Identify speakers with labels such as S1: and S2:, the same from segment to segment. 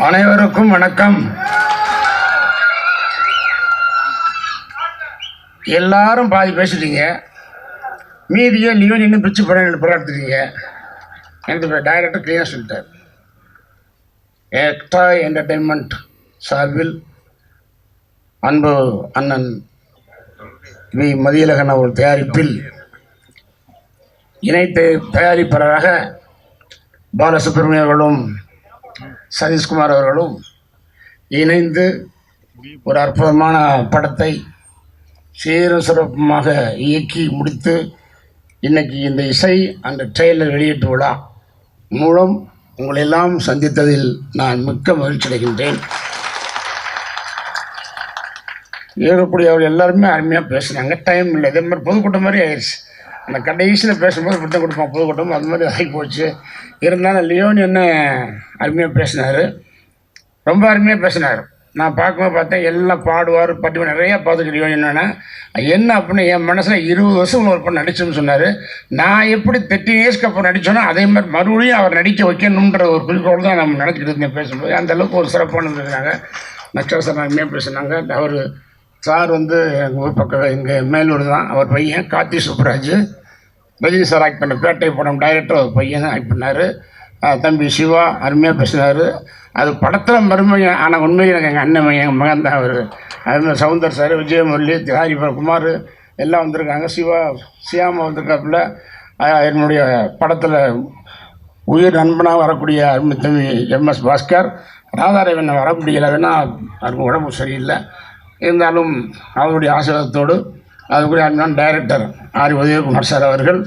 S1: அனைவருக்கும் வணக்கம். எல்லாரும் பாதி பேசிட்டீங்க, மீதியை லியோன் இன்னும் பிரிச்சு போராடுறீங்க. எனக்கு டைரக்டர் கிளியர் சொல்லிட்டார். எக்ஸ்ட்ரா என்டர்டெயின்மெண்ட் சார்பில் அன்பு அண்ணன் வி மதியழகன் அவர் தயாரிப்பில் இணைத்து தயாரிப்பாளராக பாலசுப்ரமணியம் அவர்களும் சதீஷ்குமார் அவர்களும் இணைந்து ஒரு அற்புதமான படத்தை சீரும் சிறப்புமாக இயக்கி முடித்து இன்னைக்கு இந்த இசை அந்த ட்ரெய்லர் வெளியீட்டு விழா மூலம் உங்களெல்லாம் சந்தித்ததில் நான் மிக்க மகிழ்ச்சி அடைகின்றேன். ஏறக்கூடிய அவர் எல்லாருமே அருமையாக பேசுனாங்க. டைம் இல்லை, இதே மாதிரி பொதுக்கூட்டம் மாதிரி ஆயிடுச்சு. அந்த கடைசியில் பேசும்போது விட்டு கொடுப்பான் பொதுக்கூட்டம், அது மாதிரி ஆகி போச்சு. இருந்தாலும் லியோன் என்ன அருமையாக பேசினார், ரொம்ப அருமையாக பேசினார். நான் பார்க்கும்போது பார்த்தேன் எல்லாம் பாடுவார் பட்டி நிறையா பார்த்துட்டு லியோன் என்னென்னா என்ன அப்படின்னு என் மனசில் 20 வருஷம் ஒரு படம் நடிச்சோன்னு சொன்னார். நான் எப்படி 13 இயர்ஸ்க்கு அப்புறம் நடித்தோன்னா அதே மாதிரி மறுபடியும் அவர் நடிக்க வைக்கணுன்ற ஒரு குறிக்கோள் தான் நம்ம நினச்சிக்கிட்டு இருந்தேன். பேசும்போது அந்தளவுக்கு ஒரு சிறப்பான இருந்தாங்க. நட்சத்திர சார் அருமையாக பேசினாங்க. அவர் சார் வந்து எங்கள் ஊர் பக்கம் எங்கள் மேலூர் தான். அவர் பையன் கார்த்தி சுப்ராஜ், ரஜினி சார் ஆக்ட் பண்ண பேட்டை படம் டைரக்டர் அவர் பையன் தான் ஆக்ட் பண்ணார். தம்பி சிவா அருமையாக பேசினார். அது படத்தில் மருமையன், ஆனால் உண்மையில் எனக்கு எங்கள் அண்ணன் எங்கள் மகன் தான் அவர். அதுமாதிரி சவுந்தர் சார், விஜயமுரளி, ஹரிபர் குமார் எல்லாம் வந்திருக்காங்க. சியாமா வந்திருக்காப்புல. என்னுடைய படத்தில் உயிர் நண்பனாக வரக்கூடிய அருமை தம்பி MS பாஸ்கர். ராதாரவன் வர முடியலை, வேணா அவருக்கு உடம்பு சரியில்லை. இருந்தாலும் அவருடைய ஆசீர்வாதத்தோடு அதுக்குரிய அண்ணன் டைரக்டர் ஆர் உதயகுமார் சார் அவர்கள்,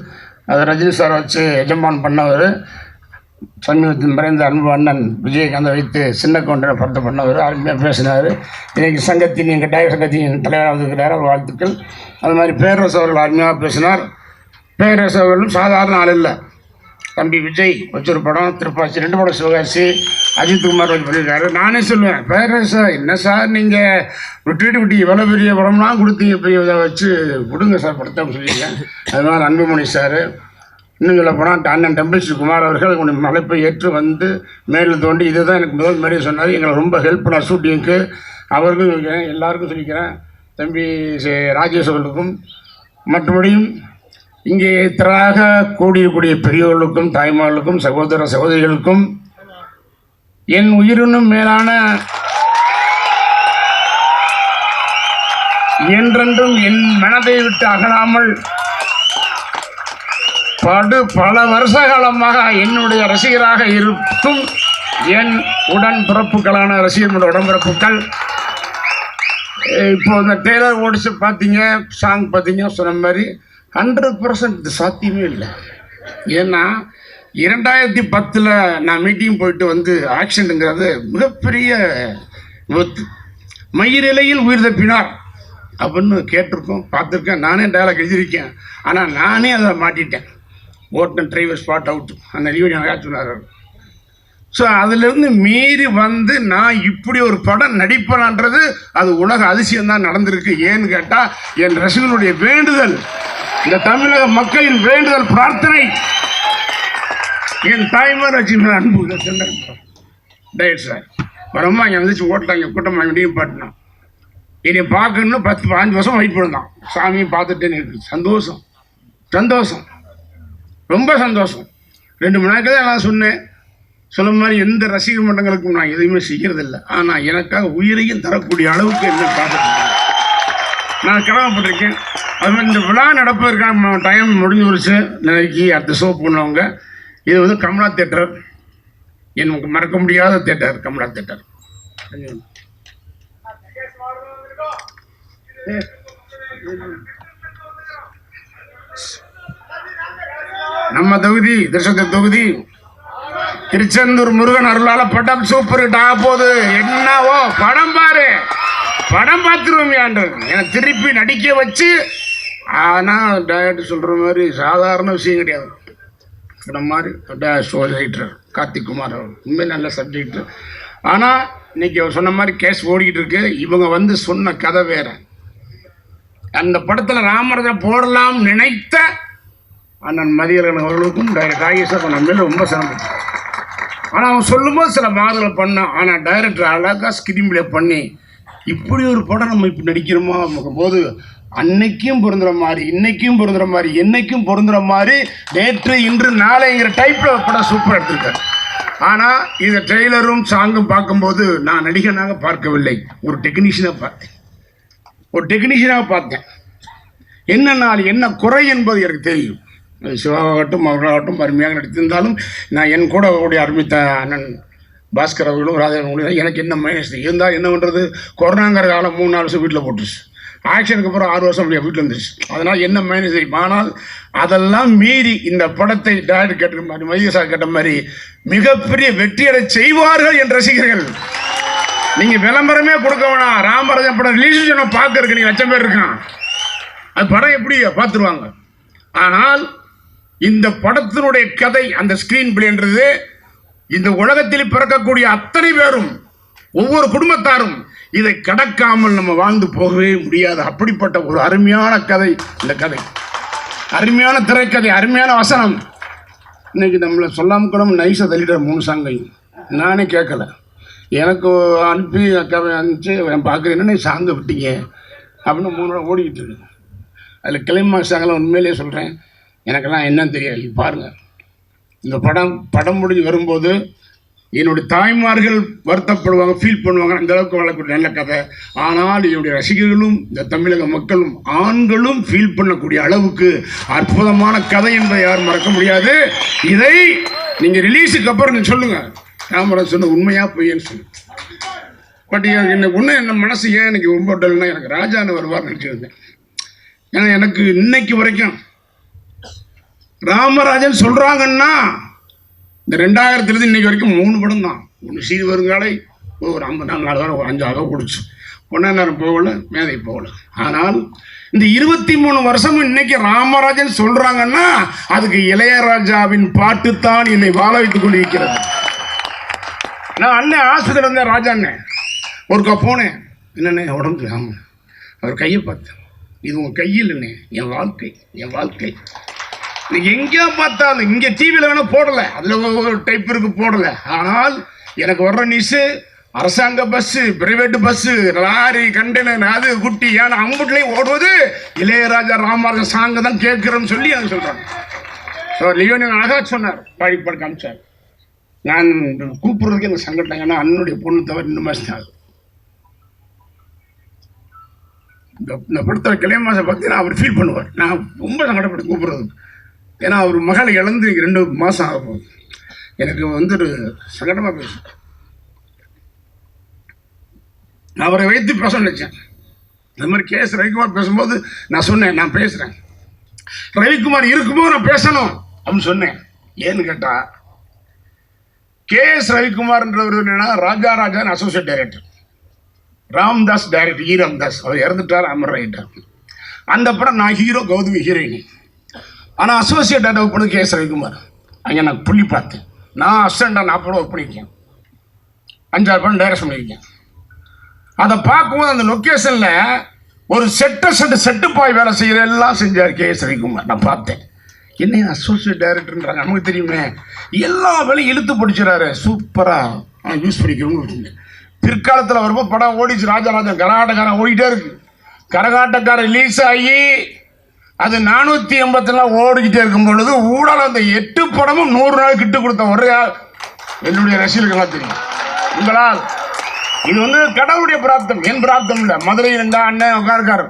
S1: அது ரஜினி சார் வச்சு எஜமான் பண்ணவர். சமீபத்தில் மறைந்த அன்பு அண்ணன் விஜயகாந்தை வைத்து சின்ன கவுண்டர் படத்தை பண்ணவர், அருமையாக பேசினார். இன்றைக்கி சங்கத்தின் எங்கள் டைரக்டர் சங்கத்தின் தலைவராக வந்திருக்கிறார், அவர் வாழ்த்துக்கள். அது மாதிரி பேரரசு அவர்கள் அருமையாக பேசினார். பேரரசு அவர்களும் சாதாரண ஆள் இல்லை. தம்பி விஜய் வச்சொரு படம், திருப்பாச்சி 2 படம், சிவகாசி, அஜித்குமார் வச்சு பண்ணியிருக்காரு. நானே சொல்லுவேன், பேரரசு என்ன சார் நீங்கள் விட்டு இவ்வளோ பெரிய படம்லாம் கொடுத்தீங்க, இப்போ இதை வச்சு கொடுங்க சார் படத்தை சொல்லியிருக்கேன். அது மாதிரி அன்புமணி சார், இன்னும் சொல்ல போனால் அண்ணன் டெம்பிள்ஸ் குமார் அவர்கள் உங்களுடைய மலைப்பை ஏற்று வந்து மேலில் தோண்டி இதுதான் எனக்கு முதல் மாதிரி சொன்னார். எங்களை ரொம்ப ஹெல்ப் பண்ணார் ஷூட்டிங்க்கு. அவருக்கும் சொல்லிக்கிறேன், எல்லாருக்கும் சொல்லிக்கிறேன். தம்பி ராஜேஷ் அவர்களுக்கும் மற்றபடியும் இங்கே திராக கூடிய பெரியவர்களுக்கும் தாய்மார்களுக்கும் சகோதர சகோதரிகளுக்கும் என் உயிரினும் மேலான என்றென்றும் என் மனதை விட்டு அகலாமல் பல வருஷ காலமாக என்னுடைய ரசிகராக இருக்கும் என் உடன் பிறப்புகளான ரசிகர்களுடைய உடன்பிறப்புகள், இப்போ இந்த டெய்லர் ஓடிச்சு பார்த்தீங்க, சாங் பார்த்தீங்க, சொன்ன மாதிரி 100% சாத்தியமே இல்லை. ஏன்னா 2010 நான் மீட்டிங் போயிட்டு வந்து ஆக்சிடென்ட்டுங்கிறது மிகப்பெரிய விபத்து. மயிரிலையில் உயிர் தப்பினார் அப்படின்னு கேட்டிருக்கோம், பார்த்துருக்கேன், நானே டயலாக் எழுதியிருக்கேன். ஆனால் நானே அதை மாட்டிட்டேன். ஓட்டன் டிரைவர் ஸ்பாட் அவுட், அந்த லியோன் சொன்னார். ஸோ அதிலிருந்து மீறி வந்து நான் இப்படி ஒரு படம் நடிப்பேன்ன்றது அது உலக அதிசயம்தான் நடந்திருக்கு. ஏன்னு கேட்டால் என் ரசிகனுடைய வேண்டுதல், இந்த தமிழக மக்களின் வேண்டுதல், பிரார்த்தனை, என் தாய்மார் வச்சு அன்பு டயட் சார் வரமா இங்கே வந்துச்சு ஓட்டலாம் கூட்டமாக முடியும் பாட்டினா என்னை பார்க்கணும்னு 10-15 வருஷம் வெயிட் பண்ணான். சாமியை பார்த்துட்டேன்னு இருக்கு. சந்தோஷம் ரொம்ப சந்தோஷம். 2 மணி நேரத்தில் நான் சொன்னேன், சொல்ல மாதிரி எந்த ரசிகர் மன்றங்களுக்கும் நான் எதுவுமே செய்கிறதில்லை. ஆனால் எனக்காக உயிரையும் தரக்கூடிய அளவுக்கு என்ன பார்த்துருக்கேன், நான் கடமைப்பட்டிருக்கேன். அது மாதிரி இந்த விழா நடப்பதற்கான டைம் முடிஞ்சு வருச்சு. நாளைக்கு அடுத்த ஷோ பண்ணுவாங்க. இது வந்து கமலா தேட்டர், எனக்கு மறக்க முடியாத தேட்டர் கமலா தேட்டர். நம்ம தொகுதி திருச்செந்தூர் தொகுதி திருச்செந்தூர் முருகன் அருளால படம் சூப்பர் ஹிட் ஆக போகுது. என்னவோ படம் பாரு, படம் பார்த்துருவோம் எனக்கு திருப்பி நடிக்க வச்சு. ஆனால் டைரக்டர் சொல்கிற மாதிரி சாதாரண விஷயம் கிடையாது. இந்த மாதிரி ரைட்டர் கார்த்திக் குமார் அவர் உண்மையை நல்ல சப்ஜெக்ட். ஆனால் இன்னைக்கு அவர் சொன்ன மாதிரி கேஸ் ஓடிக்கிட்டு இருக்கு. இவங்க வந்து சொன்ன கதை வேற. அந்த படத்தில் ராமரதை போடலாம் நினைத்த அண்ணன் மதியழகன் அவர்களுக்கும் டாக்டர் ராகேஷ் நம்ம மேலே ரொம்ப சிரமம். ஆனால் அவன் சொல்லும்போது சில மாதங்களை பண்ணான். ஆனால் டைரக்டர் அழகாக ஸ்கிரீன் பிளே பண்ணி இப்படி ஒரு படம் நம்ம இப்போ நடிக்கிறோமா போது அன்னைக்கும் பொருந்துற மாதிரி, இன்னைக்கும் பொருந்துற மாதிரி, என்னைக்கும் பொருந்துற மாதிரி, நேற்று இன்று நாளைங்கிற டைப்பில் படம் சூப்பராக எடுத்திருக்காரு. ஆனால் இந்த ட்ரெய்லரும் சாங்கும் பார்க்கும்போது நான் நடிகனாக பார்க்கவில்லை, ஒரு டெக்னீஷியனாக பார்த்தேன். என்ன என்ன குறை என்பது எனக்கு தெரியும். சிவாகட்டும் அவர்களாகட்டும் அருமையாக நடித்திருந்தாலும் நான் என் கூட அவருடைய அருமைத்த அண்ணன் பாஸ்கர் அவர்களும் ராஜாவும் எனக்கு என்ன மைனஸ் இருந்தால் என்ன பண்ணுறது, கொரோனாங்கிற காலம் 3-4 வருஷம் வீட்டில் போட்டுருச்சு, ஆக்ஷனுக்கு அப்புறம் 6 வருஷம் அப்படியே வீட்டில் இருந்துச்சு. அதனால் என்ன மைனஸ் தெரியும். ஆனால் அதெல்லாம் மீறி இந்த படத்தை டைரக்டர் கேட்ட மாதிரி, மையசா கேட்ட மாதிரி மிகப்பெரிய வெற்றியடை செய்வார்கள் என்ற ரசிகர்கள். நீங்கள் விளம்பரமே கொடுக்க வேணாம், ராமராஜன் படம் ரிலீஸ் சொன்ன பார்க்கறதுக்கு நீங்கள் 1,00,000 பேர் இருக்கான். அது படம் எப்படி பார்த்துருவாங்க. ஆனால் இந்த படத்தினுடைய கதை, அந்த ஸ்கிரீன் பிளேன்றது இந்த உலகத்தில் பிறக்கக்கூடிய அத்தனை பேரும், ஒவ்வொரு குடும்பத்தாரும் இதை கடக்காமல் நம்ம வாழ்ந்து போகவே முடியாது. அப்படிப்பட்ட ஒரு அருமையான கதை இந்த கதை, அருமையான திரைக்கதை, அருமையான வசனம். இன்னைக்கு நம்மளை சொல்லாமல் கூட நைஸாக தள்ளிடுற 3 சாங்கையும் நானே கேட்கல, எனக்கு அனுப்பி அனுப்பிச்சு பார்க்குறேன், என்ன சாங்க விட்டீங்க அப்படின்னு 3 நாள் ஓடிக்கிட்டு இருக்கு. அதில் கிளைமாக்ஸ் சாங்கெல்லாம் உண்மையிலேயே சொல்கிறேன், எனக்கெல்லாம் என்னன்னு தெரியாது. பாருங்கள், இந்த படம் முடிஞ்சு வரும்போது என்னுடைய தாய்மார்கள் வருத்தப்படுவாங்க, ஃபீல் பண்ணுவாங்க, அந்த அளவுக்கு வளரக்கூடிய நல்ல கதை. ஆனால் என்னுடைய ரசிகர்களும் இந்த தமிழக மக்களும் ஆண்களும் ஃபீல் பண்ணக்கூடிய அளவுக்கு அற்புதமான கதை என்பதை யாரும் மறக்க முடியாது. இதை நீங்கள் ரிலீஸுக்கு அப்புறம் நீங்கள் சொல்லுங்கள், ராமராஜ் சொன்ன உண்மையாக பொய்யன்னு சொல்லுங்கள். பட் என்ன மனசு ஏன் எனக்கு ரொம்ப டல்னா, எனக்கு ராஜான்னு வருவார் நினச்சிருந்தேன். ஏன்னா எனக்கு இன்னைக்கு வரைக்கும் ராமராஜன் சொல்கிறாங்கன்னா இந்த 2000 இன்னைக்கு வரைக்கும் 3 படம் தான். ஒன்று சீர் வருங்காலை, ஒரு 54 வாரம், ஒரு 5 குடிச்சு, பொண்ணா நேரம் போகல, மேதை போகல. ஆனால் இந்த 23 வருஷமும் இன்னைக்கு ராமராஜன் சொல்கிறாங்கன்னா அதுக்கு இளையராஜாவின் பாட்டு தான் என்னை வாழ வைத்துக் கொண்டிருக்கிறது. நான் அண்ணன் ஆஸ்பத்திரியில் இருந்தேன், ராஜா அண்ணன் ஒருக்கா போனேன். என்னண்ணே உடம்பு? ஆமாம். அவர் கையை பார்த்தேன், இது உங்கள் கையில் என்ன, என் வாழ்க்கை, என் வாழ்க்கை. எங்கேயா பார்த்தாலும் இங்கே டிவியில் வேணால் போடலை, அதில் ஒரு டைப் இருக்கு போடலை. ஆனால் எனக்கு வர்ற நியூஸு அரசாங்க bus, private bus, lorry, container, அது குட்டி ஏன்னா அங்குட்லேயும் ஓடுவது இளையராஜா ராமராஜன் சாங்கை தான் கேட்குறேன்னு சொல்லி எனக்கு சொல்கிறாங்க. ஸோ லியோனியன் அழகாக சொன்னார், பாடி காமிச்சார். நான் கூப்பிட்றதுக்கு எனக்கு சங்கடம், ஏன்னா அண்ணனுடைய பொண்ணு தவிர இன்னும் மாதம் ஆகுது. இந்த படத்தில் கிளைமாசை பார்த்தீங்கன்னா அவர் ஃபீல் பண்ணுவார். நான் ரொம்ப சங்கடப்பட்டு கூப்பிட்றதுக்கு, ஏன்னா அவர் மகளை இழந்து 2 மாதம் ஆகும். எனக்கு வந்துட்டு சங்கடமாக பேசும். நான் அவரை வைத்து பேச நினைச்சேன். இந்த மாதிரி கேஎஸ் ரவிக்குமார் பேசும்போது நான் சொன்னேன், நான் பேசுகிறேன், ரவிக்குமார் இருக்கும்போது நான் பேசணும் அப்படின்னு சொன்னேன். ஏன்னு கேட்டால் கேஎஸ் ரவிக்குமார்ன்றவர் என்னன்னா Rajarajan associate director, Ramdas director, Ramdas அவர் இறந்துட்டார், அமர் ரைட்டர். அந்த படம் நான் ஹீரோ, கௌதமி ஹீரோயினி. ஆனால் அசோசியேட் டைரக்டர் ஒர்க் பண்ணி கேஎஸ் ரவிக்குமார். அங்கே நான் புள்ளி பார்த்தேன். நான் அசிஸ்டண்டாக 40 படம் ஒர்க் பண்ணியிருக்கேன், 5-6 படம் டைரக்ஷன் பண்ணியிருக்கேன். அதை பார்க்கும்போது அந்த லொக்கேஷனில் ஒரு செட்டு பாய் வேலை செய்கிற எல்லாம் செஞ்சார் கேஎஸ் ரவிக்குமார். நான் பார்த்தேன், என்ன அசோசியேட் டைரக்டர்ன்றாங்க, நமக்கு தெரியுமே, எல்லா வேலையும் இழுத்து படிச்சுறாரு, சூப்பராக யூஸ் பண்ணிக்கிறோம்னு. பிற்காலத்தில் வரும்போது படம் ஓடிச்சு, ராஜாராஜன் கரகாட்டக்காரன் ஓடிட்டே இருக்கு. கரகாட்டக்காரன் ரிலீஸ் ஆகி அது 484 ஓடிக்கிட்டே இருக்கும் பொழுது ஊடால அந்த 8 படமும் 100 நாள் கிட்டு கொடுத்த ஒரே என்னுடைய ரசிகர்களாக தெரியும். உங்களால் இது கடவுளுடைய பிராப்தம், என் பிராப்தம் இல்லை. மதுரையில் இருந்தா அண்ணன் உட்கார்கார்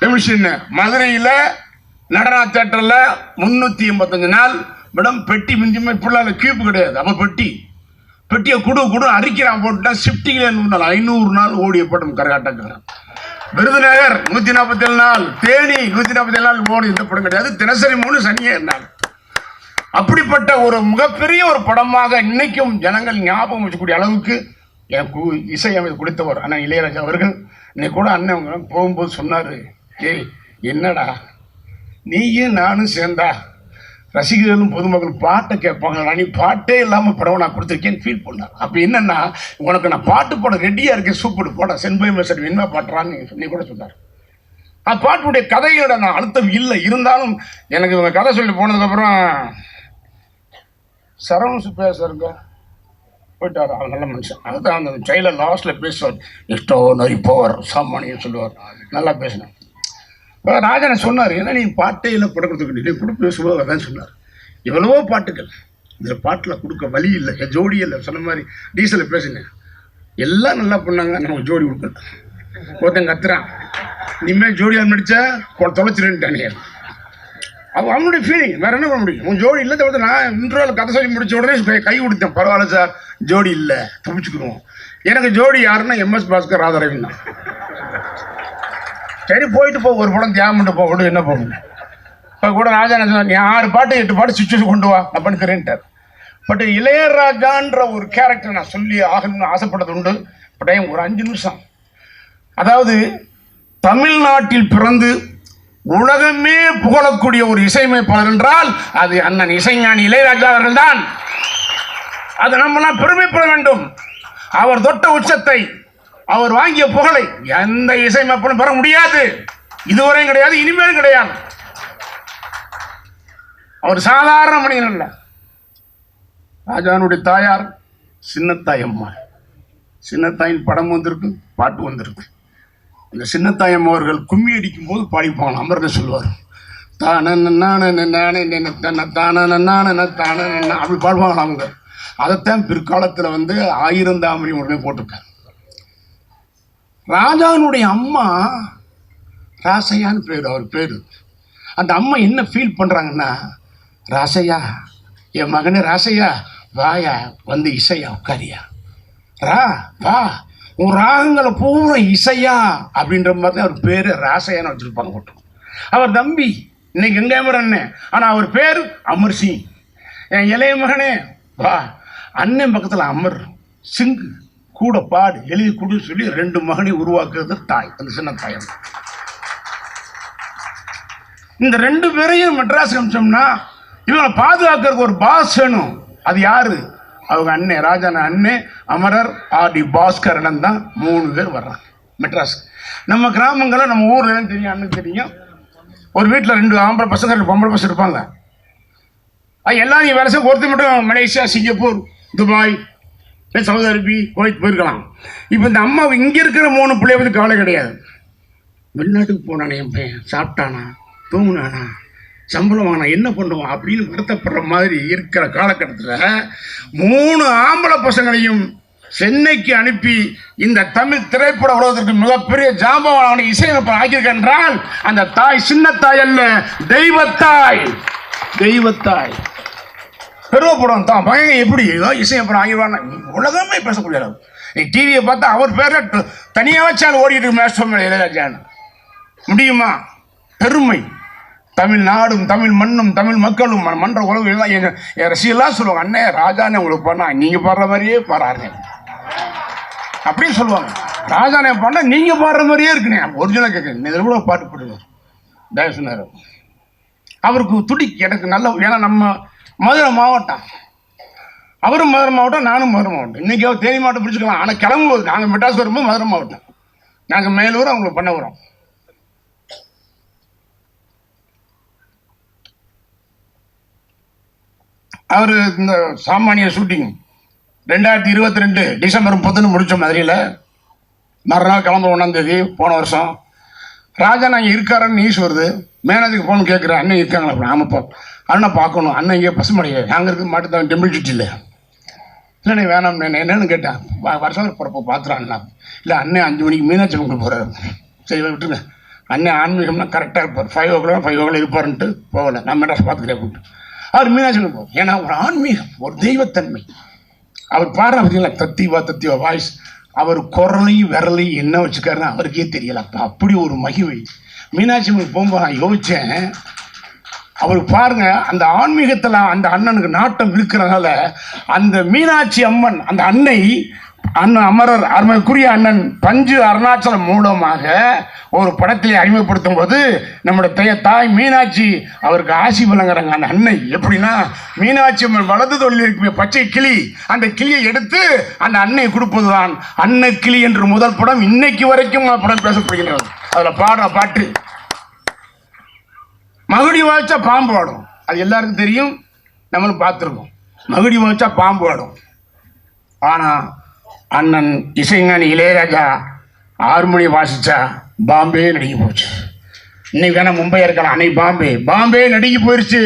S1: டெமிஷன், மதுரையில் நடனா தேட்டரில் 385 நாள் மேடம் பெட்டி மிஞ்சுமே இப்படிலாம் கியூப் கிடையாது. அப்போ பெட்டியை குடு அரிக்கிறான் போட்டுட்டா ஷிஃப்டிங்கில் 500 நாள் ஓடிய படம் கரகாட்டக்காரன். விருதுநகர் 147 நாள், தேனி 147 நாள் ஓடி இந்த படம் கிடையாது. தினசரி 3 சனியே இருந்தாங்க. அப்படிப்பட்ட ஒரு மிகப்பெரிய ஒரு படமாக இன்னைக்கும் ஜனங்கள் ஞாபகம் வச்சக்கூடிய அளவுக்கு எனக்கு இசையமைத்து கொடுத்தவர் அண்ணன் இளையராஜா அவர்கள். இன்னைக்கு கூட அண்ணன் போகும்போது சொன்னார், ஏய் என்னடா நீயும் நானும் சேர்ந்தா ரசிகர்களும் பொதுமக்கள் பாட்டை கேட்பாங்க, நீ பாட்டே இல்லாமல் படம் நான் கொடுத்துருக்கேன்னு ஃபீல் பண்ணார். அப்போ என்னென்னா, உனக்கு நான் பாட்டு போட ரெடியாக இருக்கேன், சூப்பர் போட சென்பை மெசட் என்ன பாட்டுறான்னு சொல்லி கூட சொன்னார். அந்த பாட்டுடைய கதையோட நான் அழுத்தம் இல்லை, இருந்தாலும் எனக்கு இவங்க கதை சொல்லி போனதுக்கப்புறம் சரவண சுப்பையா சாருங்க போயிட்டார். அவர் நல்ல மனுஷன். அதுதான் அந்த ட்ரெயிலர் லாஸ்ட்டில் பேசுவார், எஸ்டோ நரி போவார் சாமானியம் சொல்லுவார். நல்லா பேசினேன். இப்போ ராஜனை சொன்னார், ஏன்னா நீ பாட்டே இல்லை படக்கிறதுக்கு நீ கூட பேசும்போது அதான் சொன்னார், எவ்வளவோ பாட்டுகள் இந்த பாட்டில் கொடுக்க வழி இல்லை, என் ஜோடி இல்லை. சொன்ன மாதிரி டீசலில் பேசினேன், எல்லாம் நல்லா பண்ணாங்க, நமக்கு ஜோடி கொடுக்கல. ஒருத்தன் கத்துறான், இனிமேல் ஜோடியால் நடித்தா தொலைச்சிருந்துட்டானே. அவனுடைய ஃபீலிங் வேற என்ன பண்ண முடியும்? உன் ஜோடி இல்லை தவிர நான் இன்ட்ரோவில் கதை சொல்லி முடிச்ச உடனே கை கொடுத்தேன், பரவாயில்ல சார் ஜோடி இல்லை தப்பிச்சுக்குருவோம். எனக்கு ஜோடி யாருன்னா எம்எஸ் பாஸ்கர் ராதாரவின் தான். சரி போயிட்டு போ, ஒரு படம் தியாகம் பண்ணிட்டு போகணும், என்ன போகணும். இப்போ கூட ராஜா என்ன சொன்னார், 6 பாட்டு 8 பாட்டு சுச்சுவேஷன் கொண்டு வா நான் பண்ணிக்கிறேன்ட்டார். பட் இளையராஜான்ற ஒரு கேரக்டர் நான் சொல்லி ஆகணும்னு ஆசைப்பட்டது உண்டு. பட் ஒரு 5 நிமிஷம். அதாவது தமிழ்நாட்டில் பிறந்து உலகமே புகழக்கூடிய ஒரு இசையமைப்பாளர் என்றால் அது அண்ணன் இசைஞானி இளையராஜா அவர்கள் தான். அது நம்மளாம் பெருமைப்பட வேண்டும். அவர் தொட்ட உச்சத்தை, அவர் வாங்கிய புகழை எந்த இசையமைப்பாளரும் பெற முடியாது. இதுவரையும் கிடையாது, இனிமேலும் கிடையாது. அவர் சாதாரண மனிதன் அல்ல. ராஜானுடைய தாயார் சின்னத்தாய் அம்மா. சின்னத்தாயின் படம் வந்திருக்கு, பாட்டு வந்திருக்கு. இந்த சின்னத்தாயம் அவர்கள் கும்மி அடிக்கும் போது பாடிப்பாங்க. அமர்ந்து சொல்லுவார், தான அப்படி பாடுவாங்க அவங்க. அதைத்தான் பிற்காலத்தில் 1000 தாமரை உடனே போட்டிருக்காரு. ராஜானுடைய அம்மா ராசையான்னு பேர், அவர் பேர். அந்த அம்மா என்ன ஃபீல் பண்ணுறாங்கன்னா, ராசையா என் மகனே, ராசையா வாயா இசையா உட்காரியா, ரா வா உன் ராகங்களை பூரா இசையா அப்படின்ற மாதிரி தான் அவர் பேர் ராசையான்னு வச்சுருப்பாங்க போட்டு. அவர் தம்பி இன்னைக்கு எங்கேமர் அண்ணன், ஆனால் அவர் பேர் அமர் சிங். என் இளைய மகனே வா, அண்ணன் பக்கத்தில் அமர் சிங்கு கூட பாடு எழுதி கொடு சொல்லி 2 மகனை உருவாக்குறது தாய், அந்த சின்ன தாயம். இந்த 2 பேரையும் மெட்ராஸ் அமிச்சோம்னா இவங்களை பாதுகாக்கிறதுக்கு ஒரு பாஸ் வேணும். அது யாரு? அவங்க அண்ணன் ராஜான அண்ணன் அமரர் ஆர்.டி. பாஸ்கரன் தான். 3 பேர் வர்றாங்க மெட்ராஸ். நம்ம கிராமங்களில் நம்ம ஊரில் தெரியும், அண்ணன் தெரியும், ஒரு வீட்டில் 2 ஆம்பளை பசங்க 2 பொம்பளை பசங்க இருப்பாங்க. அது எல்லாரும் வேலை செய்ய, ஒருத்தர் மட்டும் Malaysia, Singapore, Dubai, Saudi Arabia, Kuwait போயிருக்கலாம். இப்போ இந்த அம்மா இங்கே இருக்கிற 3 பிள்ளைய பற்றி கவலை கிடையாது. வெளிநாட்டுக்கு போனானே என் பையன், சாப்பிட்டானா, தூங்குனானா, சம்பளம் வாங்கினா என்ன பண்ணுவான் அப்படின்னு வருத்தப்படுற மாதிரி இருக்கிற காலகட்டத்தில் 3 ஆம்பளை பசங்களையும் சென்னைக்கு அனுப்பி இந்த தமிழ் திரைப்பட உலகத்திற்கு மிகப்பெரிய ஜாம்பவான இசையமைப்பாளர் ஆக்கியிருக்க என்றால் அந்த தாய் சின்னத்தாய் அல்ல, தெய்வத்தாய். தெய்வத்தாய் பெருவப்படம் தான் பையன் எப்படி இசையமைப்பாளர் ஆகிடுவான்னு உலகமே பேசக்கூடிய அளவு. நீ டிவியை பார்த்தா அவர் பேர தனியாக வச்சாலும் ஓடிட்டு மேஸ்டர் இளையராஜான்னு முடியுமா? பெருமை. தமிழ்நாடும் தமிழ் மண்ணும் தமிழ் மக்களும் மன்ற உலகம் எல்லாம் என் ரசிகெல்லாம் சொல்லுவாங்க, அண்ணே ராஜானே உங்களுக்கு பண்ணா நீங்கள் பாடுற மாதிரியே பாடுறாருங்க அப்படின்னு சொல்லுவாங்க. ராஜானே பாடினா நீங்கள் பாடுற மாதிரியே இருக்குண்ணே, ஒரிஜினலாக கேட்குறேன். இதில் கூட பாட்டு போடுவார் தயவு சொன்னார். அவருக்கு துடி எனக்கு நல்ல, ஏன்னா நம்ம மதுரை மாவட்டம், அவரும் மதுரை மாவட்டம், நானும் மதுரை மாவட்டம். இன்றைக்கி அவர் தேனி மாவட்டம் பிடிச்சிக்கலாம். ஆனால் கிளம்பும்போது நாங்கள் மெட்ராஸ் வரும்போது மதுரை மாவட்டம், நாங்கள் மேலூர், அவங்களுக்கு பண்ண வரோம். அவர் இந்த சாமானிய ஷூட்டிங் 2022 டிசம்பர் 30 முடித்தோம் மதுரையில். மறுநாள் கிளம்புற 1ஆம் தேதி போன வருஷம். ராஜா நாங்கள் இருக்காருன்னு நியூஸ் வருது. மேனேஜருக்கு ஃபோன் கேட்குறேன், அண்ணன் இருக்காங்களா அப்படி? ஆமாப்பா. அண்ணன் பார்க்கணும். அண்ணன் இங்கே பசுமடைய நாங்கள் இருக்க மாட்டுதான் டெம்பிள் சிட்டியில். இல்லைண்ணே வேணாம் என்னன்னு கேட்டேன். வருஷம் பிறப்போ பார்த்துறாண்ணா. இல்லை அண்ணன் 5 மணிக்கு மீனாட்சி அம்மன் போகிறாரு. சரி விட்டுருங்க, அண்ணன் ஆன்மீகம்னா கரெக்டாக இருப்பார், 5 o'clock 5 o'clock இருப்பாருன்ட்டு போகலை. நான் மெட்ராஸ் பார்த்துக்கிறேன் கூப்பிட்டு அவர் மீனாட்சி போகும். ஏன்னா ஒரு ஆன்மீகம், ஒரு தெய்வத்தன்மை. அவர் பாடுற பார்த்தீங்களா, தத்திவா வாய்ஸ். அவர் குரலையும் விரலையும் என்ன வச்சுக்காருன்னு அவருக்கே தெரியல. அப்படி ஒரு மகிமை. மீனாட்சி அம்மன் போகும்போது நான் யோசித்தேன், அவருக்கு பாருங்க அந்த ஆன்மீகத்தில் அந்த அண்ணனுக்கு நாட்டம் இருக்கிறதுனால அந்த மீனாட்சி அம்மன், அந்த அன்னை, அண்ணன் அமரர் அருமைக்குரிய அண்ணன் பஞ்சு அருணாச்சலம் மூலமாக ஒரு படத்திலே அறிமுகப்படுத்தும் போது நம்முடைய தாய் மீனாட்சி அவருக்கு ஆசி வழங்குறாங்க. அந்த அன்னை எப்படின்னா, மீனாட்சி அம்மன் வலது தொழில் இருக்கிற பச்சை கிளி, அந்த கிளியை எடுத்து அந்த அன்னை கொடுப்பதுதான் அன்னை கிளி என்று முதல் படம். இன்னைக்கு வரைக்கும் படம் பேசப்படுகிறது. அதில் பாடுற பாட்டு மகுடி வாய்ச்சா பாம்பு பாடும், அது எல்லாருக்கும் தெரியும், நம்மளும் பார்த்துருக்கோம். மகுடி வச்சா பாம்பு ஆடும். ஆனால் அண்ணன் இசைஞானி இளையராஜா ஹார்மோனி வாசிச்சா பாம்பே நடுங்கி போச்சு. இன்னைக்கு வேணா மும்பையா இருக்கலாம், அன்னைக்கு பாம்பே நடுங்கி போயிடுச்சு.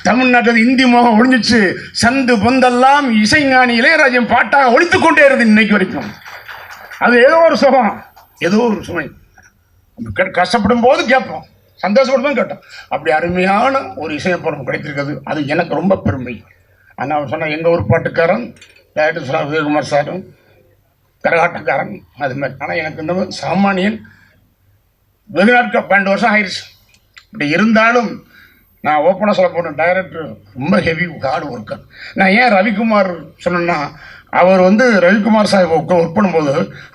S1: தமிழ்நாட்டில் இந்தி மோகம் ஒழிஞ்சிச்சு. சந்து பொந்தெல்லாம் இசைஞானி இளையராஜன் பாட்டாக ஒழித்து கொண்டே இருந்து இன்னைக்கு வரைக்கும். அது ஏதோ ஒரு சுகம், ஏதோ ஒரு சுமை. கஷ்டப்படும் போது கேட்போம், சந்தோஷப்படும் போது கேட்டோம். அப்படி அருமையான ஒரு இசையப்படம் கிடைத்திருக்கிறது. அது எனக்கு ரொம்ப பெருமை. ஆனால் அவர் சொன்ன எங்கள் ஊர் பாட்டுக்காரன் டைரக்டர் சார் விஜயகுமார் சாரும் கரகாட்டக்காரன் அது மாதிரி. ஆனால் எனக்கு இந்த மாதிரி சாமானியன் வெகு நாட்கள் 12 வருஷம் ஆயிடுச்சு. இப்படி இருந்தாலும் நான் ஓப்பனாக சொல்ல போனேன், டைரக்டர் ரொம்ப ஹெவி ஹார்டு ஒர்க்கர். நான் ஏன் ரவிக்குமார் சொன்னேன்னா, அவர் ரவிக்குமார் சார் ஒர்க் பண்ணும்போது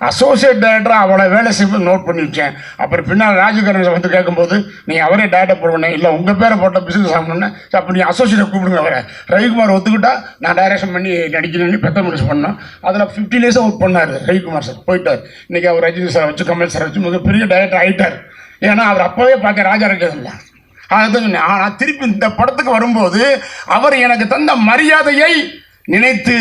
S1: அசோசியேட் டைரக்டராக அவளை வேலை செய்யும்போது நோட் பண்ணி வச்சேன். அப்புறம் பின்னால் ராஜகரன் கேட்கும்போது நீங்கள் அவரே டைரக்டர் போடுவேன், இல்லை உங்கள் பேரை போட்ட பிஸ்னஸ் ஆகணுன்னு. அப்போ நீங்கள் அசோசியேட் கூப்பிடுங்க அவரை. ரவிக்குமார் ஒத்துக்கிட்டா நான் டைரக்ஷன் பண்ணி நடிக்கணும்னு பெத்த முடிச்சு பண்ணோம். அதில் 15 days ஒர்க் பண்ணார் ரவிக்குமார் சார். போயிட்டார். இன்றைக்கி அவர் ரஜினி சார் வச்சு கமல் சார் வச்சு மிகப்பெரிய டைரக்டர் ஆகிட்டார். ஏன்னா அவர் அப்போவே பார்க்க ராஜா இல்லை. அதுதான். ஆனால் திருப்பி இந்த படத்துக்கு வரும்போது அவர் எனக்கு தந்த மரியாதையை நினைத்து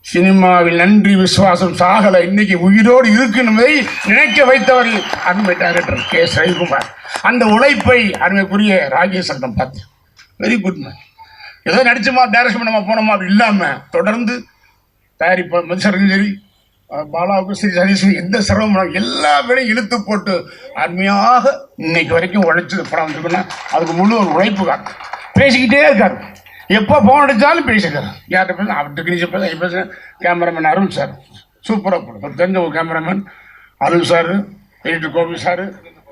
S1: சினிமாவில் நன்றி விசுவாசம் சாகலை, இன்னைக்கு உயிரோடு இருக்குன்னு நினைக்க வைத்தவர் அருமை டைரக்டர் கே.எஸ். ரவிக்குமார். அந்த உழைப்பை அருமைக்குரிய ராஜேஷ் சங்கம் பார்த்து வெரி குட் மேன். ஏதோ நடிச்சுமா டைரக்ஷன் பண்ணமா போனோமா அப்படி இல்லாமல் தொடர்ந்து தயாரிப்பு மதிசரங்க சரி, பாலாவுக்கும் சரி, சதீஷ் எந்த சிரமம் எல்லா வேலையும் இழுத்து போட்டு அருமையாக இன்னைக்கு வரைக்கும் உழைச்சது படம் வந்துருக்குன்னா அதுக்கு முழு ஒரு உழைப்பு காட்டு. பேசிக்கிட்டே இருக்காரு, எப்போ ஃபோன் அடித்தாலும் பேசிக்கிறார். யார்கிட்ட பேச அவர் டெக்னீஷியன் பேசுகிறேன். கேமராமேன் அருள் சார் சூப்பராக போடும், தெரிஞ்ச ஒரு cameraman Arul sir, editor Gopi sir,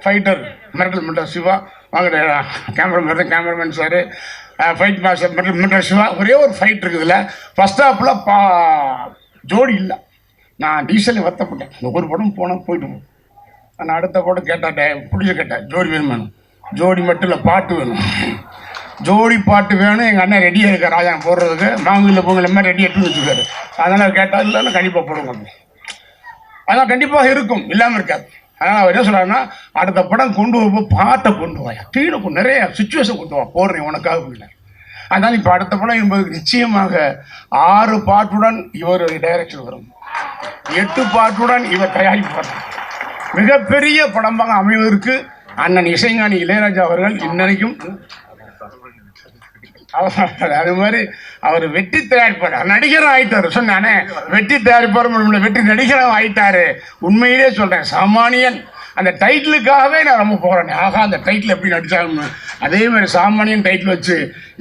S1: fighter Mirattal Siva, வாங்க கேமராமேன் சார், ஃபைட் மாஸ்டர் மிரட்டல் சிவா. ஒரே ஒரு ஃபைட் இருக்குதுல்ல, ஃபஸ்ட் ஹாஃபில் ஜோடி இல்லை. நான் டீசல் வருத்தப்பட்டேன். ஒரு படம் போனால் போயிட்டு நான் அடுத்த படம் கேட்டாட்டேன், பிடிச்ச கேட்டேன் ஜோடி வேணும். ஜோடி மட்டும் இல்லை, பாட்டு வேணும். ஜோடி பாட்டு வேணும். எங்கள் அண்ணன் ரெடியாக இருக்கார் ராஜா போடுறதுக்கு. மாங்குயில் பொங்கல் மாதிரி ரெடி எடுத்து வச்சுருக்காரு. அதனால் கேட்டால் இல்லைன்னா கண்டிப்பாக போடுவாங்க. அதெல்லாம் கண்டிப்பாக இருக்கும், இல்லாமல் இருக்காது. அதனால் அவர் என்ன சொல்கிறாருன்னா, அடுத்த படம் கொண்டு வரும்போது பாட்டை கொண்டு வாயா, கீழே நிறைய சுச்சுவேஷன் கொண்டு வா, போடுறேன் உனக்காக இல்லை. அதனால் இப்போ அடுத்த படம் என்பது நிச்சயமாக 6 பாட்டுடன் இவர் டைரக்ஷன் வரும், 8 பாட்டுடன் இவர் தயாரிப்பார். மிகப்பெரிய படமாக அமைவதற்கு அண்ணன் இசைஞானி இளையராஜா அவர்கள் இன்னைக்கும் அது மாதிரி அவர் வெற்றி தயாரிப்பார், நடிகரும் ஆயிட்டாரு. சொன்னானே வெற்றி தயாரிப்பார், வெற்றி நடிகரும் ஆயிட்டாரு. உண்மையிலே சொல்றேன், சாமானியன் அந்த டைட்டிலுக்காகவே நான் ரொம்ப போறேன். ஆகா அந்த டைட்டில் எப்படி நடிச்சாங்கன்னு. அதே மாதிரி சாமானியன் டைட்டில் வச்சு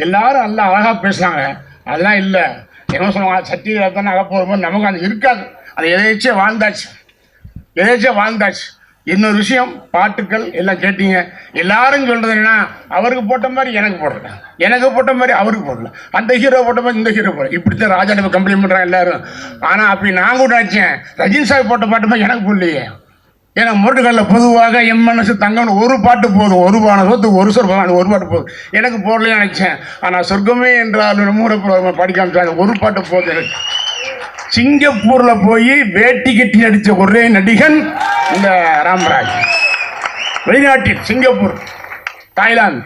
S1: எல்லாரும் நல்லா அழகா பேசுனாங்க. அதெல்லாம் இல்லை, என்ன சொல்லுவாங்க, சத்தியராஜ் தானே அழகா போகும்போது நமக்கு அது இருக்காது. அது எதேச்சியாக வாழ்ந்தாச்சு. இன்னொரு விஷயம், பாட்டுக்கள் எல்லாம் கேட்டீங்க. எல்லாரும் சொல்றது என்னன்னா, அவருக்கு போட்ட மாதிரி எனக்கு போடல, எனக்கு போட்ட மாதிரி அவருக்கு போடல, அந்த ஹீரோ போட்ட மாதிரி இந்த ஹீரோ போடல, இப்படித்தான் ராஜாவை கம்ப்ளைண்ட் பண்றாங்க எல்லாரும். ஆனா அப்படி நான் கூட நினைச்சேன், ரஜினி சார் போட்ட பாட்டு மாதிரி எனக்கு போடலையே. ஏன்னா முரட்டுகளில் பொதுவாக எம் மனசு தங்கம்னு ஒரு பாட்டு போதும், ஒரு பான சொத்துக்கு ஒரு சொல் அந்த ஒரு பாட்டு போதும், எனக்கு போடலையே நினைச்சேன். ஆனால் சொர்க்கமே என்றால் மூட படிக்காம ஒரு பாட்டு போதும் எனக்கு. சிங்கப்பூர்ல போய் வேட்டி கட்டி நடித்த ஒரே நடிகன் இந்த ராமராஜ். வெளிநாட்டில் சிங்கப்பூர், தாய்லாந்து,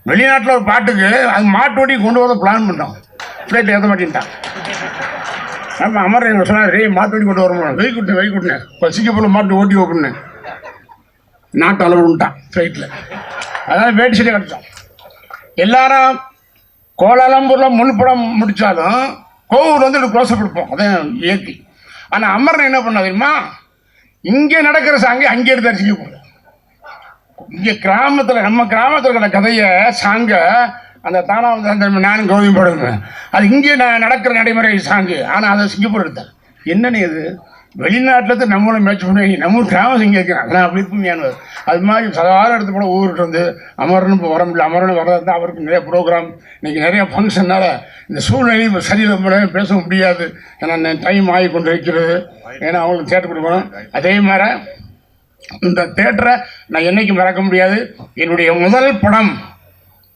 S1: வெளிநாட்டில் ஒரு பாட்டுக்கு அது மாட்டு ஓட்டி கொண்டு வர பிளான் பண்ணோம். ஃப்ளைட் ஏற்ற மாட்டேன்ட்டான். நம்ம அமர் எங்க சொன்னார், மாட்டு ஓட்டி கொண்டு வரணும், வெயிக்கூட்டினேன் இப்போ சிங்கப்பூரில் மாட்டு ஓட்டி ஓப்பண்ணேன். நாட்டு அளவுட்டான் ஃப்ளைட்டில். அதனால் வேட்டி சட்டை கிடச்சோம். எல்லாரும் கோலாலம்பூரில் முன்படம் முடித்தாலும் கோவூர் க்ளோஸப் கொடுப்போம், அதான் இயற்கை. ஆனால் அமரன் என்ன பண்ண தெரியுமா, இங்கே நடக்கிற சாங்கை அங்கே எடுத்தார் சிங்கப்பூர். இங்கே கிராமத்தில், நம்ம கிராமத்தில் இருக்கிற கதையை சாங்க அந்த தானா நானும் கௌதமி போடுவேன், அது இங்கே நடக்கிற நடைமுறை சாங்கு. ஆனால் அதை சிங்கப்பூர் எடுத்தார். என்னன்னு இது, வெளிநாட்டில் நம்மளும் மேட்ச் பண்ணி நம்ம கிராமம் இங்கே இருக்கிறாங்க. அதெல்லாம் அப்படி இருக்குமையானது. அது மாதிரி சாதாரண இடத்து கூட ஊருக்கு வந்து அமரனும் இப்போ வர முடியல. அமரனும் வர்றது தான் அவருக்கு நிறைய ப்ரோக்ராம், இன்றைக்கி நிறைய ஃபங்க்ஷன்னால இந்த சூழ்நிலையும் இப்போ சரியில்லை, பேச முடியாது. ஏன்னா டைம் ஆகி கொண்டு வைக்கிறது, ஏன்னா அவங்களுக்கு தேட்டர் கொடுக்கணும். அதே மாதிரி இந்த தேட்டரை நான் என்றைக்கும் மறக்க முடியாது. என்னுடைய முதல் படம்,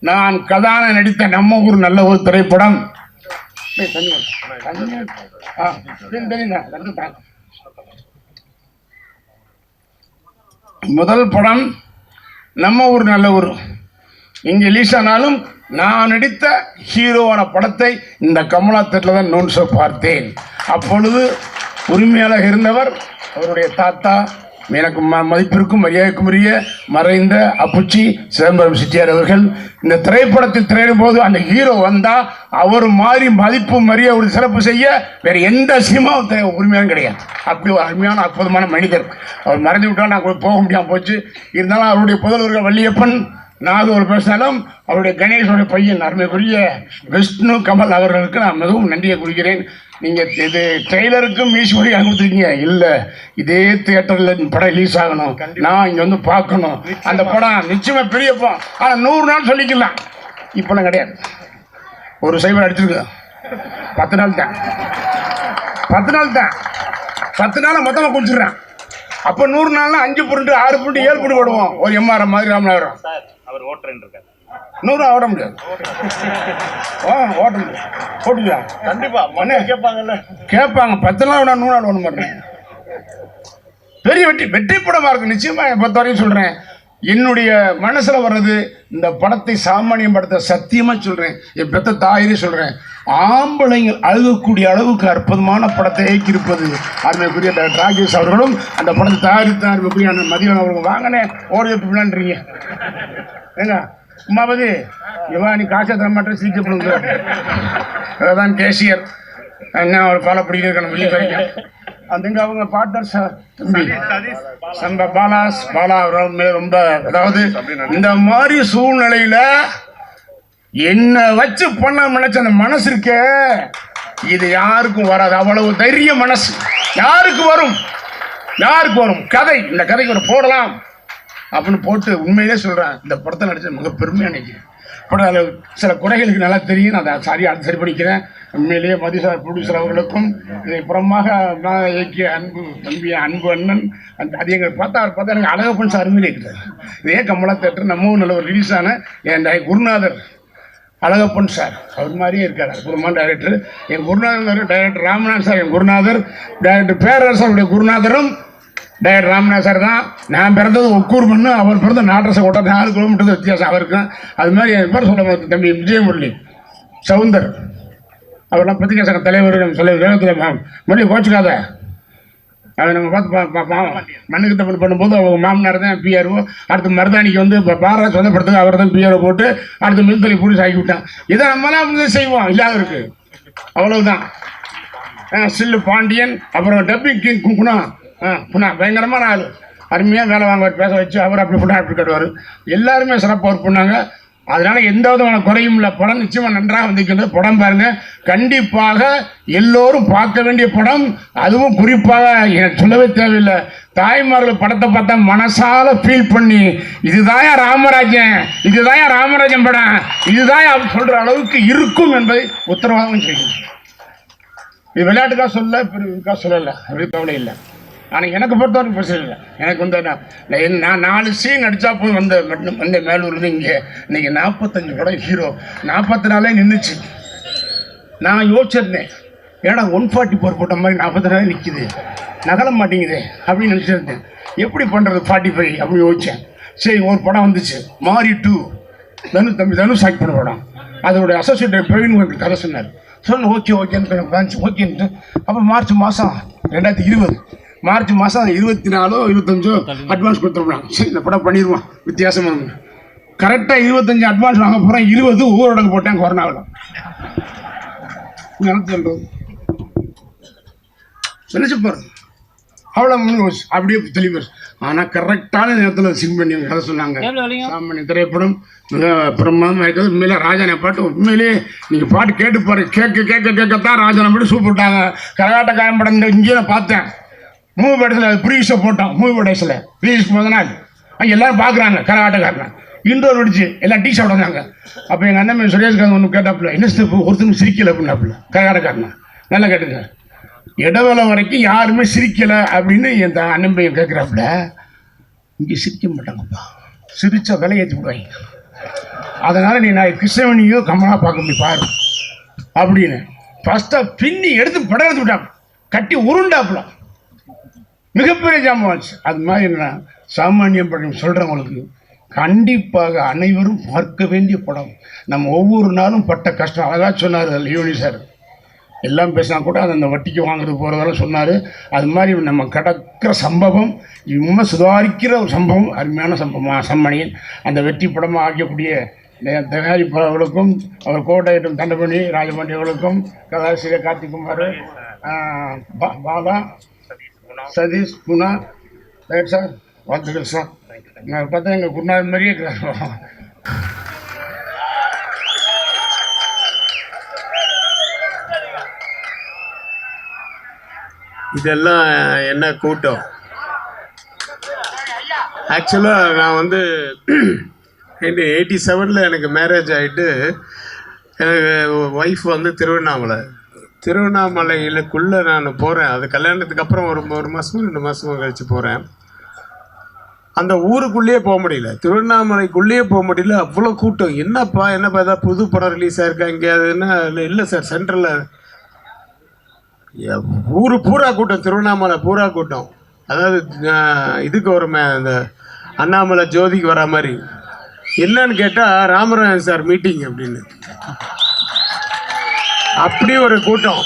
S1: நான் கதான நடித்த நம்ம ஊர் நல்ல ஒரு திரைப்படம். முதல் படம் நம்ம ஊர் நல்ல ஊர். இங்கே ரிலீஸ் ஆனாலும் நான் நடித்த ஹீரோவான படத்தை இந்த கமலா தேட்டரில் தான் நோன் ஷோ பார்த்தேன். அப்பொழுது உரிமையாளர் இருந்தவர் அவருடைய தாத்தா, எனக்கு மதிப்பிற்கும் மரியாதைக்குரிய மறைந்த அப்புச்சி சிதம்பரம் செட்டியார் அவர்கள். இந்த திரைப்படத்தில் திரையிடும் போது அந்த ஹீரோ வந்தால் அவர் மாதிரி மதிப்பு மரியாதை சிறப்பு செய்ய வேறு எந்த சினிமாவும் உரிமையாலும் கிடையாது. அப்படி ஒரு அருமையான அற்புதமான மனிதர். அவர் மறைந்து விட்டால் நான் போக முடியாமல் போச்சு. இருந்தாலும் அவருடைய புதல்வர்கள் வள்ளியப்பன் நாகூர் பேசினாலும் அவருடைய கணேசனுடைய பையன் அருமைக்குரிய விஷ்ணு கமல் அவர்களுக்கு நான் மிகவும் நன்றியை குறிக்கிறேன். நீங்கள் இது ட்ரெய்லருக்கும் ஈஸ்வரி அனுப்பிச்சிருக்கீங்க. இல்லை, இதே தியேட்டரில் படம் ரிலீஸ் ஆகணும், நான் இங்கே வந்து பார்க்கணும். அந்த படம் நிச்சயமாக பெரிய படம். ஆனால் 100 நாள் சொல்லிக்கலாம். இப்போலாம் கிடையாது. ஒரு சைவர் அடிச்சிருக்கு 10 நாள் தான். 10 நாள் தான். 10 நாளை மொத்தமாக குடிச்சிடுறேன். அப்போ 100 நாள்னா 5 புருண்டு 6 புருண்டு 7 புண்டு போடுவோம். ஒரு எம்ஆர்எம் மாதிரி ராமநாதபுரம்
S2: அவர் ஓட்டுறேன் இருக்காரு.
S1: 100 ஓட முடியாது. ஓட்ட முடியாது. போட்டுக்கலாம்.
S2: கண்டிப்பா மண்ணே கேட்பாங்கல்ல.
S1: கேட்பாங்க. 10 நாள் 100 நாள் ஒன்று மாட்டேன். பெரிய வெற்றி படமா இருக்கு. நிச்சயமா பொறுத்த வரையும் சொல்றேன், என்னுடைய மனசுல வர்றது இந்த படத்தை சாமானியம் படத்தை சத்தியமா சொல்றேன், என் பெத்த தாயிலே சொல்றேன், ஆம்பளைங்கள் அழுகக்கூடிய அளவுக்கு அற்புதமான படத்தை இயக்கியிருப்பது அருமைக்குரிய டாக்டர் ராகேஷ் அவர்களும் அந்த படத்தை தயாரித்த அருமைக்குரிய மதியம் அவர்கள். வாங்கினே ஓடி பின்னான்றீங்க ஏங்க உமாபதி இவா நீ காசை தர மாட்டேன் சிரிக்கப்படுங்க. அதான் கேசியர் என்ன அவர் ஃபாலோ பண்ணியிருக்கணும் வெளியே வரைக்கும். அதுங்க அவங்க பார்ட்னர் தம்பி பாலா அவர்கள் மேலே ரொம்ப, அதாவது இந்த மாதிரி சூழ்நிலையில என்ன வச்சு பண்ண நினைச்ச அந்த மனசு இருக்க, இது யாருக்கும் வராது. அவ்வளவு தைரிய மனசு யாருக்கு வரும்? யாருக்கு வரும்? கதை, இந்த கதைக்கு ஒரு போடலாம் அப்படின்னு போட்டு உண்மையிலே சொல்றேன், இந்த படத்தை நடிச்ச மிக பெருமையாக நினைக்கிறேன். படம் அதில் சில குறைகளுக்கு நல்லா தெரியும், நான் அதை அதை சரி பண்ணிக்கிறேன். உண்மையிலேயே மதிசார் ப்ரொடியூசர் அவர்களுக்கும் இதை புறமாக நான் இயக்கிய அன்பு தம்பி அன்பு அண்ணன் அது எங்களை பார்த்தா எனக்கு அழகப்பன் சார் மாதிரி இருக்கிறார். இதே கமலா தேட்டர் நம்ம நல்ல ஒரு ரிலீஸ் ஆன என் குருநாதர் அழகப்பன் சார் அவர் மாதிரியே இருக்கார். அற்புதமான டைரக்டர். என் குருநாதர் டைரக்டர் ராமநாத் சார், என் குருநாதர் டைரக்டர் பேரரசருடைய குருநாதரும் டைரக்டர் ராமநாத் சார் தான். நான் பிறந்தது ஒக்கூர் பண்ணு, அவர் பிறந்த நாட்டரசை ஓட்ட 4 கிலோமீட்டர் வித்தியாசம் அவருக்கும். அது மாதிரி என் பேர் சொல்ல தம்பி விஜயமுரளி சவுந்தர் அவர்லாம் பத்திரிகை சங்க தலைவர் சொல்ல வேகத்தில் முரளி கோச்சுக்காத. அதை நம்ம பார்த்து மண்ணுக்கு தப்பு பண்ணும்போது அவங்க மாமனார் தான் பிஆர்ஓ. அடுத்து மருதாணிக்கு வந்து பாரா சொந்தப்படுத்துக்கு அவர் தான் பிஆர்ஓ போட்டு அடுத்து மின்தொலை போலீஸ் ஆக்கி விட்டான். இதை நம்மளாம் வந்து செய்வோம், இல்லாத இருக்கு அவ்வளவுதான். சில்லு பாண்டியன், அப்புறம் டப்பிங் கிங் குணா புனா பயங்கரமான ஆள், அருமையாக வேலை வாங்குவார், பேச வச்சு அவர் அப்படி புண்ணா அப்படி கட்டுவார். எல்லாருமே சிறப்பாக ஒர்க் பண்ணாங்க. அதனால எந்த விதமான குறையும் இல்லை. படம் நிச்சயமாக நன்றாக வந்திருக்கின்றது. படம் பாருங்க, கண்டிப்பாக எல்லோரும் பார்க்க வேண்டிய படம். அதுவும் குறிப்பாக எனக்கு சொல்லவே தேவையில்லை, தாய்மார்கள் படத்தை பார்த்தா மனசால ஃபீல் பண்ணி இதுதான் ராமராஜன், இதுதான் ராமராஜன் படம், இதுதான் சொல்ற அளவுக்கு இருக்கும் என்பதை உத்தரவாதம் செய்யும். இது விளையாட்டுக்காக சொல்ல, பெருக்காக சொல்லலை, அப்படி கவலை இல்லை. ஆனால் எனக்கு பொறுத்தவரைக்கும் பிரச்சனை இல்லை. எனக்கு வந்து நான் 4 சீன் அடித்தா போய் வந்த மேலூர்லேருந்து இங்கே இன்னைக்கு 45 படம் ஹீரோ, 44 நின்றுச்சு. நான் யோசிச்சிருந்தேன், ஏன்னா 144 போட்ட மாதிரி 44 நிற்கிது, நகல மாட்டேங்குது அப்படின்னு நினச்சிருந்தேன். எப்படி பண்ணுறது 45 அப்படின்னு யோசித்தேன். சரி, ஒரு படம் வந்துச்சு மாரி 2, தனுஷ் ஆக்ட் பண்ண படம். அதோடைய அசோசியேட் பிரவீன் உங்களுக்கு கதை சொன்னார். ஓகேன்னு ஓகேன்ட்டு அப்போ மார்ச் மாதம் 2020 மார்ச் மாதம் 24 25 அட்வான்ஸ் கொடுத்துருவாங்க. சரி, இந்த படம் பண்ணிடுவான் வித்தியாசமாக. கரெக்டாக 25 அட்வான்ஸ் வாங்க போகிறேன், 20 ஊரடங்கு போட்டேன் கொரோனாவில். நினச்சி பாருங்க, அவ்வளோ முன்னுச்சு அப்படியே தெளிவு. ஆனால் கரெக்டான நேரத்தில் சிங் பண்ணி கதை சொன்னாங்க. சாமானிய திரைப்படம் மிக பிரமாதமாக இருக்குது. உண்மையிலே ராஜானை பாட்டு உண்மையிலே நீங்கள் பாட்டு கேட்டு பாருங்க, கேட்கத்தான் ராஜானை பாட்டு சூப்பர் விட்டாங்க. கரகாட்ட காயம் படம் இங்கே நான் பார்த்தேன், மூவி படத்தில் ப்ரீஷோ போட்டோம். மூவி படத்தில் ப்ரீஷ் முதல் நாள் அங்கே எல்லோரும் பார்க்குறாங்க. கரகாட்டக்காரன் இன்டோர் வெடிச்சு எல்லாம் டீ ஷர்ட் வந்தாங்க. அப்போ எங்கள் அண்ணன் சுரேஷ்காந்த் ஒன்று கேட்டாப்புல, என்ன ஒருத்தரும் சிரிக்கலை அப்படின்னாப்புல கரகாட்டக்காரன். நல்லா கேட்டுங்க, இடவேளை வரைக்கும் யாருமே சிரிக்கலை அப்படின்னு என் அண்ணன் பையன் கேட்குறாப்புல. இங்கே சிரிக்க மாட்டாங்கப்பா, சிரிச்சா விலை ஏற்றி விடுவாங்க. அதனால் நீ நான் கிருஷ்ணவனியோ கமலா பார்க்க முடியும் பாரு அப்படின்னு ஃபஸ்ட்டாக பின்னி எடுத்து படம் எடுத்து விட்டாங்க, கட்டி உருண்டாப்புல. மிகப்பெரிய ஜாமாச்சு. அது மாதிரி என்ன சாமானியம் படம் சொல்கிறவங்களுக்கு கண்டிப்பாக அனைவரும் பார்க்க வேண்டிய படம். நம்ம ஒவ்வொரு நாளும் பட்ட கஷ்டம் அழகாக சொன்னார் லியோனி சார். எல்லாம் பேசினா கூட அது அந்த வட்டிக்கு வாங்குறது போகிறதெல்லாம் சொன்னார். அது மாதிரி நம்ம கிடக்கிற சம்பவம் இன்னும் சுதாரிக்கிற ஒரு சம்பவம், அருமையான சம்பவம் சம்மணியன். அந்த வெற்றி படமாக ஆக்கக்கூடிய தயாரிப்பாளர்களுக்கும் அவர் கோட்டையிட்டும் தண்டபணி ராஜபாண்டி அவர்களுக்கும் கதாசிரியர் கார்த்திக்குமார், பாலா, சதீஷ், குணா, ரைட் சார், வாழ்த்துக்கள் சார். நான் பார்த்தா எங்கள் குருநாதன் மாதிரியே இருக்கிறார்.
S3: இதெல்லாம் என்ன கூட்டம்? ஆக்சுவலாக நான் வந்து 87 எனக்கு மேரேஜ் ஆகிட்டு எனக்கு ஒய்ஃப் வந்து திருவண்ணாமலையிலக்குள்ளே நான் போகிறேன். அது கல்யாணத்துக்கு அப்புறம் ஒரு மாதமோ 2 மாதமோ கழித்து போகிறேன். அந்த ஊருக்குள்ளேயே போக முடியல, திருவண்ணாமலைக்குள்ளேயே போக முடியல, அவ்வளோ கூட்டம். என்னப்பா ஏதாவது புது படம் ரிலீஸ் ஆயிருக்கா எங்கேயாதுன்னா இல்லை சார், சென்ட்ரலில் ஊர் பூரா கூட்டம், திருவண்ணாமலை பூரா கூட்டம். அதாவது இதுக்கு வருமே அந்த அண்ணாமலை ஜோதிக்கு வர மாதிரி. என்னன்னு கேட்டால் ராமராஜன் சார் மீட்டிங் அப்படின்னு, அப்படி ஒரு கூட்டம்.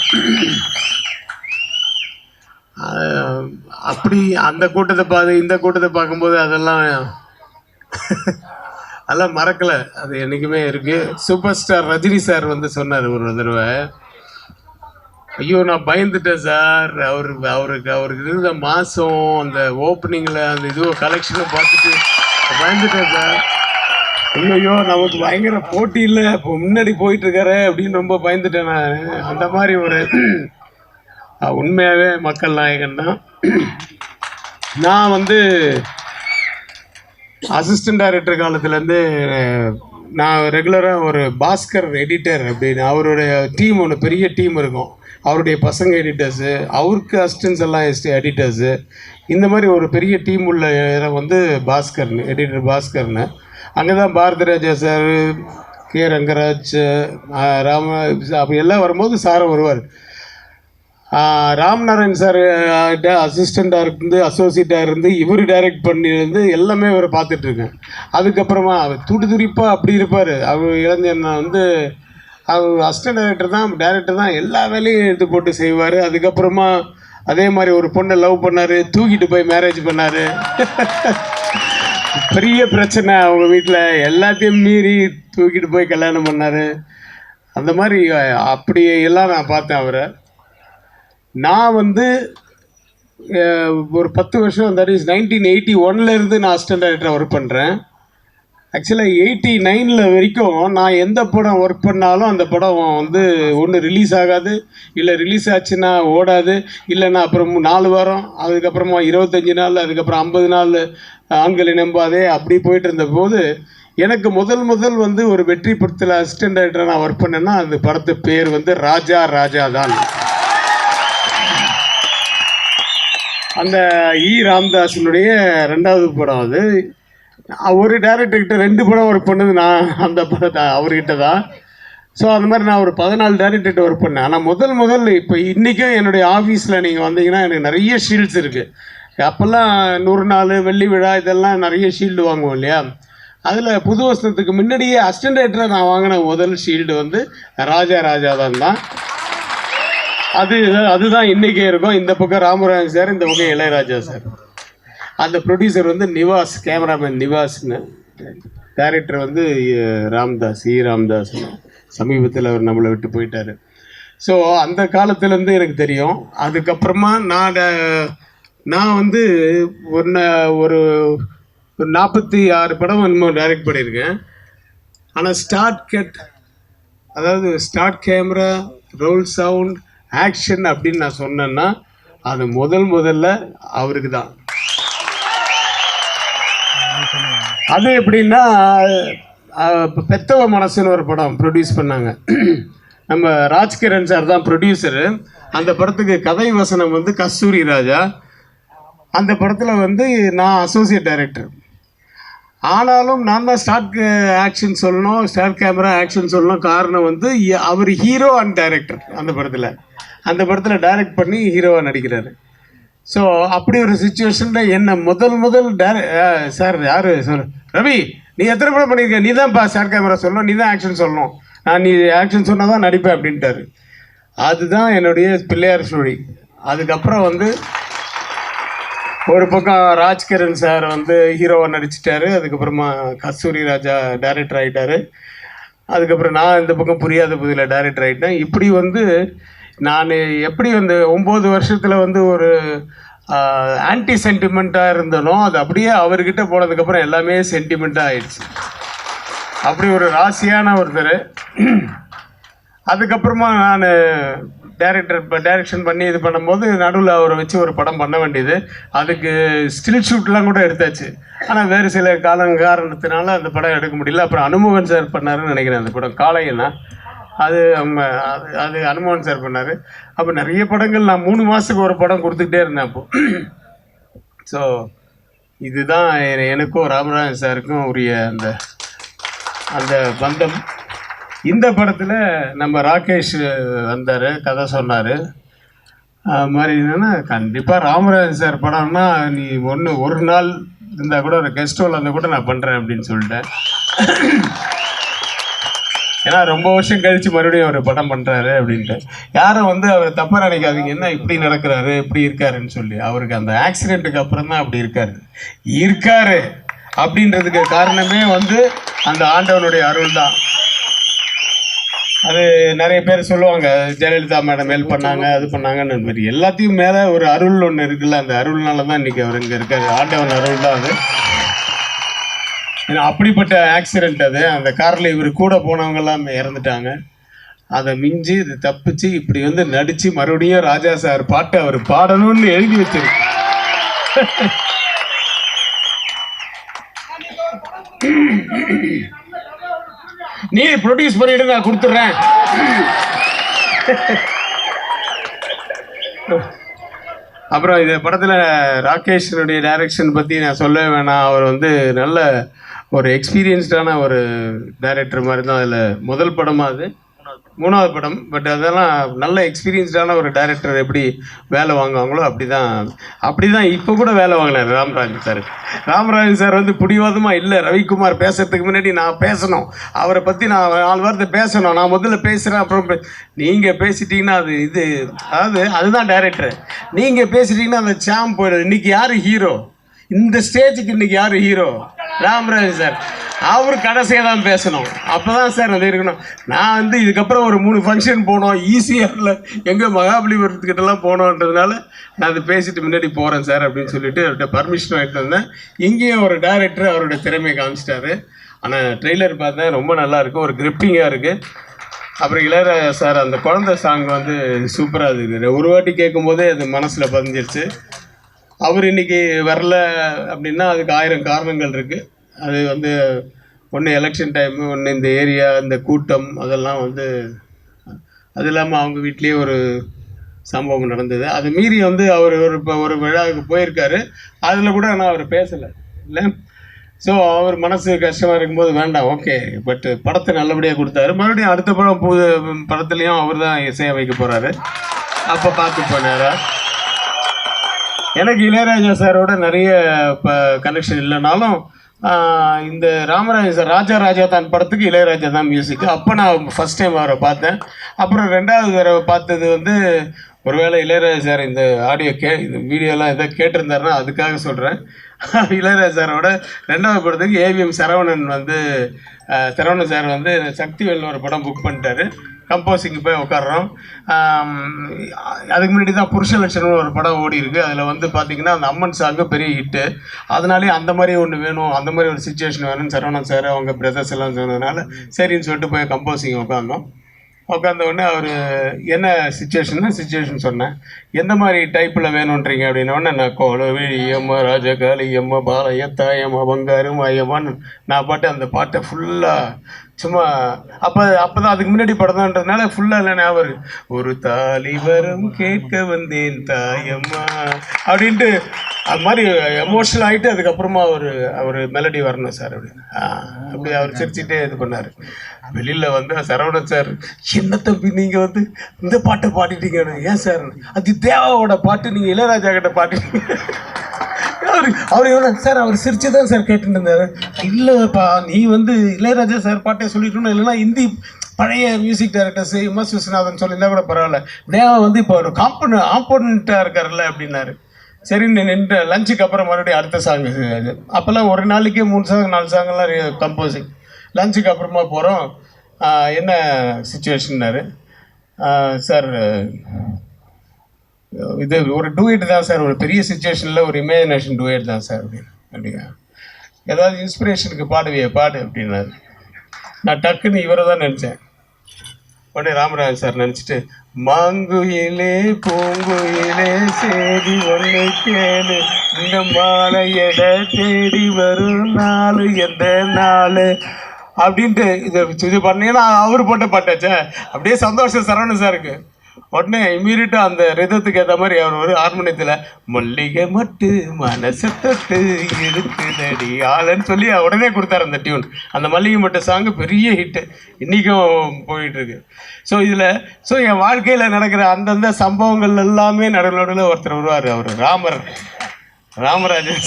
S3: அப்படி அந்த கூட்டத்தை இந்த கூட்டத்தை பார்க்கும்போது அதெல்லாம் மறக்கலை. அது என்றைக்குமே இருக்குது. சூப்பர் ஸ்டார் ரஜினி சார் வந்து சொன்னார் ஒரு தடவை, ஐயோ நான் பயந்துட்டேன் சார், அவருக்கு இருந்த மாதம் அந்த ஓப்பனிங்கில் அந்த கலெக்ஷனை பார்த்துட்டு பயந்துட்டேன் சார். ஐயோ நமக்கு பயங்கர போட்டி இல்லை, இப்போ முன்னாடி போயிட்டுருக்காரு அப்படின்னு ரொம்ப பயந்துட்டேன் நான். அந்த மாதிரி ஒரு உண்மையாகவே மக்கள் நாயகன் தான். நான் வந்து அசிஸ்டன்ட் டைரக்டர் காலத்துலேருந்து நான் ரெகுலராக ஒரு பாஸ்கர் எடிட்டர் அப்படின்னு அவருடைய டீம் ஒன்று பெரிய டீம் இருக்கும். அவருடைய பசங்க எடிட்டர்ஸு, அவருக்கு அசிஸ்டன்ஸ் எல்லாம் எடிட்டர்ஸு, இந்த மாதிரி ஒரு பெரிய டீம் உள்ள இடம் வந்து பாஸ்கர்னு, எடிட்டர் பாஸ்கர்னு. அங்கே தான் பாரதிராஜா சார், கே ரங்கராஜ், ராம அப்படி எல்லாம் வரும்போது சாரும் வருவார். ராம்நாராயண் சார் அசிஸ்டண்ட்டாக இருந்து அசோசியேட்டாக இருந்து இவர் டைரக்ட் பண்ணியிருந்து எல்லாமே இவரை பார்த்துட்ருக்கேன். அதுக்கப்புறமா அவர் துடிதுடிப்பாக அப்படி இருப்பார். அவர் இளைஞர் வந்து அவர் அசிஸ்டன்ட் டைரக்டர் தான் எல்லா வேலையும் எடுத்து போட்டு செய்வார். அதுக்கப்புறமா அதே மாதிரி ஒரு பொண்ணை லவ் பண்ணார், தூக்கிட்டு போய் மேரேஜ் பண்ணார். பெரிய பிரச்சனை அவங்க வீட்டில், எல்லாத்தையும் மீறி தூக்கிட்டு போய் கல்யாணம் பண்ணார். அந்த மாதிரி அப்படி எல்லாம் நான் பார்த்தேன் அவரை. நான் வந்து ஒரு 10 வருஷம், தட் இஸ் 1981 நான் அசிஸ்டன்ட் டைரக்டராக ஒர்க் பண்ணுறேன். ஆக்சுவலாக 89 வரைக்கும் நான் எந்த படம் ஒர்க் பண்ணாலும் அந்த படம் வந்து ஒன்று ரிலீஸ் ஆகாது, இல்லை ரிலீஸ் ஆச்சுன்னா ஓடாது, இல்லைன்னா அப்புறம் 4 வாரம், அதுக்கப்புறமா 25 நாள், அதுக்கப்புறம் 50 நாள் ஆண்களை நம்பாதே, அப்படி போயிட்டு இருந்த போது எனக்கு முதல் வந்து ஒரு வெற்றி படத்தில் அசிஸ்டன்ட் டைரக்டராக நான் ஒர்க் பண்ணேன்னா அந்த படத்து பேர் வந்து ராஜா தான். அந்த ராமதாஸனுடைய 2வது படம். அது ஒரு டைரக்டர்கிட்ட 2 படம் ஒர்க் பண்ணது நான் அந்த படத்தை அவர்கிட்ட தான். ஸோ அந்த மாதிரி நான் ஒரு 14 டைரக்டர்கிட்ட ஒர்க் பண்ணேன். ஆனால் முதல் இப்போ இன்றைக்கும் என்னுடைய ஆஃபீஸில் நீங்கள் வந்தீங்கன்னா எனக்கு நிறைய ஷீல்ட்ஸ் இருக்குது. அப்போல்லாம் 100 நாள் வெள்ளி விழா இதெல்லாம் நிறைய ஷீல்டு வாங்குவோம் இல்லையா. அதில் புது வருஷத்துக்கு முன்னாடியே அசிஸ்டன்ட் டைரக்டராக நான் வாங்கின முதல் ஷீல்டு வந்து ராஜா தான். அதுதான் இன்றைக்கே இருக்கும். இந்த பக்கம் ராமராஜன் சார், இந்த பக்கம் இளையராஜா சார். அந்த ப்ரொடியூசர் வந்து நிவாஸ், கேமராமேன் நிவாஸ்னு. டைரக்டர் வந்து ராமதாஸ். சமீபத்தில் அவர் நம்மளை விட்டு போயிட்டார். ஸோ அந்த காலத்துலேருந்து எனக்கு தெரியும். அதுக்கப்புறமா நான் வந்து ஒரு 46 படம் இன்னும் டைரக்ட் பண்ணியிருக்கேன். ஆனால் start camera, roll sound, action அப்படின்னு நான் சொன்னேன்னா அது முதல்ல அவருக்கு தான். அது எப்படின்னா பெத்தவ மனசுன்னு ஒரு படம் ப்ரொடியூஸ் பண்ணாங்க. நம்ம ராஜ்கிரண் சார் தான் ப்ரொடியூசரு. அந்த படத்துக்கு கதை வசனம் வந்து கஸ்தூரி ராஜா. அந்த படத்தில் வந்து நான் அசோசியேட் டைரக்டர். ஆனாலும் நான் தான் ஸ்டார்ட் ஆக்ஷன் சொல்லணும், ஸ்டார்ட் கேமரா ஆக்ஷன் சொல்லணும். காரணம் வந்து அவர் ஹீரோ அண்ட் டைரக்டர். அந்த படத்தில் டைரக்ட் பண்ணி ஹீரோவாக நடிக்கிறாரு. ஸோ அப்படி ஒரு சுச்சுவேஷனில் என்ன முதல் சார் யார் சார் ரவி நீ எத்தனை படம் பண்ணியிருக்க, நீ தான் ஷார்ட் கேமரா சொல்லணும், நீ தான் ஆக்ஷன் சொல்லணும், நீ ஆக்ஷன் சொன்னால் தான் நடிப்பேன் அப்படின்ட்டாரு. அதுதான் என்னுடைய பிள்ளையார் ஸ்டோரி. அதுக்கப்புறம் வந்து ஒரு பக்கம் ராஜ்கிரண் சார் வந்து ஹீரோவாக நடிச்சிட்டாரு. அதுக்கப்புறமா கஸ்தூரி ராஜா டைரக்டர் ஆகிட்டார். அதுக்கப்புறம் நான் இந்த பக்கம் புரியாத புதியில் டைரக்டர் ஆகிட்டேன். இப்படி வந்து நான் எப்படி வந்து 9 வருஷத்தில் வந்து ஒரு ஆன்டி சென்டிமெண்ட்டாக இருந்தனோ அது அப்படியே அவர்கிட்ட போனதுக்கப்புறம் எல்லாமே சென்டிமெண்ட்டாக ஆயிடுச்சு. அப்படி ஒரு ராசியான ஒருத்தர். அதுக்கப்புறமா நான் டைரக்ஷன் பண்ணி இது பண்ணும்போது நடுவில் அவரை வச்சு ஒரு படம் பண்ண வேண்டியது. அதுக்கு ஸ்டில் ஷூட்லாம் கூட எடுத்தாச்சு. ஆனால் வேறு சில காரணத்தினால அந்த படம் எடுக்க முடியல. அப்புறம் அனுமோகன் சார் பண்ணாருன்னு நினைக்கிறேன் அந்த படம் காளையனா. அது அது அனுமோகன் சார் பண்ணார். அப்போ நிறைய படங்கள் நான் 3 மாதத்துக்கு ஒரு படம் கொடுத்துக்கிட்டே இருந்தேன் அப்போது. ஸோ இதுதான் எனக்கும் ராமராஜன் சாருக்கும் உரிய அந்த பந்தம். இந்த படத்தில் நம்ம ராகேஷ் வந்தார், கதை சொன்னார். அது மாதிரி என்னென்னா கண்டிப்பாக ராமராஜன் சார் படம்னா நீ ஒரு நாள் இருந்தால் கூட ஒரு கெஸ்ட் ரோல் இருந்தால் கூட நான் பண்ணுறேன் அப்படின்னு சொல்லிட்டேன். ஏன்னா ரொம்ப வருஷம் கழித்து மறுபடியும் அவர் படம் பண்ணுறாரு அப்படின்ட்டு. யாரும் வந்து அவர் தப்பாக நினைக்காதீங்க, என்ன இப்படி நடக்கிறாரு இப்படி இருக்காருன்னு சொல்லி. அவருக்கு அந்த ஆக்சிடெண்ட்டுக்கு அப்புறம் தான் அப்படி இருக்காரு அப்படின்றதுக்கு காரணமே வந்து அந்த ஆண்டவனுடைய அருள் தான். அது நிறைய பேர் சொல்லுவாங்க ஜெயலலிதா மேடம் ஹெல்ப் பண்ணாங்க அது பண்ணாங்கன்னு. மாதிரி எல்லாத்தையும் மேலே ஒரு அருள் ஒன்று இருக்குல்ல, அந்த அருள்னால தான் இன்றைக்கி அவர் இங்கே இருக்காரு. ஆண்டவன் அருள் தான் அது. ஏன்னா அப்படிப்பட்ட ஆக்சிடெண்ட் அது. அந்த காரில் இவர் கூட போனவங்கெல்லாம் இறந்துட்டாங்க. அதை மிஞ்சி இது தப்பிச்சு இப்படி வந்து நடித்து மறுபடியும் ராஜா சார் பாட்டு அவர் பாடணும்னு எழுதி வச்சிருக்கு. நீ ப்ரொடியூஸ் பண்ணிட்டு நான் கொடுத்துட்றேன். அப்புறம் இந்த படத்தில் ராகேஷனுடைய டைரக்ஷன் பற்றி நான் சொல்லவே வேணாம். அவர் வந்து நல்ல ஒரு எக்ஸ்பீரியன்ஸ்டான ஒரு டைரக்டர் மாதிரி தான். அதில் முதல் படமாக அது 3வது படம். பட் அதெல்லாம் நல்ல எக்ஸ்பீரியன்ஸ்டான ஒரு டைரக்டர் எப்படி வேலை வாங்குவாங்களோ அப்படி தான் இப்போ கூட வேலை வாங்கினார் ராமராஜன் சார். ராமராஜன் சார் வந்து பிடிவாதமாக இல்லை, ரவிக்குமார் பேசுறதுக்கு முன்னாடி நான் பேசணும், அவரை பற்றி நான் 4 வார்த்தை பேசணும், நான் முதல்ல பேசுகிறேன் அப்புறம் நீங்கள் பேசிட்டீங்கன்னா அதாவது அதுதான் டைரக்டர். நீங்கள் பேசிட்டீங்கன்னா அந்த சாம் போயிடுது. இன்றைக்கி யார் ஹீரோ, இந்த ஸ்டேஜுக்கு இன்றைக்கி யார் ஹீரோ? ராமராஜன் சார். அவர் கடைசியாக தான் பேசணும், அப்போ தான் சார் அது இருக்கணும். நான் வந்து இதுக்கப்புறம் ஒரு 3 ஃபங்க்ஷன் போனோம், ஈஸியாக எங்கே மகாபலிபுரத்துக்கிட்டலாம் போனோன்றதுனால நான் அது பேசிட்டு முன்னாடி போகிறேன் சார் அப்படின்னு சொல்லிட்டு அவர்கிட்ட பர்மிஷன் வாங்கிட்டு வந்தேன். இங்கேயும் ஒரு டைரக்டர் அவரோட திறமையை காமிச்சிட்டாரு. ஆனால் ட்ரெய்லர் பார்த்தேன், ரொம்ப நல்லாயிருக்கு, ஒரு கிரிப்டிங்காக இருக்குது. அப்புறம் இளையராஜா சார் அந்த குழந்தை சாங் வந்து சூப்பராக இருக்குது. ஒரு வாட்டி கேட்கும்போதே அது மனசில் பதிஞ்சிருச்சு. அவர் இன்றைக்கி வரல அப்படின்னா அதுக்கு 1000 காரணங்கள் இருக்குது. அது வந்து ஒன்று எலெக்ஷன் டைமு, ஒன்று இந்த ஏரியா இந்த கூட்டம், அதெல்லாம் வந்து அது இல்லாமல் அவங்க வீட்லேயே ஒரு சம்பவம் நடந்தது. அது மீறி வந்து அவர் இப்போ ஒரு விழாவுக்கு போயிருக்காரு, அதில் கூட நான் அவர் பேசலை இல்லை. ஸோ அவர் மனசு கஷ்டமாக இருக்கும்போது வேண்டாம் ஓகே, பட் படத்தை நல்லபடியாக கொடுத்தாரு. மறுபடியும் அடுத்த படம் படத்துலேயும் அவர் தான் இசையை வைக்க போகிறாரு. அப்போ பார்த்து போனாரா. எனக்கு இளையராஜா சாரோட நிறைய இப்போ கனெக்ஷன் இல்லைனாலும் இந்த ராமராஜன் சார் ராஜா தான் படத்துக்கு இளையராஜா தான் மியூசிக். அப்போ நான் ஃபஸ்ட் டைம் அவரை பார்த்தேன். அப்புறம் 2வது தடவை பார்த்தது வந்து ஒருவேளை இளையராஜா சார் இந்த ஆடியோ இந்த வீடியோலாம் எதாவது கேட்டிருந்தாருன்னா அதுக்காக சொல்கிறேன். இளையராஜா சாரோட 2வது படத்துக்கு ஏவிஎம் சரவணன் சார் வந்து சக்திவேல்னு ஒரு படம் புக் பண்ணிட்டாரு. கம்போசிங் போய் உட்காடுறோம். அதுக்கு முன்னாடி தான் புருஷ லட்சணம்னு ஒரு படம் ஓடி இருக்குது. அதில் வந்து பார்த்திங்கன்னா அந்த அம்மன் சாங்கு பெரிய ஹிட்டு. அதனாலே அந்த மாதிரி ஒன்று வேணும், அந்த மாதிரி ஒரு சுச்சுவேஷன் வேணும்னு சரவணன் சார் அவங்க பிரதர்ஸ் எல்லாம் சொன்னதுனால சரின்னு சொல்லிட்டு போய் கம்போசிங் உட்காந்த உடனே அவர் என்ன சுச்சுவேஷன் சொன்னேன். எந்த மாதிரி டைப்பில் வேணுன்றீங்க அப்படின்னோடனே நான் கோலவிழியம்மா ராஜகாளியம்மா பாளையத்தாயம்மா பங்காரு மாயம்மான்னு நான் அந்த பாட்டை ஃபுல்லாக சும்மா அப்போ தான் அதுக்கு முன்னாடி படம்ன்றதுனால ஃபுல்லாக இல்லை ஞாபகம். ஒரு தாலிவரம் கேட்க வந்தேன் தாயம்மா அப்படின்ட்டு அது மாதிரி எமோஷனல் ஆகிட்டு அதுக்கப்புறமா அவர் மெலடி வரணும் சார் அப்படின்னு அப்படி அவர் சிரிச்சுட்டே இது பண்ணார். வெளியில் வந்து சரவணன் சார், என்ன தம்பி நீங்கள் வந்து இந்த பாட்டை பாடிட்டீங்கன்னு. ஏன் சார் அது தேவாவோட பாட்டு, நீங்கள் இளையராஜா கிட்ட பாடிட்டீங்க அவர் எவ்வளோ சார் அவர் சிரிச்சு தான் சார் கேட்டுட்டு இருந்தார். இல்லைப்பா நீ வந்து இளையராஜா சார் பாட்டே சொல்லிட்டோம், இல்லைன்னா ஹிந்தி பழைய மியூசிக் டைரக்டர்ஸ் எம்எஸ் விஸ்வநாதன் சொல்லியிருந்தா கூட பரவாயில்ல, தேவா வந்து இப்போ ஒரு ஆப்போனண்ட்டாக இருக்கார்ல அப்படின்னாரு. சரின்னு நின்று லஞ்சுக்கு அப்புறம் மறுபடியும் அடுத்த சாங். அப்போல்லாம் ஒரு நாளைக்கே 3 சாங் 4 சாங்கெல்லாம் கம்போசிங். லஞ்சுக்கு அப்புறமா போகிறோம். என்ன சுச்சுவேஷன்னாரு. சார் இது ஒரு டூயட் தான் சார், ஒரு பெரிய சுச்சுவேஷனில் ஒரு இமேஜினேஷன் டூயட் தான் சார் அப்படின்னு. அப்படியா, ஏதாவது இன்ஸ்பிரேஷனுக்கு பாடு அப்படின்னாரு. நான் டக்குன்னு இவரை தான் நினச்சேன். உடனே ராமராஜன் சார் நினச்சிட்டு, மாங்குயிலே பூங்குயிலே சேதி ஒன்று கேளு, இந்த மாலையட தேடி வரும் நாள் எந்த நாள் அப்படின்ட்டு இது பண்ணீங்கன்னா அவர் போட்ட பாட்டாச்சே. அப்படியே சந்தோஷம் சரவணன் சாருக்கு. உடனே இம்மீடியட்டாக அந்த ரிதத்துக்கு ஏற்ற மாதிரி அவர் ஒரு ஹார்மோனியத்தில் மல்லிகை மட்டு மனசை தொட்டு இருக்குதடி ஆளுன்னு சொல்லி உடனே கொடுத்தாரு அந்த டியூன். அந்த மல்லிகை மட்டு சாங்கு பெரிய ஹிட்டு, இன்றைக்கும் போயிட்டுருக்கு. ஸோ இதில் என் வாழ்க்கையில் நடக்கிற அந்தந்த சம்பவங்கள் எல்லாமே நடுவில் ஒருத்தர் வருவார், அவர் ராமராஜன்.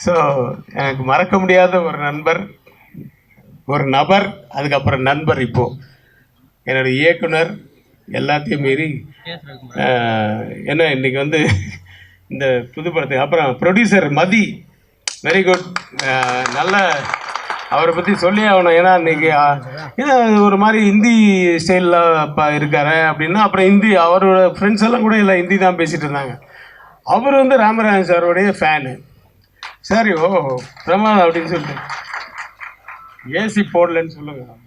S3: ஸோ எனக்கு மறக்க முடியாத ஒரு நபர், அதுக்கப்புறம் நண்பர். இப்போது என்னுடைய இயக்குனர் எல்லாத்தையும் மீறி என்ன இன்றைக்கி வந்து இந்த புது படத்துக்கு அப்புறம் ப்ரொடியூசர் மதி, வெரி குட். நல்ல அவரை பற்றி சொல்லி ஆகணும். ஏன்னா இன்றைக்கி ஏன்னா ஒரு மாதிரி ஹிந்தி ஸ்டைலில் இப்போ இருக்கார் அப்படின்னா, அப்புறம் ஹிந்தி அவரோட ஃப்ரெண்ட்ஸ் எல்லாம் கூட இல்லை ஹிந்தி தான் பேசிகிட்டு இருந்தாங்க. அவர் வந்து ராமராஜன் சாரோடைய ஃபேனு. சரி ஓ பிரமாதம் அப்படின்னு சொல்லிட்டு ஏசி போடலன்னு சொல்லுங்கள்,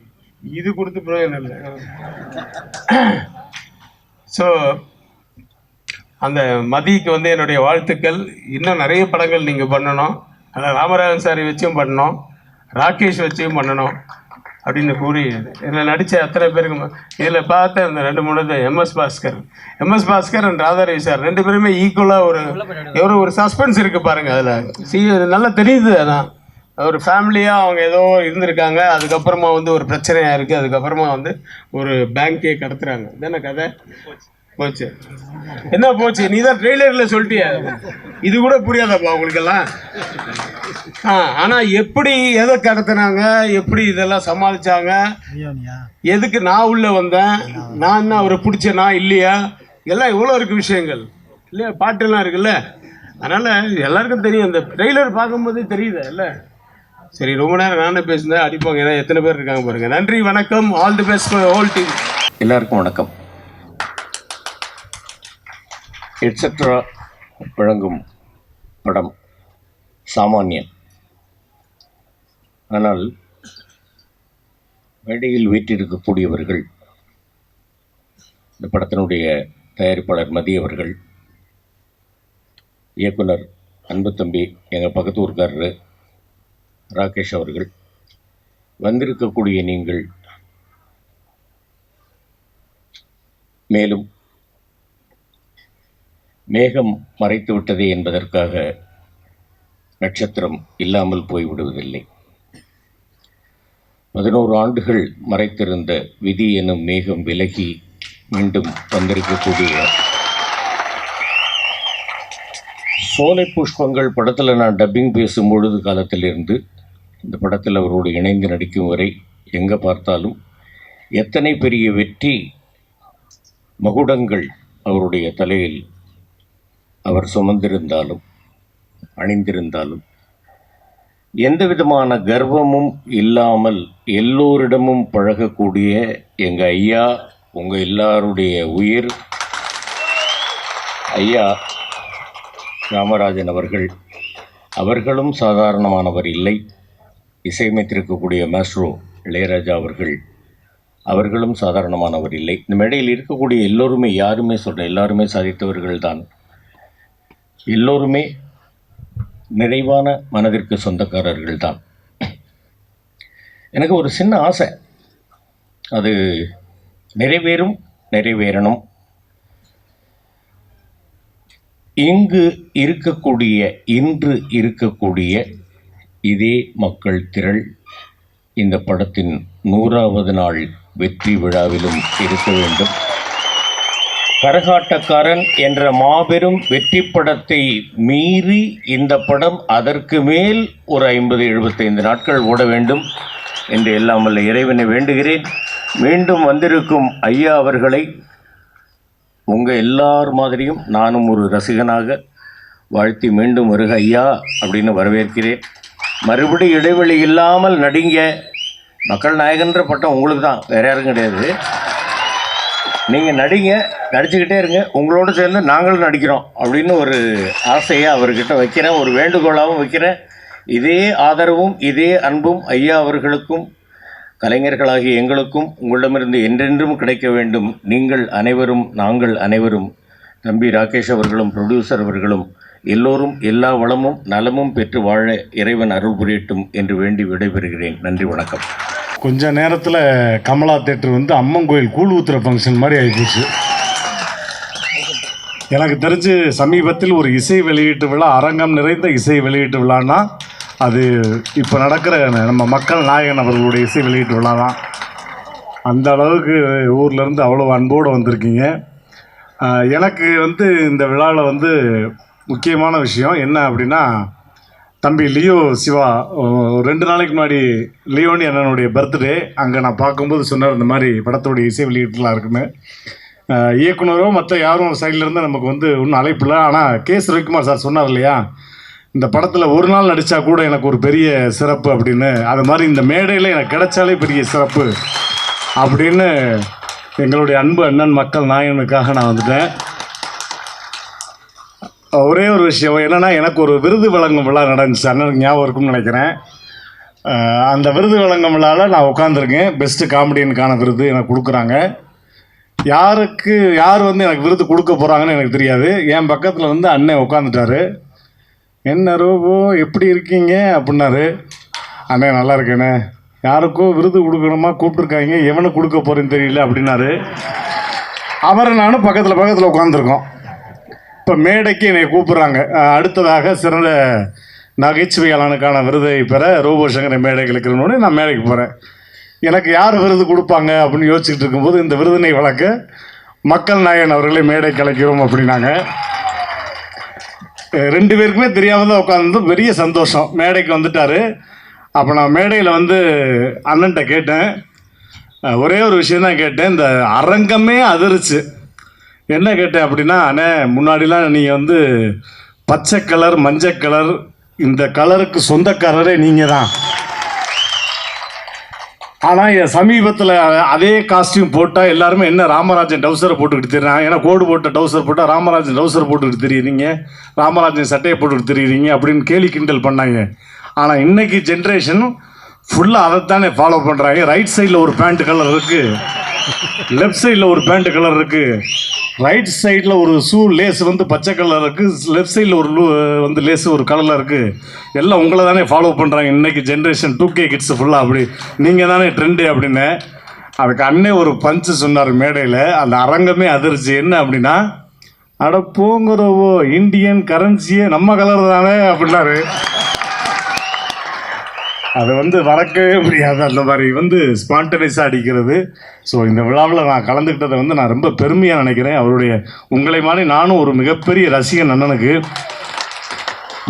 S3: இது கொடுத்து பிரயோஜனம் இல்லை. ஸோ அந்த மதிக்கு வந்து என்னுடைய வாழ்த்துக்கள். இன்னும் நிறைய படங்கள் நீங்கள் பண்ணணும், அதில் ராமராஜன் சாரை வச்சும் பண்ணணும், ராகேஷ் வச்சும் பண்ணணும் அப்படின்னு கூறி இதில் நடித்த அத்தனை பேருக்கு இதில் பார்த்த இந்த 2-3 MS Bhaskar and Radharavi sir 2 பேருமே ஈக்குவலாக ஒரு சஸ்பென்ஸ் இருக்குது பாருங்கள். அதில் நல்லா தெரியுது. அதான் ஒரு ஃபேமிலியாக அவங்க ஏதோ இருந்திருக்காங்க, அதுக்கப்புறமா வந்து ஒரு பிரச்சனையாக இருக்குது, அதுக்கப்புறமா வந்து ஒரு பேங்க்கே கடத்துறாங்க. இதான கதை போச்சு. என்ன போச்சு, நீ தான் ட்ரெய்லரில் சொல்லிட்டியா, இது கூட புரியாதாப்பா உங்களுக்கெல்லாம். ஆனால் எப்படி எதை கடத்துனாங்க, எப்படி இதெல்லாம் சமாளித்தாங்க, எதுக்கு நான் உள்ளே வந்தேன், நான் என்ன அவரை பிடிச்சேனா இல்லையா, எல்லாம் இவ்வளோ இருக்குது விஷயங்கள் இல்லையா, பாட்டெல்லாம் இருக்குல்ல. அதனால் எல்லாருக்கும் தெரியும், அந்த ட்ரெய்லர் பார்க்கும்போதே தெரியுது இல்லை. சரி, ரொம்ப நேரம் நானே பேசுனேன், அடிப்பாங்க. ஏன்னா எத்தனை பேர் இருக்காங்க பாருங்கள். நன்றி, வணக்கம், all the best for whole team.
S4: எல்லாருக்கும் வணக்கம். எட்ஸெட்ரா வழங்கும் படம் சாமானியன். ஆனால் மேடையில் வீற்றிருக்கக்கூடியவர்கள், இந்த படத்தினுடைய தயாரிப்பாளர் மதி அவர்கள், இயக்குனர் அன்பு தம்பி எங்கள் பக்கத்து ஊர்க்காரர் ராகேஷ் அவர்கள், வந்திருக்கக்கூடிய நீங்கள், மேலும் மேகம் மறைத்து விட்டதே என்பதற்காக நட்சத்திரம் இல்லாமல் போய்விடுவதில்லை. 11 ஆண்டுகள் மறைத்திருந்த விதி எனும் மேகம் விலகி மீண்டும் வந்திருக்கக்கூடிய சோலை புஷ்பங்கள் படத்தில் நான் டப்பிங் பேசும் பொழுது காலத்திலிருந்து இந்த படத்தில் அவரோடு இணைந்து நடிக்கும் வரை எங்கே பார்த்தாலும் எத்தனை பெரிய வெற்றி மகுடங்கள் அவருடைய தலையில் அவர் சுமந்திருந்தாலும் அணிந்திருந்தாலும் எந்த விதமான கர்வமும் இல்லாமல் எல்லோரிடமும் பழகக்கூடிய எங்கள் ஐயா, உங்கள் எல்லாருடைய உயிர் ஐயா ராமராஜன் அவர்களும் சாதாரணமானவர் இல்லை. இசையமைத்திருக்கக்கூடிய மாஸ்ட்ரோ இளையராஜா அவர்களும் சாதாரணமானவர் இல்லை. இந்த மேடையில் இருக்கக்கூடிய எல்லோருமே, யாருமே சொல்கிறேன், எல்லாருமே சாதித்தவர்கள் தான். எல்லோருமே நிறைவான மனதிற்கு சொந்தக்காரர்கள் தான். எனக்கு ஒரு சின்ன ஆசை, அது நிறைவேறணும். இன்று இருக்கக்கூடிய இதே மக்கள் திரள் இந்த படத்தின் 100வது நாள் வெற்றி விழாவிலும் இருக்க வேண்டும். கரகாட்டக்காரன் என்ற மாபெரும் வெற்றி படத்தை மீறி இந்த படம் அதற்கு மேல் ஒரு 50-75 நாட்கள் ஓட வேண்டும் என்று எல்லாம் வல்ல இறைவனை வேண்டுகிறேன். மீண்டும் வந்திருக்கும் ஐயா அவர்களை உங்கள் எல்லார் மாதிரியும் நானும் ஒரு ரசிகனாக வாழ்த்தி மீண்டும் வருக ஐயா அப்படின்னு வரவேற்கிறேன். மறுபடி இடைவெளி இல்லாமல் நடிங்க. மக்கள் நாயகன்ற பட்டம் உங்களுக்கு தான், வேறு யாரும் கிடையாது. நீங்கள் நடிங்க, நடிச்சுக்கிட்டே இருங்க, உங்களோடு சேர்ந்து நாங்களும் நடிக்கிறோம் அப்படின்னு ஒரு ஆசையை அவர்கிட்ட வைக்கிறேன், ஒரு வேண்டுகோளாகவும் வைக்கிறேன். இதே ஆதரவும் இதே அன்பும் ஐயா அவர்களுக்கும் கலைஞர்களாகிய எங்களுக்கும் உங்களிடமிருந்து என்றென்றும் கிடைக்க வேண்டும். நீங்கள் அனைவரும், நாங்கள் அனைவரும், தம்பி ராகேஷ் அவர்களும் ப்ரொடியூசர் அவர்களும் எல்லோரும் எல்லா வளமும் நலமும் பெற்று வாழ இறைவன் அருள் புரியட்டும் என்று வேண்டி விடைபெறுகிறேன். நன்றி, வணக்கம்.
S5: கொஞ்ச நேரத்தில் கமலா தேட்டர் வந்து அம்மன் கோயில் கூழ் ஊத்துற ஃபங்க்ஷன் மாதிரி ஆகிப்போச்சு. எனக்கு தெரிஞ்சு சமீபத்தில் ஒரு இசை வெளியீட்டு விழா, அரங்கம் நிறைந்த இசை வெளியீட்டு விழான்னா அது இப்போ நடக்கிற நம்ம மக்கள் நாயகன் அவர்களுடைய இசை வெளியீட்டு விழா தான். அந்த அளவுக்கு ஊர்லேருந்து அவ்வளோ அன்போடு வந்திருக்கீங்க. எனக்கு வந்து இந்த விழாவில் வந்து முக்கியமான விஷயம் என்ன அப்படின்னா, தம்பி லியோ சிவா 2 நாளைக்கு முன்னாடி லியோனி அண்ணனுடைய பர்த்டே, அங்கே நான் பார்க்கும்போது சொன்னார் இந்த மாதிரி படத்தோடைய இசை வெளியீட்டுலாம் இருக்குன்னு. இயக்குனரோ மற்ற யாரும் சைட்லேருந்து நமக்கு வந்து ஒன்றும் அழைப்பு இல்லை. ஆனால் கேஎஸ் ரவிக்குமார் சார் சொன்னார் இல்லையா, இந்த படத்தில் ஒரு நாள் நடித்தா கூட எனக்கு ஒரு பெரிய சிறப்பு அப்படின்னு. அது மாதிரி இந்த மேடையில் எனக்கு கிடைச்சாலே பெரிய சிறப்பு அப்படின்னு எங்களுடைய அன்பு அண்ணன் மக்கள் நாயகனுக்காக நான் வந்துட்டேன். ஒரே ஒரு விஷயம் என்னென்னா, எனக்கு ஒரு விருது வழங்கும் விழா நடந்துச்சு, அண்ணனுக்கு ஞாபகம் இருக்கும்னு நினைக்கிறேன். அந்த விருது வழங்கும் விழாவில் நான் உட்காந்துருக்கேன். பெஸ்ட்டு காமெடியனுக்கான விருது எனக்கு கொடுக்குறாங்க. யார் வந்து எனக்கு விருது கொடுக்க போகிறாங்கன்னு எனக்கு தெரியாது. என் பக்கத்தில் வந்து அண்ணன் உட்காந்துட்டாரு. என்ன ரோபோ எப்படி இருக்கீங்க அப்படின்னாரு. அண்ணே நல்லா இருக்கேண்ணே. யாருக்கோ விருது கொடுக்கணுமா கூப்பிட்ருக்காங்க, எவனுக்கு கொடுக்க போகிறேன்னு தெரியல அப்படின்னாரு. அவரை நானும் பக்கத்தில் உட்காந்துருக்கோம். இப்போ மேடைக்கு என்னை கூப்பிட்றாங்க. அடுத்ததாக சிறந்த நகைச்சுவையாளனுக்கான விருதை பெற ரோபோ சங்கரை மேடைக்கு இருக்கிறோன்னு நான் மேடைக்கு போகிறேன். எனக்கு யார் விருது கொடுப்பாங்க அப்படின்னு யோசிச்சுட்டு இருக்கும்போது இந்த விருதினை வழங்க மக்கள் நாயகன் அவர்களை மேடைக்கு அழைக்கிறோம் அப்படின்னாங்க. 2 பேருக்குமே தெரியாமல் தான் உட்காந்து, பெரிய சந்தோஷம். மேடைக்கு வந்துட்டார். அப்போ நான் மேடையில் வந்து அண்ணன்ட்ட கேட்டேன், ஒரே ஒரு விஷயந்தான் கேட்டேன். இந்த அரங்கமே அதிர்ச்சு. என்ன கேட்டேன் அப்படின்னா, அண்ணே முன்னாடிலாம் நீங்கள் வந்து பச்சை கலர் மஞ்சள் கலர் இந்த கலருக்கு சொந்தக்காரரே நீங்கள் தான். ஆனால் சமீபத்தில் அதே காஸ்டியூம் போட்டால் எல்லாருமே என்ன ராமராஜன் டவுசரை போட்டுக்கிட்டு தெரியுறாங்க, ஏன்னா கோடு போட்ட டவுசர் போட்டால் ராமராஜன் டவுசரை போட்டுக்கிட்டு தெரியுறீங்க, ராமராஜன் சட்டையை போட்டுக்கிட்டு தெரியுறீங்க அப்படின்னு கேலி கிண்டல் பண்ணாங்க. ஆனால் இன்றைக்கி ஜென்ரேஷன் ஃபுல்லாக அதைத்தானே ஃபாலோ பண்ணுறாங்க. ரைட் சைடில் ஒரு பேண்ட் கலர் இருக்குது, லெஃப்ட் சைடில் ஒரு பேண்ட் கலர் இருக்குது, ரைட் சைடில் ஒரு ஷூ லேஸ் வந்து பச்சை கலர் இருக்குது, லெஃப்ட் சைடில் ஒரு வந்து லேஸ் ஒரு கலரில் இருக்குது. எல்லாம் உங்களை தானே ஃபாலோ பண்ணுறாங்க இன்றைக்கி ஜென்ரேஷன் 2K கிட்ஸ் ஃபுல்லாக. அப்படி நீங்கள் தானே ட்ரெண்டு அப்படின்னு. அதுக்கு அண்ணே ஒரு பஞ்சு சொன்னார் மேடையில். அந்த அரங்கமே அதிர்ச்சி. என்ன அப்படின்னா, அட போங்கிறவோ இந்தியன் கரன்சியே நம்ம கலர் தானே அப்படின்னாரு. அது வந்து மறக்கவே முடியாது. அந்த மாதிரி வந்து ஸ்பான்டனைஸாக அடிக்கிறது. ஸோ இந்த விழாவில் நான் கலந்துக்கிட்டதை வந்து நான் ரொம்ப பெருமையாக நினைக்கிறேன். உங்களை மாதிரி நானும் ஒரு மிகப்பெரிய ரசிகன் அண்ணனுக்கு.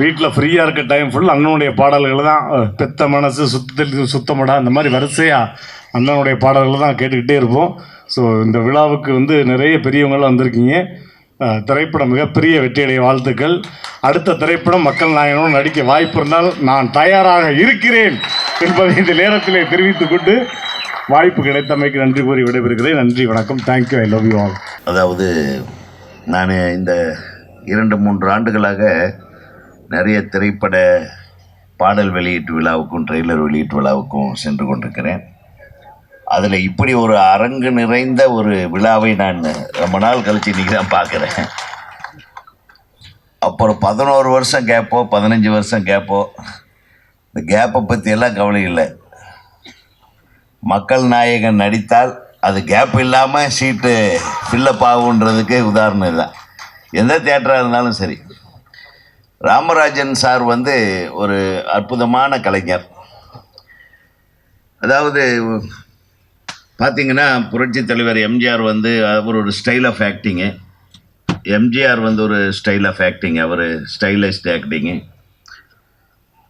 S5: வீட்டில் ஃப்ரீயாக இருக்க டைம் ஃபுல் அண்ணனுடைய பாடல்கள் தான். பெத்த மனசு சுத்தமடா இந்த மாதிரி வரிசையாக அண்ணனுடைய பாடல்கள் தான் கேட்டுக்கிட்டே இருப்போம். ஸோ இந்த விழாவுக்கு வந்து நிறைய பெரியவங்களாம் வந்திருக்கீங்க. திரைப்படம் மிகப்பெரிய வெற்றியடைய வாழ்த்துக்கள். அடுத்த திரைப்படம் மக்கள் நாயகனும் நடிக்க வாய்ப்பு இருந்தால் நான் தயாராக இருக்கிறேன் என்பதை இந்த நேரத்திலே தெரிவித்துக் கொண்டு வாய்ப்பு கிடைத்தமைக்கு நன்றி கூறி விடைபெறுகிறேன். நன்றி, வணக்கம். Thank you. I love you all.
S6: அதாவது நான் இந்த 2-3 ஆண்டுகளாக நிறைய திரைப்பட பாடல் வெளியீட்டு விழாவுக்கும் ட்ரெய்லர் வெளியீட்டு விழாவுக்கும் சென்று கொண்டிருக்கிறேன். அதில் இப்படி ஒரு அரங்கு நிறைந்த ஒரு விழாவை நான் ரொம்ப நாள் கழித்து இன்றைக்கி தான் பார்க்குறேன். அப்புறம் 11 வருஷம் கேப்போ 15 வருஷம் கேப்போ, இந்த கேப்பை பற்றியெல்லாம் கவலை இல்லை. மக்கள் நாயகன் நடித்தால் அது கேப் இல்லாமல் சீட்டு ஃபில்லப் ஆகுன்றதுக்கு உதாரணம் இல்லை. எந்த தியேட்டராக இருந்தாலும் சரி. ராமராஜன் சார் வந்து ஒரு அற்புதமான கலைஞர். அதாவது பார்த்திங்கன்னா புரட்சி தலைவர் எம்ஜிஆர் வந்து அவர் ஒரு ஸ்டைல் ஆஃப் ஆக்டிங்கு, எம்ஜிஆர் வந்து ஒரு ஸ்டைல் ஆஃப் ஆக்டிங், அவர் ஸ்டைலிஸ்ட் ஆக்டிங்கு.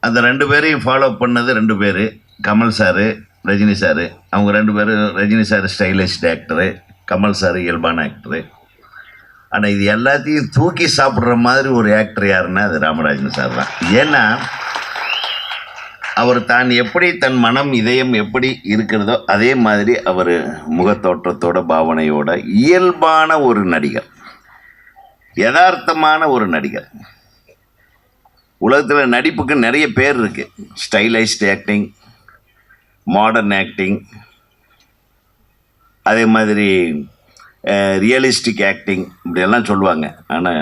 S6: அந்த 2 பேரையும் ஃபாலோ பண்ணது 2 பேர், கமல் சாரு, ரஜினி சாரு. அவங்க 2 பேரும், Rajini sir stylist actor, Kamal sir இயல்பான ஆக்டரு. ஆனால் இது எல்லாத்தையும் தூக்கி சாப்பிட்ற மாதிரி ஒரு ஆக்டர் யாருன்னா அது ராமராஜன் சார் தான். ஏன்னா அவர் தான் எப்படி தன் மனம் இதயம் எப்படி இருக்கிறதோ அதே மாதிரி அவர் முகத்தோற்றத்தோட பாவனையோட இயல்பான ஒரு நடிகர், யதார்த்தமான ஒரு நடிகர். உலகத்தில் நடிப்புக்கு நிறைய பேர் இருக்குது. ஸ்டைலைஸ்ட் ஆக்டிங், மாடர்ன் ஆக்டிங், அதே மாதிரி ரியலிஸ்டிக் ஆக்டிங், இப்படியெல்லாம் சொல்லுவாங்க. ஆனால்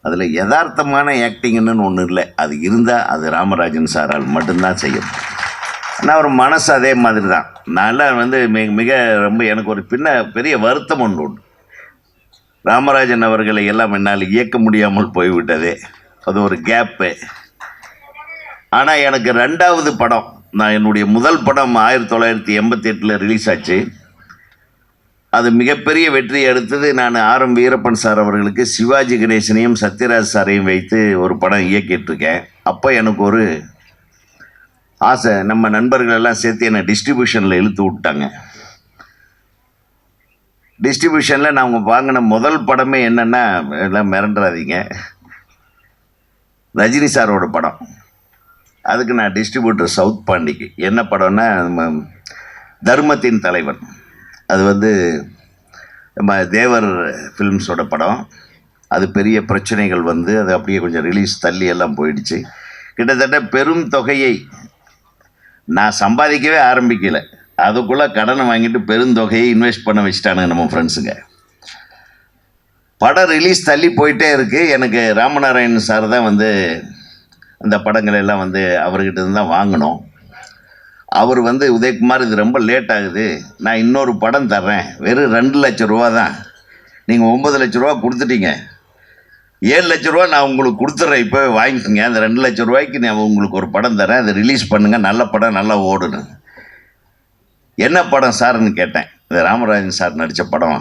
S6: அதில் யதார்த்தமான ஆக்டிங்னு ஒன்று இல்லை. அது இருந்தால் அது ராமராஜன் சாரால் மட்டும்தான் செய்யும். ஆனால் அவர் மனசு அதே மாதிரி தான். நான் வந்து மிக ரொம்ப எனக்கு ஒரு பெரிய வருத்தம் ஒன்று உண்டு. ராமராஜன் அவர்களை எல்லாம் என்னால் இயக்க முடியாமல் போய்விட்டதே, அது ஒரு கேப்பு. ஆனால் எனக்கு 2வது படம், நான் என்னுடைய முதல் படம் 1988 ரிலீஸ் ஆச்சு. அது மிகப்பெரிய வெற்றியை எடுத்தது. நான் ஆர்.எம். வீரப்பன் சார் அவர்களுக்கு சிவாஜி கணேசனையும் சத்யராஜ் சாரையும் வைத்து ஒரு படம் இயக்கிட்டுருக்கேன். அப்போ எனக்கு ஒரு ஆசை, நம்ம நண்பர்கள் எல்லாம் சேர்த்து என்னை டிஸ்ட்ரிபியூஷனில் இழுத்து விட்டாங்க. டிஸ்ட்ரிபியூஷனில் நான் வாங்கின முதல் படமே என்னென்னா, எல்லாம் மிரண்டுறாதீங்க, ரஜினி சாரோட படம். அதுக்கு நான் டிஸ்ட்ரிபியூட்டர் சவுத் பாண்டிக்கு. என்ன படம்னா தர்மத்தின் தலைவன். அது வந்து நம்ம தேவர் ஃபிலிம்ஸோட படம். அது பெரிய பிரச்சனைகள் வந்து அது அப்படியே கொஞ்சம் ரிலீஸ் தள்ளி எல்லாம் போயிடுச்சு. கிட்டத்தட்ட பெரும் தொகையை நான் சம்பாதிக்கவே ஆரம்பிக்கலை, அதுக்குள்ளே கடனை வாங்கிட்டு பெருந்தொகையை இன்வெஸ்ட் பண்ண வச்சுட்டானுங்க நம்ம ஃப்ரெண்ட்ஸுங்க. படம் ரிலீஸ் தள்ளி போயிட்டே இருக்குது. எனக்கு ராமநாராயணன் சார் தான் வந்து அந்த படங்கள் எல்லாம் வந்து அவர்கிட்ட இருந்து தான் வாங்கினோம். அவர் வந்து உதயகுமார், இது ரொம்ப லேட் ஆகுது, நான் இன்னொரு படம் தர்றேன், வெறும் 2 லட்ச ரூபா தான், நீங்கள் 9 லட்ச ரூபா கொடுத்துட்டீங்க, 7 லட்ச ரூபா நான் உங்களுக்கு கொடுத்துட்றேன், இப்போ வாங்கிக்கோங்க, அந்த 2 லட்ச ரூபாய்க்கு நான் உங்களுக்கு ஒரு படம் தரேன், அதை ரிலீஸ் பண்ணுங்கள், நல்ல படம், நல்லா ஓடணும். என்ன படம் சார்னு கேட்டேன். இது ராமராஜன் சார் நடித்த படம்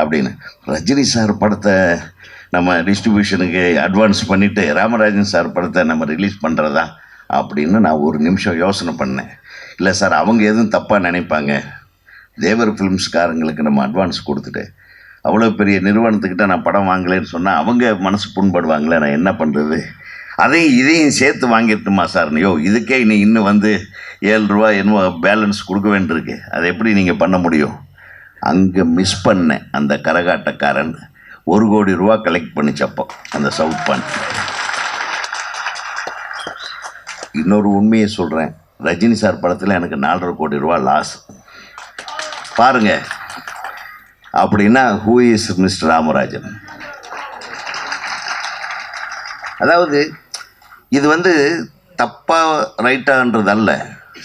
S6: அப்படின்னு. ரஜினி சார் படத்தை நம்ம டிஸ்ட்ரிபியூஷனுக்கு அட்வான்ஸ் பண்ணிவிட்டு ராமராஜன் சார் படத்தை நம்ம ரிலீஸ் பண்ணுறதா அப்படின்னு நான் ஒரு நிமிஷம் யோசனை பண்ணேன். இல்லை சார், அவங்க எதுவும் தப்பாக நினைப்பாங்க, தேவர் ஃபிலிம்ஸ்காரங்களுக்கு நம்ம அட்வான்ஸ் கொடுத்துட்டு அவ்வளோ பெரிய நிறுவனத்துக்கிட்ட நான் படம் வாங்கலேன்னு சொன்னால் அவங்க மனசு புண்படுவாங்களே, நான் என்ன பண்ணுறது, இதையும் சேர்த்து வாங்கிட்டுமா சார்னு. இதுக்கே இன்னும் வந்து 7 ரூபா என்னவோ பேலன்ஸ் கொடுக்க வேண்டியிருக்கு, அதை எப்படி நீங்கள் பண்ண முடியும்? அங்கே மிஸ் பண்ணேன். அந்த கரகாட்டக்காரன் 1 கோடி ரூபா கலெக்ட் பண்ணிச்சப்போ அந்த சவுத் பாண்ட். இன்னொரு உண்மையை சொல்கிறேன், ரஜினி சார் படத்தில் எனக்கு 4.5 கோடி ரூபா லாஸ். பாருங்க, அப்படின்னா ஹூ இஸ் மிஸ்டர் ராமராஜன்? அதாவது இது வந்து தப்பாக ரைட்டான்றதல்ல,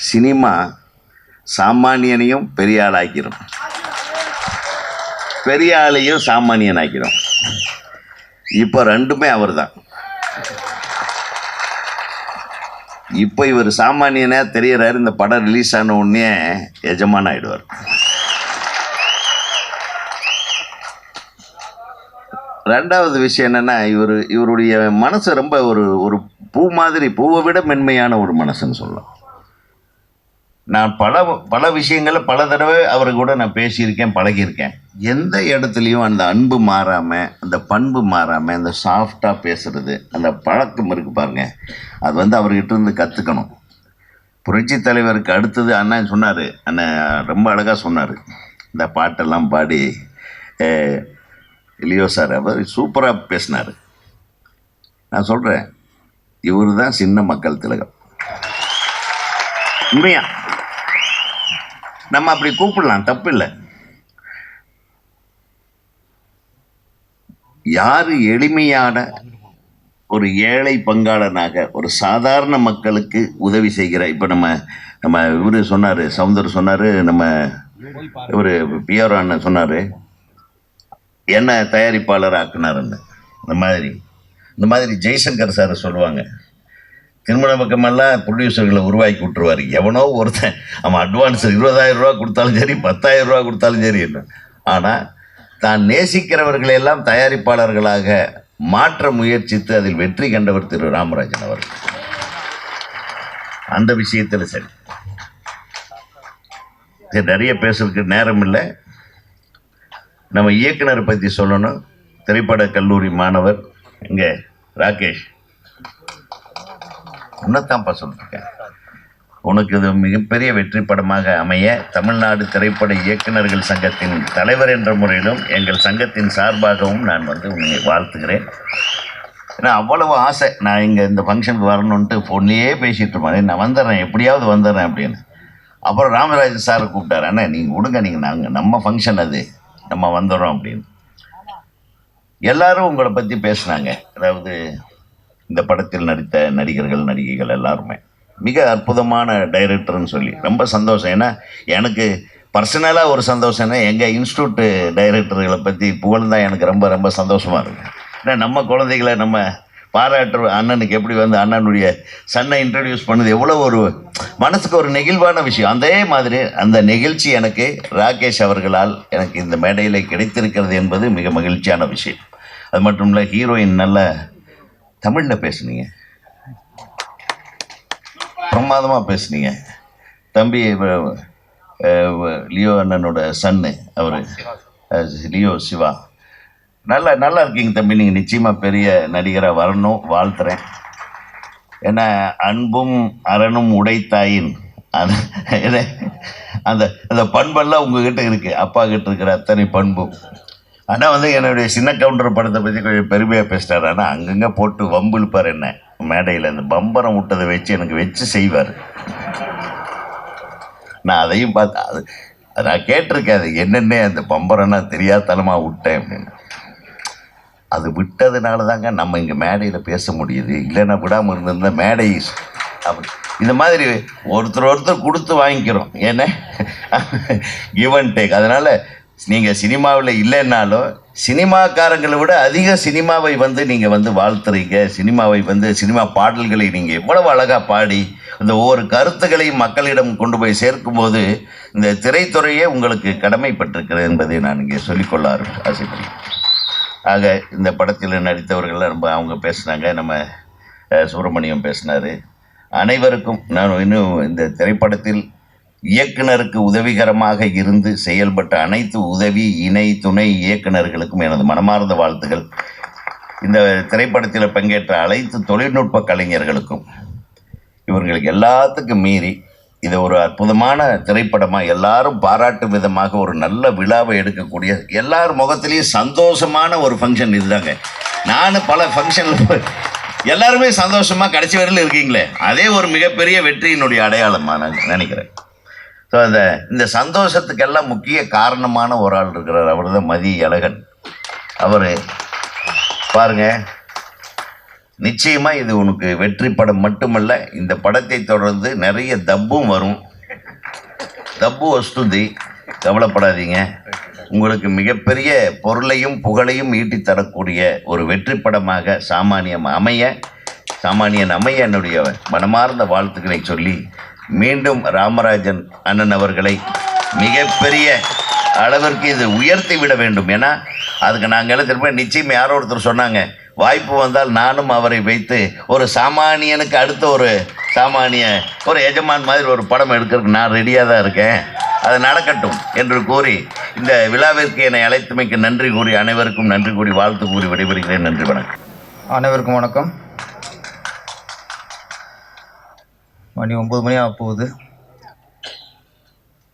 S6: சினிமா சாமானியனையும் பெரிய ஆளாக்கிடும், பெரிய ஆளையும் சாமானியன் ஆக்கிடும். இப்போ 2மே அவர் தான். இப்போ இவர் சாமானியனாக தெரியறாரு, இந்த படம் ரிலீஸ் ஆன உடனே எஜமான் ஆகிடுவார். 2வது விஷயம் என்னென்னா, இவருடைய மனசு ரொம்ப ஒரு பூ மாதிரி, பூவை விட மென்மையான ஒரு மனசுன்னு சொல்லலாம். நான் பல விஷயங்களை பல தடவை அவரு கூட நான் பேசியிருக்கேன், பழகியிருக்கேன். எந்த இடத்துலையும் அந்த அன்பு மாறாமல், அந்த பண்பு மாறாமல், அந்த சாஃப்டாக பேசுகிறது, அந்த பழக்கம் இருக்குது பாருங்கள், அது வந்து அவர்கிட்ட இருந்து கற்றுக்கணும். புரட்சி தலைவருக்கு அடுத்தது அண்ணன் சொன்னார், அண்ணன் ரொம்ப அழகாக சொன்னார், இந்த பாட்டெல்லாம் பாடி லியோ சார் அவர் சூப்பராக பேசினார். நான் சொல்கிறேன், இவர் தான் சின்ன மக்கள் திலகம். உண்மையா நம்ம அப்படி கூப்பிடலாம், தப்பு இல்லை. யார் எளிமையான ஒரு ஏழை பங்காளனாக ஒரு சாதாரண மக்களுக்கு உதவி செய்கிற, இப்போ நம்ம இவர் சொன்னார், சவுந்தர் சொன்னார், நம்ம இவர் பிஆர் அண்ணன் சொன்னார், என்ன தயாரிப்பாளர் ஆக்குனாருன்னு. இந்த மாதிரி ஜெய்சங்கர் சார் சொல்லுவாங்க, திருமண பக்கமெல்லாம் ப்ரொடியூசர்களை உருவாக்கி விட்டுருவார். எவனோ ஒருத்தன் அவன் அட்வான்ஸ் 20,000 ரூபா கொடுத்தாலும் சரி, 10,000 ரூபா கொடுத்தாலும் சரி என்ன. ஆனால் தான் நேசிக்கிறவர்களை எல்லாம் தயாரிப்பாளர்களாக மாற்ற முயற்சித்து அதில் வெற்றி கண்டவர் திரு ராமராஜன் அவர்கள். அந்த விஷயத்தில் சரி, நிறைய பேசுறதுக்கு நேரம் இல்லை. நம்ம இயக்குனரை பற்றி சொல்லணும். திரைப்பட கல்லூரி மாணவர் இங்கே ராகேஷ், உன்னத்தான்ப்பா சொல்லிருக்கேன். உனக்கு இது மிகப்பெரிய வெற்றி படமாக அமைய தமிழ்நாடு திரைப்பட இயக்குநர்கள் சங்கத்தின் தலைவர் என்ற முறையிலும் எங்கள் சங்கத்தின் சார்பாகவும் நான் உன்னை வாழ்த்துகிறேன். ஏன்னா அவ்வளவு ஆசை, நான் இங்கே இந்த ஃபங்க்ஷனுக்கு வரணுன்ட்டு ஃபோன்லேயே பேசிகிட்டு இருப்பேன். நான் வந்துடுறேன், எப்படியாவது வந்துடுறேன் அப்படின்னு. அப்புறம் ராமராஜன் சாரை கூப்பிட்டாரு, அண்ணா நீங்கள் விடுங்க, நாங்கள் நம்ம ஃபங்க்ஷன் அது, நம்ம வந்துடுறோம் அப்படின்னு. எல்லாரும் உங்களை பற்றி பேசுனாங்க. அதாவது இந்த படத்தில் நடித்த நடிகர்கள் நடிகைகள் எல்லாருமே மிக அற்புதமான டைரக்டர்னு சொல்லி ரொம்ப சந்தோஷம். ஏன்னா எனக்கு பர்சனலாக ஒரு சந்தோஷம்னா எங்கள் இன்ஸ்டியூட்டு டைரக்டர்களை பற்றி புகழ்ந்தால் எனக்கு ரொம்ப ரொம்ப சந்தோஷமாக இருக்குது. ஏன்னா நம்ம குழந்தைகளை நம்ம பாராட்டுற அண்ணனுக்கு எப்படி அண்ணனுடைய சன்னை இன்ட்ரடியூஸ் பண்ணது எவ்வளோ ஒரு மனசுக்கு ஒரு நெகிழ்வான விஷயம். அதே மாதிரி அந்த நிகழ்ச்சி எனக்கு ராகேஷ் அவர்களால் எனக்கு இந்த மேடையில் கிடைத்திருக்கிறது என்பது மிக மகிழ்ச்சியான விஷயம். அது மட்டும் இல்லை, ஹீரோயின் நல்ல தமிழில் பேசுனீங்க, பிரமாதமாக பேசுனீங்க. தம்பி லியோ அண்ணனோட சன்னு அவர் லியோ சிவா, நல்லா இருக்கீங்க தம்பி. நீங்கள் நிச்சயமாக பெரிய நடிகராக வரணும், வாழ்த்துறேன். ஏன்னா அன்பும் அரணும் உடைத்தாயின் அந்த அந்த பண்பெல்லாம் உங்ககிட்ட இருக்குது, அப்பா கிட்ட இருக்கிற அத்தனை பண்பும். ஆனால் என்னுடைய சின்ன கவுண்டர் படத்தை பற்றி கொஞ்சம் பெருமையாக பேசிட்டார். ஆனால் அங்கங்கே போட்டு வம்பு இழுப்பார் என்ன மேடையில். அந்த பம்பரம் விட்டதை வச்சு எனக்கு வச்சு செய்வார். நான் அதையும் பார்த்து அது நான் கேட்டிருக்கேன், அது என்னென்ன அந்த பம்பரம்னா தெரியாதனமாக விட்டேன் அப்படின்னு. அது விட்டதுனால தாங்க நம்ம இங்கே மேடையில் பேச முடியுது. இல்லைன்னா விடாமல் இருந்திருந்தால் மேடை அப்படி இந்த மாதிரி ஒருத்தர் கொடுத்து வாங்கிக்கிறோம். ஏன்னா கிவ் அண்ட் டேக். அதனால் நீங்கள் சினிமாவில் இல்லைன்னாலும் சினிமாக்காரங்களை விட அதிக சினிமாவை நீங்கள் வாழ்த்துறீங்க. சினிமாவை சினிமா பாடல்களை நீங்கள் எவ்வளவு அழகாக பாடி இந்த ஒவ்வொரு கருத்துக்களையும் மக்களிடம் கொண்டு போய் சேர்க்கும்போது இந்த திரைத்துறையே உங்களுக்கு கடமைப்பட்டிருக்கிறது என்பதை நான் இங்கே சொல்லிக்கொள்ள ஆசைப்படுகிறேன். ஆக இந்த படத்தில் நடித்தவர்கள்லாம் ரொம்ப அவங்க பேசினாங்க. நம்ம சுப்பிரமணியம் பேசினார். அனைவருக்கும் நான் இன்னும் இந்த திரைப்படத்தில் இயக்குனருக்கு உதவிகரமாக இருந்து செயல்பட்ட அனைத்து உதவி இணை துணை இயக்குனர்களுக்கும் எனது மனமார்ந்த வாழ்த்துக்கள். இந்த திரைப்படத்தில் பங்கேற்ற அனைத்து தொழில்நுட்ப கலைஞர்களுக்கும், இவர்களுக்கு எல்லாத்துக்கும் மீறி இதை ஒரு அற்புதமான திரைப்படமாக எல்லாரும் பாராட்டும் விதமாக ஒரு நல்ல விழாவை எடுக்கக்கூடிய எல்லார் முகத்திலையும் சந்தோஷமான ஒரு ஃபங்க்ஷன் இதுதாங்க. நான் பல ஃபங்க்ஷனில் எல்லாருமே சந்தோஷமாக கடைசி வரையில் இருக்கீங்களே, அதே ஒரு மிகப்பெரிய வெற்றியினுடைய அடையாளமாக நான் நினைக்கிறேன். ஸோ இந்த சந்தோஷத்துக்கெல்லாம் முக்கிய காரணமான ஒரு ஆள் இருக்கிறார். அவர் தான் மதி அழகன். அவர் பாருங்கள், நிச்சயமாக இது உனக்கு வெற்றி படம் மட்டுமல்ல, இந்த படத்தை தொடர்ந்து நிறைய தப்பும் வரும். தப்பு வஸ்துதி, கவலைப்படாதீங்க. உங்களுக்கு மிகப்பெரிய பொருளையும் புகழையும் ஈட்டித் தரக்கூடிய ஒரு வெற்றி படமாக சாமானியன் அமைய என்னுடைய மனமார்ந்த வாழ்த்துக்களை சொல்லி மீண்டும் ராமராஜன் அண்ணன் அவர்களை மிகப்பெரிய அளவிற்கு இது உயர்த்தி விட வேண்டும். ஏன்னா அதுக்கு நாங்கள் எல்லாம் திரும்ப நிச்சயம் யாரோ ஒருத்தர் சொன்னாங்க, வாய்ப்பு வந்தால் நானும் அவரை வைத்து ஒரு சாமானியனுக்கு அடுத்த ஒரு எஜமான் மாதிரி ஒரு படம் எடுக்கிறதுக்கு நான் ரெடியாக தான் இருக்கேன், அது நடக்கட்டும் என்று கூறி இந்த விழாவிற்கு என்னை அழைத்தமைக்கு நன்றி கூறி அனைவருக்கும் நன்றி கூறி வாழ்த்து கூறி விடைபெறுகிறேன். நன்றி, வணக்கம்.
S7: அனைவருக்கும் வணக்கம். மணி 9 மணி ஆக போகுது.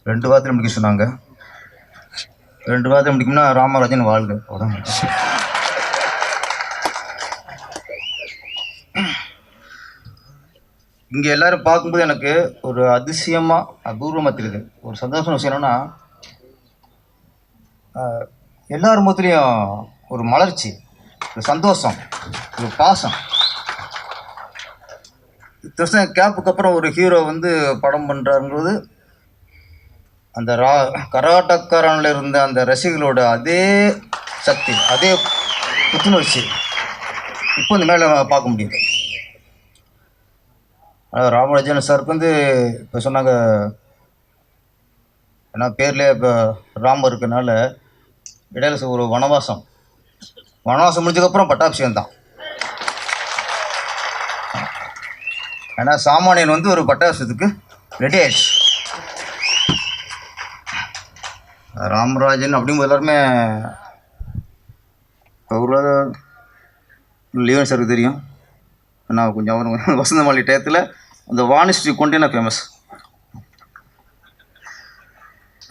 S7: 2 வாரத்தில் முடிக்க சொன்னாங்க. 2 வாரத்தில் முடிக்கும்னா ராமராஜன் வாழ்க. இங்கே எல்லோரும் பார்க்கும்போது எனக்கு ஒரு அதிசயமாக அபூர்வமாக தெரியுது. ஒரு சந்தோஷம் விஷயம் என்னென்னா, எல்லார் முகத்துலேயும் ஒரு மலர்ச்சி, ஒரு சந்தோஷம், ஒரு பாசம். கேப்புக்கு அப்புறம் ஒரு ஹீரோ படம் பண்ணுறாருங்கிறது அந்த கராட்டக்காரனில் இருந்த அந்த ரசிகர்களோட அதே சக்தி, அதே புத்துணர்ச்சி இப்போ இந்த மேலே பார்க்க முடியுது. ராமராஜன் சாருக்கு இப்போ சொன்னாங்க, ஏன்னா பேர்லேயே இப்போ ராமர் இருக்கனால இடையில ஒரு வனவாசம் முடிஞ்சதுக்கப்புறம் பட்டாபிஷேகம் தான். ஏன்னா சாமானியன் வந்து ஒரு பட்டாபிஷேகத்துக்கு ரெடி ஆயிடுச்சு. ராமராஜன் அப்படிங்கும்போது எல்லாருமே அவரோட லியோன் சாருக்கு தெரியும். நான் கொஞ்சம் அவர் வசந்த மாளிகை டயத்தில் அந்த வாணிஸ்ரீ கொண்டேனா ஃபேமஸ்.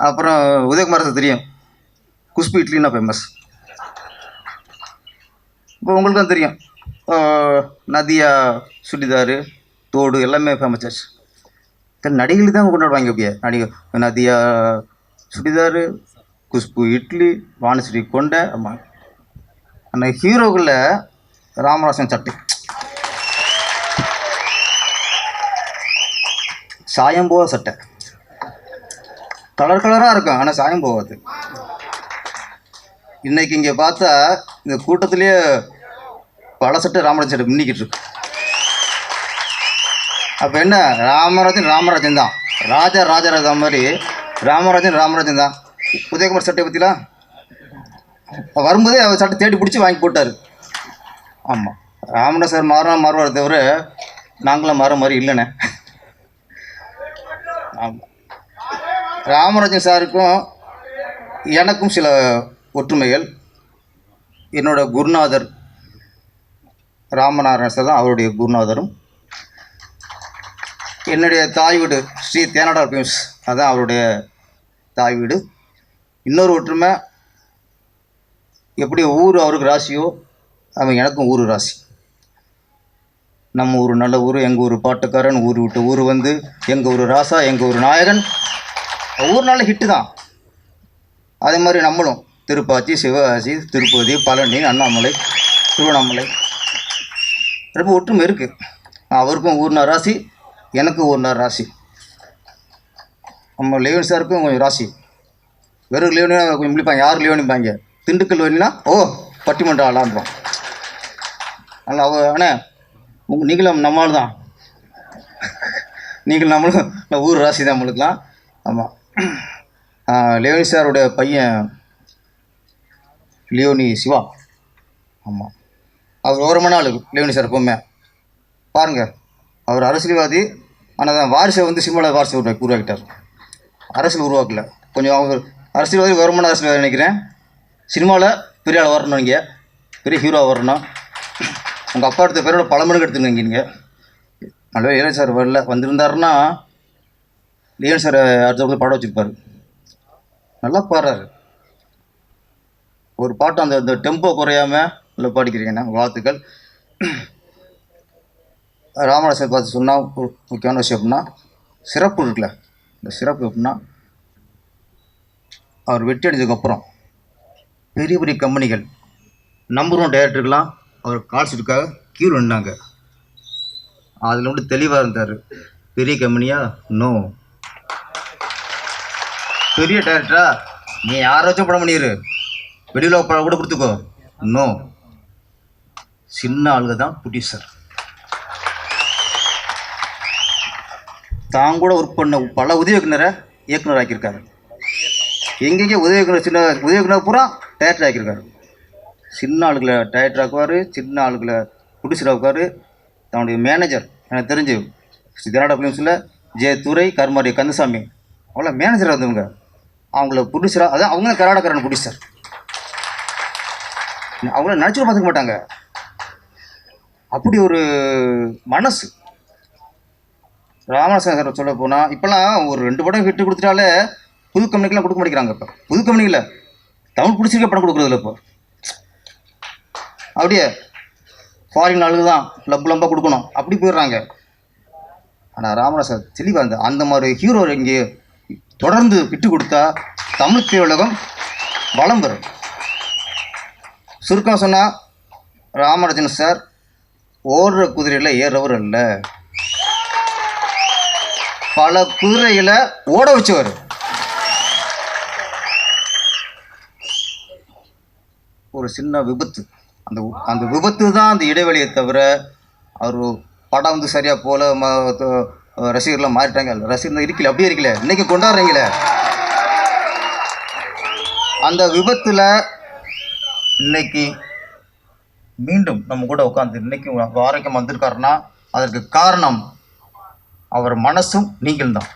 S7: அப்புறம் உதயகுமார் சார் தெரியும், குஷ்பு இட்லின்னா ஃபேமஸ். இப்போ உங்களுக்கு தான் தெரியும், நதியா சுடிதாரு தோடு எல்லாமே ஃபேமஸ் ஆச்சு. நடிகைகளுக்கு தான் கொண்டாடுவாங்க. அப்படியே நடிகை நதியா சுடிதாரு, குஷ்பு இட்லி, வாணிஸ்ரீ கொண்டை. ஆமாம், அந்த ஹீரோக்களில் ராமராஜன் சட்டை சாயம் போக சட்டை கலர் கலராக இருக்கும், ஆனால் சாயம் போகாது. இன்றைக்கி இங்கே பார்த்தா இந்த கூட்டத்திலேயே பல சட்டை ராமராஜன் சட்டை மின்னிக்கிட்டு இருக்கு. அப்போ என்ன, ராமராஜன் தான், ராஜராஜா மாதிரி ராமராஜன் தான். உதயகுமார் சட்டை பற்றிலாம் வரும்போதே அவர் சட்டை தேடி பிடிச்சி வாங்கி போட்டார். ஆமாம், ராமராஜ் சார் மாறுவார் தவிர நாங்களாம் மாற மாதிரி இல்லைண்ணே. ஆமாம், ராமராஜன் சாருக்கும் எனக்கும் சில ஒற்றுமைகள். என்னோட குருநாதர் ராமநாராயண சார் தான் அவருடைய குருநாதரும். என்னுடைய தாய் வீடு ஸ்ரீ தேனாடார் பியூஸ், அதுதான் அவருடைய தாய் வீடு. இன்னொரு ஒற்றுமை, எப்படி ஊர் அவருக்கு ராசியோ அவன் எனக்கும் ஊர் ராசி. நம்ம ஊர் நல்ல ஊர், எங்கள் ஊர் பாட்டுக்காரன், ஊர் விட்டு ஊர் வந்து எங்கள் ஊர் ராசா, எங்கள் ஊர் நாயகன். ஊர் நல்ல ஹிட்டு தான். அதே மாதிரி நம்மளும் திருப்பாச்சி, சிவகாசி, திருப்பதி, பழனி, அண்ணாமலை, திருவண்ணாமலை ரொம்ப ஒற்றுமை இருக்குது. அவருக்கும் ஊர்னா ராசி, எனக்கும் ஊர்னா ராசி. நம்ம லியோனி சாருக்கும் கொஞ்சம் ராசி. வெறும் லியோனியா கொஞ்சம் முடிப்பாங்க, யார் லியோனிப்பாங்க. திண்டுக்கல் வேணுன்னா பட்டிமன்றம் ஆளான்றோம். அதனால் அண்ணே நீங்களும் நம்மளால் தான், நீங்களும் நம்மளும் ஊர் ராசி தான் நம்மளுக்குலாம். ஆமாம், லியோனி சாருடைய பையன் லியோனி சிவா. ஆமாம், அவர் ஓரமான ஆளு லியோனி சார். எப்பவுமே பாருங்கள், அவர் அரசியல்வாதி, ஆனால் தான் வாரிசை வந்து சினிமாவில் வாரிசை உருவாக்கிட்டார். அரசியல் உருவாக்கல. கொஞ்சம் அவங்க அரசியல்வாதி, வருமான அரசியல்வாதி நினைக்கிறேன். சினிமாவில் பெரிய ஆள் வரணும், நீங்கள் பெரிய ஹீரோ வரணும். உங்கள் அப்பா எடுத்த பேரோட பல மணிக்கு எடுத்துங்க. நீங்கள் நல்ல லியோனி சார் வரல, வந்திருந்தாருன்னா லியோனி சார் அடுத்த பாட வச்சுருப்பார். நல்லா பாடுறாரு. ஒரு பாட்டு அந்த டெம்போ குறையாமல் நல்லா பாடிக்கிறீங்கண்ணா, வாழ்த்துக்கள். ராமராஜன் பார்த்து சொன்னால் ஒரு முக்கியமான விஷயம் அப்படின்னா சிறப்பு இருக்குல்ல. இந்த சிறப்பு எப்படின்னா, அவர் வெற்றி அடைஞ்சதுக்கப்புறம் பெரிய பெரிய கம்பெனிகள் நம்பர் 1 டைரக்டருக்கெலாம் அவர் கால்ஷீட்டுக்காக கியூ நின்னாங்க. அதில் மட்டும் தெளிவாக இருந்தார். பெரிய கம்பெனியா? நோ. பெரிய டைரக்டரா? நீ யாராச்சும் படம் பண்ணிடு, வெளியில் படம் கூட கொடுத்துக்கோ. நோ. சின்ன ஆளுங்க தான் ப்ரொடியூசர். தான் கூட ஒர்க் பண்ண பல உதவி இயக்குனர் ஆக்கியிருக்காரு. எங்கெங்கே உதவி இயக்குனர் பூரா டைரக்டர் ஆக்கியிருக்காரு. சின்ன ஆளுகளை டைரக்டர் ஆக்குவார், சின்ன ஆளுகளை ப்ரொடியூசர் ஆக்குவார். தன்னுடைய மேனேஜர் எனக்கு தெரிஞ்சு கன்னடா ஃபிலிம்ஸில் துரை, கருமாரி கந்தசாமி அவ்வளோ மேனேஜராக இருந்தவங்க. அவங்கள ப்ரொடியூசராக, அதான் அவங்க கர்நாடகாரன் ப்ரொடியூசர். அவங்கள நினச்சி பார்த்துக்க மாட்டாங்க. அப்படி ஒரு மனசு. ராமராஜன் சார் சொல்ல போனால் இப்போல்லாம் ஒரு 2 படம் ஹிட்டு கொடுத்துட்டாலே புது கம்பெனிக்கெலாம் கொடுக்க மாட்டேங்கிறாங்க. இப்போ புது கம்பெனியில் தமிழ் பிடிச்சிருக்க படம் கொடுக்குறதில்ல. இப்போ அப்படியே ஃபாரின் ஆளுக்கு தான் லம்பாக கொடுக்கணும், அப்படி போயிடுறாங்க. ஆனால் ராமராஜ் சார் தெளிவாக இருந்தால் அந்த மாதிரி ஹீரோ இங்கே தொடர்ந்து விட்டு கொடுத்தா தமிழ் திரையுலகம் வளம் பெறும். சுருக்கம் சொன்னால் ராமராஜன் சார் ஓடுற குதிரையில் ஏறவர் அல்ல, பல குதிரைகளை ஓட வச்சவர். ஒரு சின்ன விபத்து, அந்த விபத்து தான் அந்த இடைவெளியை தவிர அவர் படம் வந்து சரியாக போல ரசிகர்லாம் மாறிட்டாங்க. ரசிகர் இருக்கல, அப்படியே இருக்கல, இன்னைக்கு கொண்டாடுறீங்களே. அந்த விபத்தில் இன்னைக்கு மீண்டும் நம்ம கூட உட்காந்து இன்னைக்கு ஆரோக்கியம் வந்திருக்காருன்னா அதற்கு காரணம் அவர் மனசும் நீங்கள் தான்.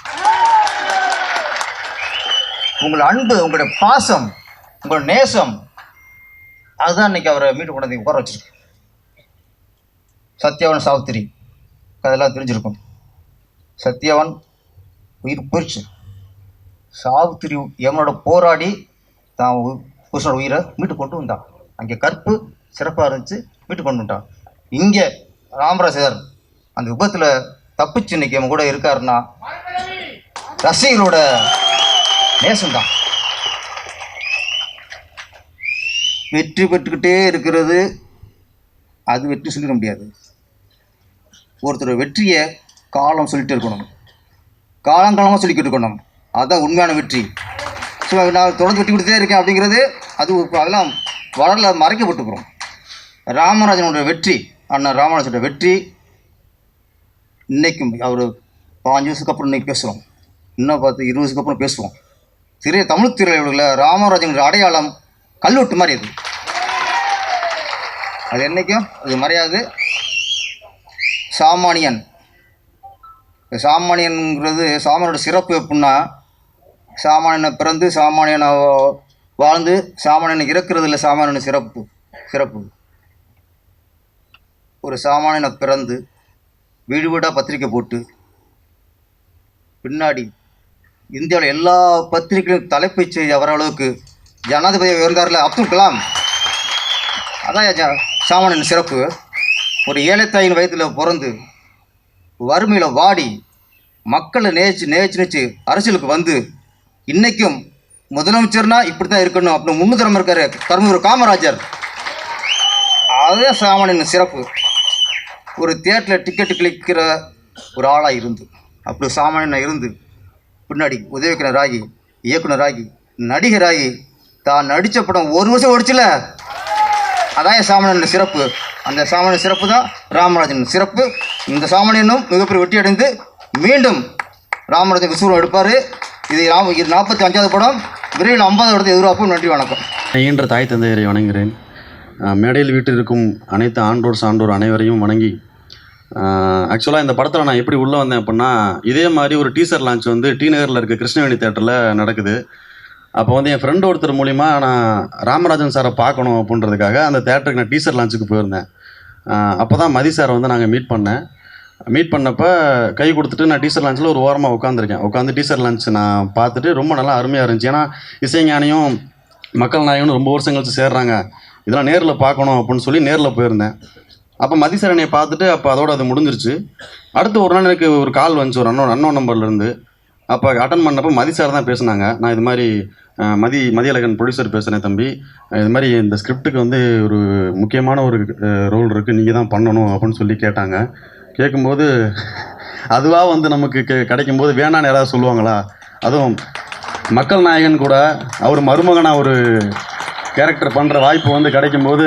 S7: உங்கள் அன்பு, உங்களுடைய பாசம், உங்கள் நேசம், அதுதான் இன்னைக்கு அவரை மீட்டு கொண்டு உட்கார வச்சிருக்கு. சத்யவன் சாவித்திரி அதெல்லாம் தெரிஞ்சிருக்கும். சத்யவன் உயிர் போயிடுச்சு. சாவித்திரி எவனோட போராடி தான் புருஷனோட உயிரை மீட்டு கொண்டு வந்தான். அங்கே கற்பு சிறப்பாக இருந்துச்சு, மீட்டு கொண்டு வந்துட்டான். இங்கே ராமராஜர் அந்த விபத்தில் தப்பிச்சு இன்னைக்கு அவன் கூட இருக்காருன்னா ரசிகர்களோட நேசம்தான். வெற்றி பெற்றுக்கிட்டே இருக்கிறது அது வெற்றி சொல்லிட முடியாது. ஒருத்தர் வெற்றியை காலம் சொல்லிட்டு இருக்கணும், காலங்காலமாக சொல்லிக்கிட்டு இருக்கணும். அதுதான் உண்மையான வெற்றி. ஸோ நான் தொடர்ந்து வெற்றி கொடுத்தே இருக்கேன் அப்படிங்கிறது அதெல்லாம் வளரல, மறைக்கப்பட்டுக்கிறோம். ராமராஜனோட வெற்றி, அண்ணன் ராமராஜனோட வெற்றி இன்னைக்கும் அவர் 5 வருஷத்துக்கு அப்புறம் இன்னைக்கு பேசுகிறோம், இன்னும் 20 வருஷத்துக்கு அப்புறம் பேசுவோம். தமிழ் திரையுலகில் ராமராஜனோட அடையாளம் கல்வெட்டு மாதிரி அது. அது என்றைக்கும் அது மறையாது. சாமானியன், சாமானியன்கிறது சாமானியோட சிறப்பு எப்படின்னா, சாமானியனை பிறந்து சாமானியனை வாழ்ந்து சாமானியனை இறக்குறது இல்லை. சாமானியன சிறப்பு ஒரு சாமானியனை பிறந்து வீடு வீடாக பத்திரிக்கை போட்டு பின்னாடி இந்தியாவில் எல்லா பத்திரிகையும் தலைப்புச் செய்தி வர அளவுக்கு ஜனாதிபதி இருந்தார்ல அப்துல் கலாம், அதான் சாமானியன் சிறப்பு. ஒரு ஏழைத்தாயின் வயதில் பிறந்து வறுமையில் வாடி மக்களை நேச்சு அரசியலுக்கு வந்து இன்றைக்கும் முதலமைச்சர்னா இப்படி தான் இருக்கணும் அப்படின்னு முன்னுத்தரம் இருக்கார் கர்மூர் காமராஜர். அதே சாமானியன் சிறப்பு. ஒரு தியேட்டரில் டிக்கெட்டு கிளிக்கிற ஒரு ஆளாக இருந்து, அப்படி சாமானியனாக இருந்து பின்னாடி உதவியாளராகி இயக்குனராகி நடிகராகி தான் நடித்த படம் 1 வருஷம் ஓடிச்சுல, அதான் சாமானியன் சிறப்பு. அந்த சாமானியன் சிறப்பு தான் ராமராஜன் சிறப்பு. இந்த சாமானியனும் மிகப்பெரிய வெற்றி அடைந்து மீண்டும் ராமராஜன் விசுவரம் எடுப்பார். இது 45வது படம், விரைவில் 50வது படத்தை எதிர்பார்ப்போம். நன்றி, வணக்கம்.
S8: ஈன்ற தாய் தந்தையரை வணங்குகிறேன். மேடையில் வீட்டில் இருக்கும் அனைத்து ஆண்டோர் சான்றோர் அனைவரையும் வணங்கி, ஆக்சுவலாக இந்த படத்தில் நான் எப்படி உள்ளே வந்தேன் அப்படின்னா, இதே மாதிரி ஒரு டீசர் லான்ச் வந்து டி நகரில் இருக்க கிருஷ்ணவேணி தேட்டரில் நடக்குது. அப்போ வந்து என் ஃப்ரெண்டு ஒருத்தர் மூலிமா நான் ராமராஜன் சாரை பார்க்கணும் அப்படின்றதுக்காக அந்த தேட்டருக்கு நான் டீசர் லான்ச்சுக்கு போயிருந்தேன். அப்போ தான் மதி சாரை வந்து நாங்கள் மீட் பண்ணப்போ கை கொடுத்துட்டு நான் டீசர் லான்ச்சில் ஒரு ஓரமாக உட்காந்து டீசர் லான்ச் நான் பார்த்துட்டு ரொம்ப நல்லா அருமையாக இருந்துச்சு. ஏன்னா இசைஞானியும் மக்கள் நாயகனும் ரொம்ப வருஷம் கழிச்சு சேர்றாங்க, இதெல்லாம் நேரில் பார்க்கணும் அப்படின்னு சொல்லி நேரில் போயிருந்தேன். அப்போ மதி சார் என்னை பார்த்துட்டு அப்போ அதோடு அது முடிஞ்சிருச்சு. அடுத்து ஒரு நாள் எனக்கு ஒரு கால் வந்துச்சு ஒரு அன்னோன் நம்பர்லேருந்து. அப்போ அட்டன் பண்ணப்போ மதி சார் தான் பேசுனாங்க. நான் இது மாதிரி மதியழகன் ப்ரொடியூசர் பேசுகிறேன் தம்பி, இது மாதிரி இந்த ஸ்கிரிப்டுக்கு வந்து ஒரு முக்கியமான ஒரு ரோல் இருக்குது, நீங்கள் தான் பண்ணணும் அப்படின்னு சொல்லி கேட்டாங்க. கேட்கும்போது அதுவாக வந்து நமக்கு கிடைக்கும்போது வேணான்னு யாராவது சொல்லுவாங்களா? அதுவும் மக்கள் நாயகன் கூட அவர் மருமகனாக ஒரு கேரக்டர் பண்ணுற வாய்ப்பு வந்து கிடைக்கும்போது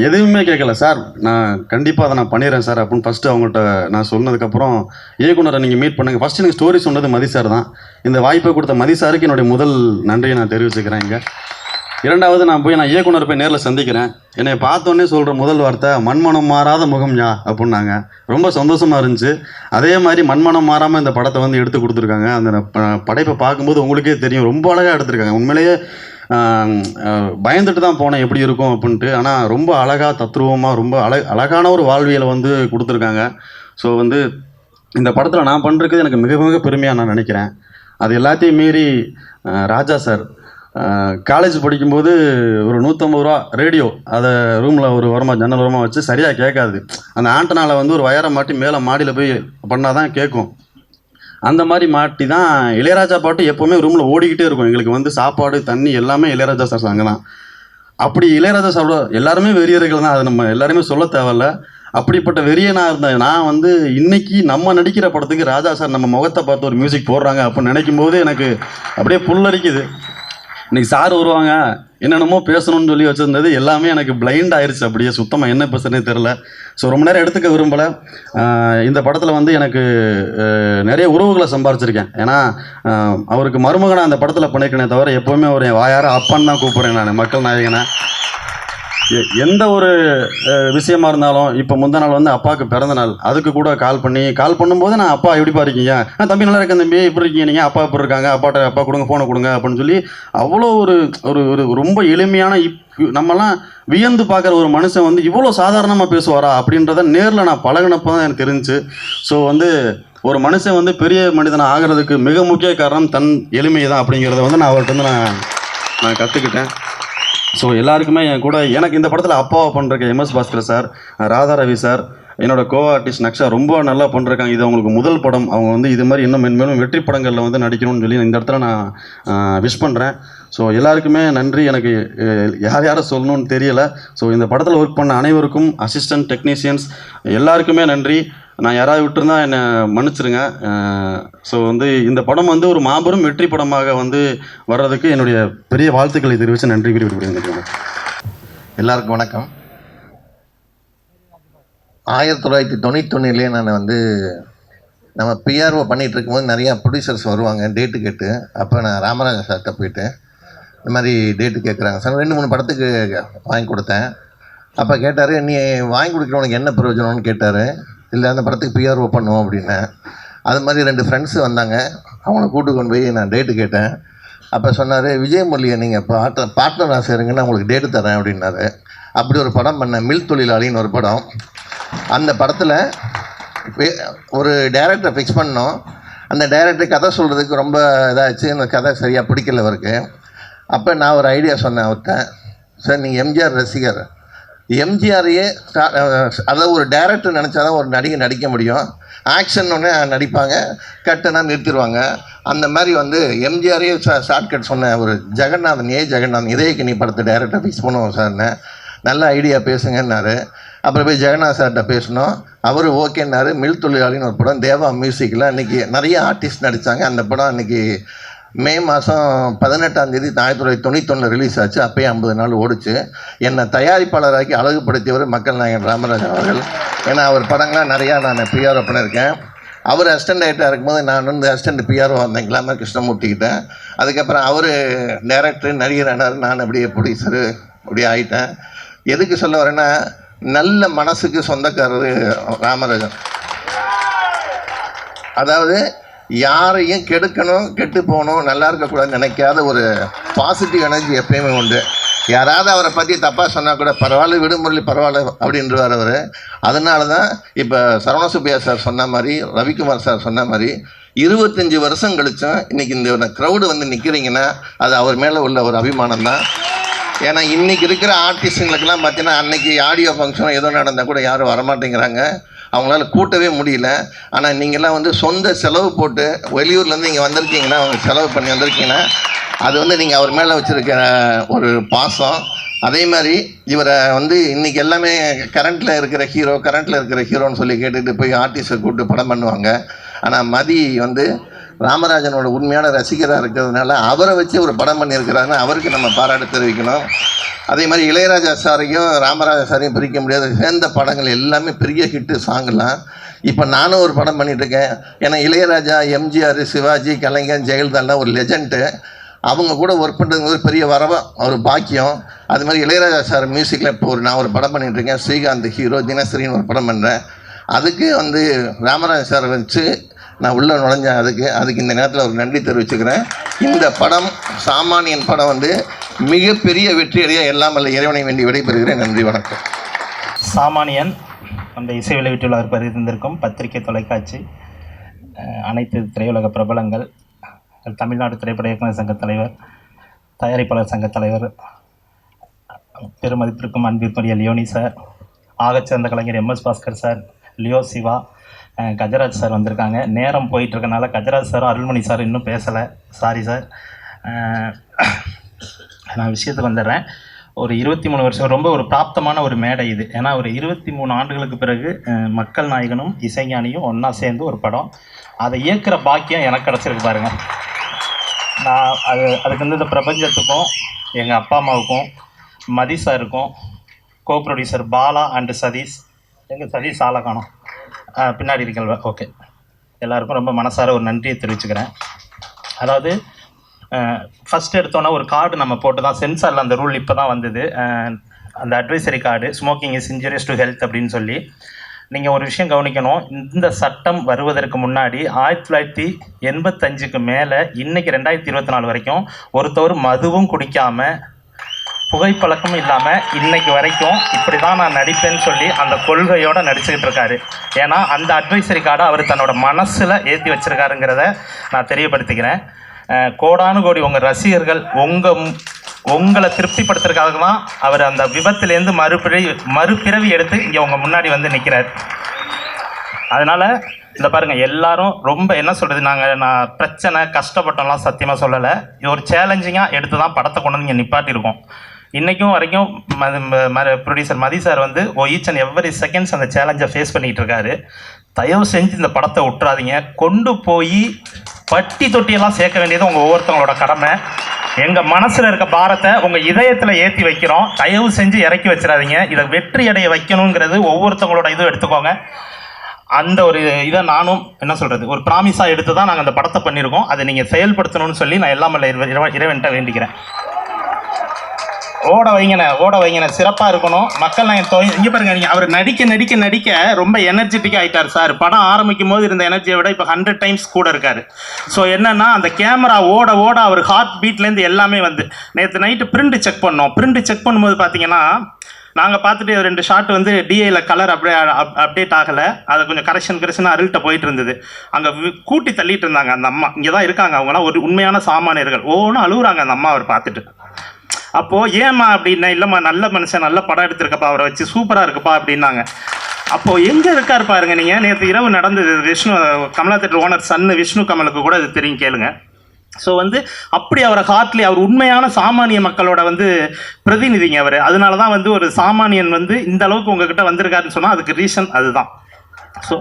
S8: எதுவுமே கேட்கல. சார் நான் கண்டிப்பாக அதை நான் பண்ணிடுறேன் சார் அப்படின்னு ஃபஸ்ட்டு அவங்கள்ட்ட நான் சொன்னதுக்கப்புறம், இயக்குனரை நீங்கள் மீட் பண்ணுங்கள். ஃபஸ்ட்டு எனக்கு ஸ்டோரி சொன்னது மதி சார் தான். இந்த வாய்ப்பை கொடுத்த மதி சாருக்கு என்னுடைய முதல் நன்றியை நான் தெரிவிச்சுக்கிறேன். இங்கே 2வது நான் இயக்குனர் போய் நேரில் சந்திக்கிறேன். என்னை பார்த்தோன்னே சொல்கிற முதல் வார்த்தை, மண்மனம் மாறாத முகம் யா அப்படின்னாங்க. ரொம்ப சந்தோஷமாக இருந்துச்சு. அதே மாதிரி மண்மனம் மாறாமல் இந்த படத்தை வந்து எடுத்து கொடுத்துருக்காங்க. அந்த படைப்பை பார்க்கும்போது உங்களுக்கே தெரியும், ரொம்ப அழகாக எடுத்திருக்காங்க. உண்மையிலேயே பயந்துட்டு தான் போனேன் எப்படி இருக்கும் அப்படின்ட்டு. ஆனால் ரொம்ப அழகாக தத்ரூபமாக ரொம்ப அழகான ஒரு வாழ்வியலை வந்து கொடுத்துருக்காங்க. ஸோ வந்து இந்த படத்தில் நான் பண்ணுறது எனக்கு மிக மிக பெருமையாக நான் நினைக்கிறேன். அது எல்லாத்தையும் மீறி ராஜா சார் காலேஜ் படிக்கும்போது ஒரு 150 ரூபா ரேடியோ அதை ரூமில் ஒரு ஓரமாக ஜன்னல் ஓரமாக வச்சு சரியாக கேட்காது. அந்த ஆண்டனாவில் வந்து ஒரு வயரை மாட்டி மேலே மாடியில் போய் பண்ணால் தான் கேட்கும். அந்த மாதிரி மாட்டி தான் இளையராஜா பாட்டு எப்போவுமே ரூமில் ஓடிக்கிட்டே இருக்கும். எங்களுக்கு வந்து சாப்பாடு தண்ணி எல்லாமே இளையராஜா சார் சாங்க தான். அப்படி இளையராஜா சாரோட எல்லாருமே வெறியர்கள் தான், அது நம்ம எல்லாருமே சொல்ல தேவையில்ல. அப்படிப்பட்ட வெறியனாக இருந்தேன் நான் வந்து. இன்னைக்கு நம்ம நடிக்கிற படத்துக்கு ராஜா சார் நம்ம முகத்தை பார்த்து ஒரு மியூசிக் போடுறாங்க அப்படின்னு நினைக்கும் போது எனக்கு அப்படியே புல்லரிக்குது. இன்னைக்கு சார் வருவாங்க என்னென்னமோ பேசணும்னு சொல்லி வச்சுருந்தது எல்லாமே எனக்கு பிளைண்ட் ஆயிடுச்சு, அப்படியே சுத்தமாக என்ன பேசுறதுனே தெரில. ஸோ ரொம்ப நேரம் எடுத்துக்க விரும்பலை. இந்த படத்தில் வந்து எனக்கு நிறைய உறவுகளை சம்பாரிச்சிருக்கேன். ஏன்னா அவருக்கு மருமகனை அந்த படத்தில் பண்ணியிருக்கேனே தவிர எப்போவுமே அவர் என் வாயார அப்பான்னு தான் கூப்பிட்றேன் நான், மக்கள் நாயகனை. எந்த ஒரு விஷயமா இருந்தாலும், இப்போ முந்தா நாள் வந்து அப்பாவுக்கு பிறந்த நாள், அதுக்கு கூட கால் பண்ணும்போது நான் அப்பா எப்படிப்பா இருக்கீங்க, தம்பி நல்லா இருக்கேன் தம்பி எப்படி இருக்கீங்க நீங்கள், அப்பா எப்படி இருக்காங்க, அப்பா கொடுங்க ஃபோனை கொடுங்க அப்படின்னு சொல்லி அவ்வளோ ஒரு ஒரு ரொம்ப எளிமையான நம்மலாம் வியந்து பார்க்குற ஒரு மனுஷன் வந்து இவ்வளோ சாதாரணமாக பேசுவாரா அப்படின்றத நேரில் நான் பழகினப்போ தான் எனக்கு தெரிஞ்சு. ஸோ வந்து ஒரு மனுஷன் வந்து பெரிய மனிதனாக ஆகிறதுக்கு மிக முக்கிய காரணம் தன் எளிமை தான் அப்படிங்கிறத வந்து நான் அவர்கிட்ட வந்து நான் கற்றுக்கிட்டேன். ஸோ எல்லாருக்குமே என் கூட எனக்கு இந்த படத்தில் அப்பாவை பண்ணுறக்க எம்எஸ் பாஸ்கர் சார், ராதா ரவி சார், என்னோட கோ ஆர்டிஸ்ட் நக்ஷா ரொம்ப நல்லா பண்ணிருக்காங்க. இது அவங்களுக்கு முதல் படம். அவங்க வந்து இது மாதிரி இன்னும் மென்மேலும் வெற்றி படங்களில் வந்து நடிக்கணும்னு சொல்லி இந்த இடத்துல நான் விஷ் பண்ணுறேன். ஸோ எல்லாருக்குமே நன்றி. எனக்கு யாரை சொல்லணும்னு தெரியலை. ஸோ இந்த படத்தில் ஒர்க் பண்ண அனைவருக்கும், அசிஸ்டன்ட் டெக்னீஷியன்ஸ் எல்லாருக்குமே நன்றி. நான் யாராவது விட்டுருந்தா என்னை மன்னிச்சிருங்க. ஸோ வந்து இந்த படம் வந்து ஒரு மாபெரும் வெற்றி படமாக வந்து வர்றதுக்கு என்னுடைய பெரிய வாழ்த்துக்களை தெரிவித்து நன்றி விரும்புகிறேன்.
S9: எல்லாருக்கும் வணக்கம். 1991 நான் வந்து நம்ம பிஆர்ஓ பண்ணிகிட்டு இருக்கும்போது நிறையா ப்ரொடியூசர்ஸ் வருவாங்க டேட்டு கேட்டு. அப்போ நான் ராமராஜன் சார்கிட்ட போயிட்டு இந்த மாதிரி டேட்டு கேட்குறாங்க சார், 2-3 படத்துக்கு வாங்கி கொடுத்தேன். அப்போ கேட்டார், நீ வாங்கி கொடுக்குறவனுக்கு என்ன பிரயோஜனம்னு கேட்டார். இல்லை அந்த படத்துக்கு பிஆர்ஓ பண்ணுவோம் அப்படின்னேன். அது மாதிரி 2 ஃப்ரெண்ட்ஸு வந்தாங்க, அவங்கள கூட்டு கொண்டு போய் நான் டேட்டு கேட்டேன். அப்போ சொன்னார், விஜயமுரளியை நீங்கள் பார்ட்னராக சேருங்க, நான் உங்களுக்கு டேட்டு தரேன் அப்படின்னாரு. அப்படி ஒரு படம் பண்ணேன், மில் தொழிலாளின்னு ஒரு படம். அந்த படத்தில் ஒரு டைரக்டரை ஃபிக்ஸ் பண்ணோம். அந்த டைரக்டர் கதை சொல்கிறதுக்கு ரொம்ப இதாகிடுச்சு, அந்த கதை சரியாக பிடிக்கல அவருக்கு. அப்போ நான் ஒரு ஐடியா சொன்னேன் அவர்கிட்ட, சார் நீங்கள் எம்ஜிஆர் ரசிகர், எம்ஜிஆரையே அதாவது ஒரு டைரக்டர் நினச்சா தான் ஒரு நடிகை நடிக்க முடியும். ஆக்ஷன் ஒன்று நடிப்பாங்க, கட்டுனா நிறுத்திடுவாங்க. அந்த மாதிரி வந்து எம்ஜிஆரையே ஷார்ட்கட் சொன்ன ஒரு ஜெகநாதன் இதயக்கு நீ படத்தை டைரக்டர் ஃபிக்ஸ் பண்ணுவோம் சார்னு. நல்ல ஐடியா பேசுங்கன்னாரு. அப்புறம் போய் ஜெகநாத் சார்கிட்ட பேசினோம், அவர் ஓகேன்னாரு. மில் தொழிலாளின்னு ஒரு படம் தேவா மியூசிக்கில் அன்றைக்கி நிறைய ஆர்டிஸ்ட் நடித்தாங்க. அந்த படம் அன்றைக்கி மே மாதம் 18ஆம் தேதி 1991 ரிலீஸ் ஆச்சு. அப்போயே 50 நாள் ஓடிச்சு. என்னை தயாரிப்பாளராக்கி அழகுபடுத்தியவர் மக்கள் நாயகன் ராமராஜன் அவர்கள். ஏன்னா அவர் படங்கள்லாம் நிறையா நான் பிஆர்ஓ பண்ணியிருக்கேன். அவர் அசிஸ்டன்ட் டைரக்டராக இருக்கும்போது நான் வந்து அசிஸ்டன்ட் பிஆர்ஓ வந்தேன் கிளாமர் கிருஷ்ணமூர்த்திக்கிட்டேன். அதுக்கப்புறம் அவர் டைரக்டர் நடிகர் ஆனார், நான் அப்படியே ப்ரொடியூசரு அப்படியே ஆகிட்டேன். எதுக்கு சொல்ல வரேன்னா, நல்ல மனசுக்கு சொந்தக்காரர் ராமராஜன். அதாவது யாரையும் கெடுக்கணும், கெட்டு போகணும், நல்லா இருக்கக்கூடாதுன்னு நினைக்காத ஒரு பாசிட்டிவ் எனர்ஜி எப்பயுமே உண்டு. யாராவது அவரை பற்றி தப்பாக சொன்னால் கூட பரவாயில்ல, விடுமுறை பரவாயில்ல அப்படின்றவார் அவர். அதனால தான் இப்போ சரவணசுப்பையா சார் சொன்ன மாதிரி, ரவிக்குமார் சார் சொன்ன மாதிரி 25 வருஷம் கழிச்சும் இன்றைக்கி இந்த க்ரௌடு வந்து நிற்கிறீங்கன்னா அது அவர் மேலே உள்ள ஒரு அபிமானம் தான். ஏன்னா இன்றைக்கி இருக்கிற ஆர்டிஸ்ட்டுங்களுக்கெல்லாம் பார்த்தீங்கன்னா அன்றைக்கி ஆடியோ ஃபங்க்ஷன் ஏதோ நடந்தால் கூட யாரும் வரமாட்டேங்கிறாங்க, அவங்களால கூட்டவே முடியல. ஆனால் நீங்கள்லாம் வந்து சொந்த செலவு போட்டு வெளியூர்லேருந்து இங்கே வந்திருக்கீங்கன்னா, அவங்க செலவு பண்ணி வந்திருக்கீங்கன்னா அது வந்து நீங்கள் அவர் மேலே வச்சுருக்க ஒரு பாசம். அதே மாதிரி இவரை வந்து இன்றைக்கி எல்லாமே கரண்ட்டில் இருக்கிற ஹீரோன்னு சொல்லி கேட்டுட்டு போய் ஆர்டிஸ்ட்டை கூப்பிட்டு படம் பண்ணுவாங்க. ஆனால் மதி வந்து ராமராஜனோட உண்மையான ரசிகராக இருக்கிறதுனால அவரை வச்சு ஒரு படம் பண்ணியிருக்கிறாருன்னு அவருக்கு நம்ம பாராட்டு தெரிவிக்கணும். அதே மாதிரி இளையராஜா சாரையும் ராமராஜா சாரையும் பிரிக்க முடியாது. சேர்ந்த படங்கள் எல்லாமே பெரிய ஹிட்டு சாங்கெலாம். இப்போ நானும் ஒரு படம் பண்ணிகிட்ருக்கேன். ஏன்னா இளையராஜா, எம்ஜிஆர், சிவாஜி, கலைஞர், ஜெயலலிதாலாம் ஒரு லெஜெண்டு. அவங்க கூட ஒர்க் பண்ணுறது ஒரு பெரிய ஒரு பாக்கியம். அது மாதிரி இளையராஜா சார் மியூசிக்கில் இப்போ நான் ஒரு படம் பண்ணிகிட்ருக்கேன், ஸ்ரீகாந்த் ஹீரோ, தினசரின்னு ஒரு படம் பண்ணுறேன். அதுக்கு வந்து ராமராஜா சாரை வச்சு நான் உள்ளே நுழைஞ்சேன். அதுக்கு இந்த நேரத்தில் ஒரு நன்றி தெரிவிச்சுக்கிறேன். இந்த படம் சாமானியன் படம் வந்து மிகப்பெரிய வெற்றியடைய எல்லாம் அல்ல இறைவனை வேண்டி விடைபெறுகிறேன். நன்றி, வணக்கம்.
S2: சாமானியன் அந்த இசை வெளியீட்டு விழாவிற்கு வருகின்றிருக்கும் பத்திரிகை, தொலைக்காட்சி, அனைத்து திரையுலக பிரபலங்கள், தமிழ்நாடு திரைப்பட இயக்குனர் சங்க தலைவர், தயாரிப்பாளர் சங்க தலைவர், பெருமதிப்பிற்கும் அன்பிற்குரிய லியோனி சார், ஆகச்சிறந்த கலைஞர் எம்எஸ் பாஸ்கர் சார், லியோ சிவா, கஜராஜ் சார் வந்திருக்காங்க. நேரம் போயிட்டுருக்கனால கஜராஜ் சாரும் அருள்மணி சார் இன்னும் பேசலை, சாரி சார். நான் விஷயத்துக்கு வந்துடுறேன். ஒரு 23 வருஷம் ரொம்ப ஒரு பிராப்தமான ஒரு மேடை இது. ஏன்னா ஒரு 23 ஆண்டுகளுக்கு பிறகு மக்கள் நாயகனும் இசைஞானியும் ஒன்றா சேர்ந்து ஒரு படம், அதை இயக்குகிற பாக்கியம் எனக்கு கிடச்சிருக்கு பாருங்கள். நான் அதுக்கு வந்து இந்த பிரபஞ்சத்துக்கும் எங்கள் அப்பா அம்மாவுக்கும் மதி சாருக்கும் co producer Bala and Sathish, எங்கள் சதீஷ் ஆளை காணோம், பின்னாடி இருக்கல்வ, ஓகே, எல்லாருக்கும் ரொம்ப மனசார ஒரு நன்றியை தெரிவிச்சுக்கிறேன். அதாவது ஃபஸ்ட் எடுத்தோன்னா ஒரு கார்டு நம்ம போட்டு தான், சென்சாரில் அந்த ரூல் இப்போ தான் வந்தது, அந்த advisory card, smoking is injurious to health அப்படின்னு சொல்லி. நீங்கள் ஒரு விஷயம் கவனிக்கணும், இந்த சட்டம் வருவதற்கு முன்னாடி 1985க்கு மேலே இன்றைக்கி 2024 வரைக்கும் ஒருத்தவர் மதுவும் குடிக்காமல் புகைப்பழக்கமும் இல்லாமல் இன்னைக்கு வரைக்கும் இப்படி தான் நான் நடிப்பேன்னு சொல்லி அந்த கொள்கையோடு நடிச்சுக்கிட்டு இருக்காரு. ஏன்னா அந்த அட்வைசரி கார்டை அவர் தன்னோட மனசில் ஏற்றி வச்சுருக்காருங்கிறத நான் தெரியப்படுத்திக்கிறேன். கோடானு கோடி உங்கள் ரசிகர்கள் உங்களை திருப்திப்படுத்துறதுக்காக தான் அவர் அந்த விபத்துலேருந்து மறுபிறவி எடுத்து இங்கே உங்கள் முன்னாடி வந்து நிற்கிறார். அதனால் இந்த பாருங்கள், எல்லாரும் ரொம்ப என்ன சொல்கிறது, நான் பிரச்சனை கஷ்டப்பட்டோம்லாம் சத்தியமாக சொல்லலை. இது ஒரு சேலஞ்சிங்காக எடுத்து தான் படத்தை கொண்டு வந்து இங்கே நிப்பாட்டியிருக்கோம். இன்றைக்கும் வரைக்கும் ப்ரொடியூசர் மதி சார் வந்து ஈச் அண்ட் எவ்ரி செகண்ட்ஸ் அந்த சேலஞ்சை ஃபேஸ் பண்ணிகிட்டு இருக்காரு. தயவு செஞ்சு இந்த படத்தை விட்டுறாதீங்க. கொண்டு போய் பட்டி தொட்டியெல்லாம் சேர்க்க வேண்டியது உங்கள் ஒவ்வொருத்தவங்களோட கடமை. எங்கள் மனசில் இருக்க பாரத்தை உங்கள் இதயத்தில் ஏற்றி வைக்கிறோம். தயவு செஞ்சு இறக்கி வச்சிடாதீங்க. இதை வெற்றி அடைய வைக்கணுங்கிறது ஒவ்வொருத்தவங்களோட இதுவும் எடுத்துக்கோங்க. அந்த ஒரு இதை நானும் என்ன சொல்கிறது, ஒரு ப்ராமிஸாக எடுத்து தான் நாங்கள் அந்த படத்தை பண்ணியிருக்கோம். அதை நீங்கள் செயல்படுத்தணும்னு சொல்லி நான் எல்லாம் இறைவன்ட்ட வேண்டிக்கிறேன். ஓட வைங்கண்ணே, சிறப்பாக இருக்கணும். மக்கள் நான் இங்கே பாருங்க, நீங்கள் அவர் நடிக்க ரொம்ப எனர்ஜெட்டிக்காக ஆகிட்டார் சார். படம் ஆரம்பிக்கும் போது இருந்த எனர்ஜியை விட இப்போ 100 டைம்ஸ் கூட இருக்கார். ஸோ என்னென்னா, அந்த கேமரா ஓட அவர் ஹார்ட் பீட்லேருந்து எல்லாமே வந்து நேற்று நைட்டு பிரிண்ட் செக் பண்ணும்போது பார்த்தீங்கன்னா, நாங்கள் பார்த்துட்டு 2 ஷாட் வந்து டிஐயில் கலர் அப்டேட் ஆகலை. அதை கொஞ்சம் கரெக்ஷன் அருள்கிட்ட போயிட்டு இருந்தது. அங்கே கூட்டி தள்ளிட்டு இருந்தாங்க அந்த அம்மா. இங்கே தான் இருக்காங்க, அவங்களாம் ஒரு உண்மையான சாமானியர்கள். ஒவ்வொன்றும் அழுகுறாங்க அந்த அம்மா அவர் பார்த்துட்டு. அப்போது ஏம்மா அப்படின்னா, இல்லைம்மா நல்ல மனுஷன், நல்ல படம் எடுத்திருக்கப்பா, அவரை வச்சு சூப்பராக இருக்குப்பா அப்படின்னாங்க. அப்போது எங்கே இருக்கார் பாருங்க. நீங்கள் நேற்று இரவு நடந்தது, விஷ்ணு கமலா தேட்டர் ஓனர் சன்னு விஷ்ணு கமலுக்கு கூட இது தெரியும், கேளுங்க. ஸோ வந்து அப்படி அவரை ஹார்ட்லி, அவர் உண்மையான சாமானிய மக்களோட வந்து பிரதிநிதிங்க அவர். அதனால தான் வந்து ஒரு சாமானியன் வந்து இந்த அளவுக்கு உங்ககிட்ட வந்திருக்காருன்னு சொன்னால் அதுக்கு ரீசன் அதுதான். ஸோ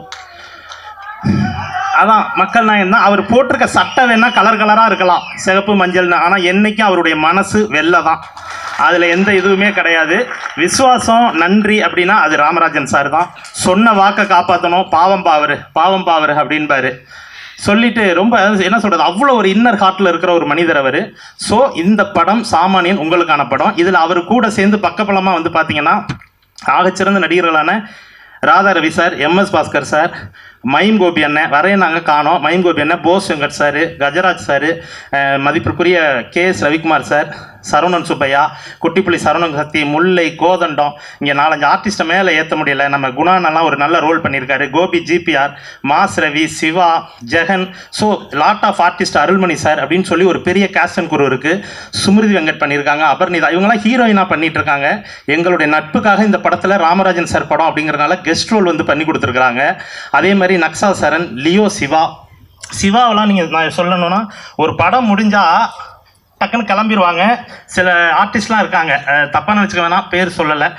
S2: அதான் மக்கள் நாயன் தான். அவர் போட்டிருக்க சட்டை வேணால் கலராக இருக்கலாம், சிகப்பு மஞ்சள்னு, ஆனால் என்றைக்கும் அவருடைய மனசு வெள்ளை தான். அதில் எந்த இதுவுமே கிடையாது. விசுவாசம் நன்றி அப்படின்னா அது ராமராஜன் சார் தான். சொன்ன வாக்கை காப்பாற்றணும், பாவம் பாவர் அப்படின்பாரு. சொல்லிட்டு ரொம்ப என்ன சொல்கிறது, அவ்வளோ ஒரு இன்னர் ஹார்ட்டில் இருக்கிற ஒரு மனிதர் அவர். ஸோ இந்த படம் சாமானியன் உங்களுக்கான படம். இதில் அவர் கூட சேர்ந்து பக்கப்பலமாக வந்து பார்த்தீங்கன்னா ஆகச்சிறந்த நடிகர்களான ராதா ரவி சார், எம்எஸ் பாஸ்கர் சார், மயிம் கோபி அண்ணன், வரைய நாங்கள் காணோம், மயிம் கோபி அண்ணன், போஸ் வெங்கட் சார், கஜராஜ் சார், மதிப்பிற்குரிய KS ரவிக்குமார் சார், சரவணன் சுப்பையா, குட்டிப்புள்ளி சரவணன் சக்தி, முல்லை, கோதண்டம், இங்கே 4-5 ஆர்டிஸ்ட்டை மேலே ஏற்ற முடியல. நம்ம குணானெல்லாம் ஒரு நல்ல ரோல் பண்ணியிருக்காரு. Gopi, GPR, mass Ravi, Siva, Jagan, so lot of artist, Arulmani sir அப்படின்னு சொல்லி ஒரு பெரிய கேஸ்ட் அண்ட் குரு இருக்குது. சுமிருதி வெங்கட் பண்ணியிருக்காங்க, அபர்ணிதா, இவங்கெல்லாம் ஹீரோயினாக பண்ணிட்டு இருக்காங்க. எங்களுடைய நட்புக்காக இந்த படத்தில் ராமராஜன் சார் படம் அப்படிங்கிறதுனால கெஸ்ட் ரோல் வந்து பண்ணி கொடுத்துருக்குறாங்க. அதே மாதிரி நக்ஸா சரண், லியோ, சிவாவெல்லாம் நீங்கள் நான் சொல்லணும்னா, ஒரு படம் முடிஞ்சால் டக்குன்னு கிளம்பிடுவாங்க. சில ஆர்டிஸ்ட்லாம் இருக்காங்க, தப்பாக நினச்சிக்க வேணாம், பேர் சொல்லலை,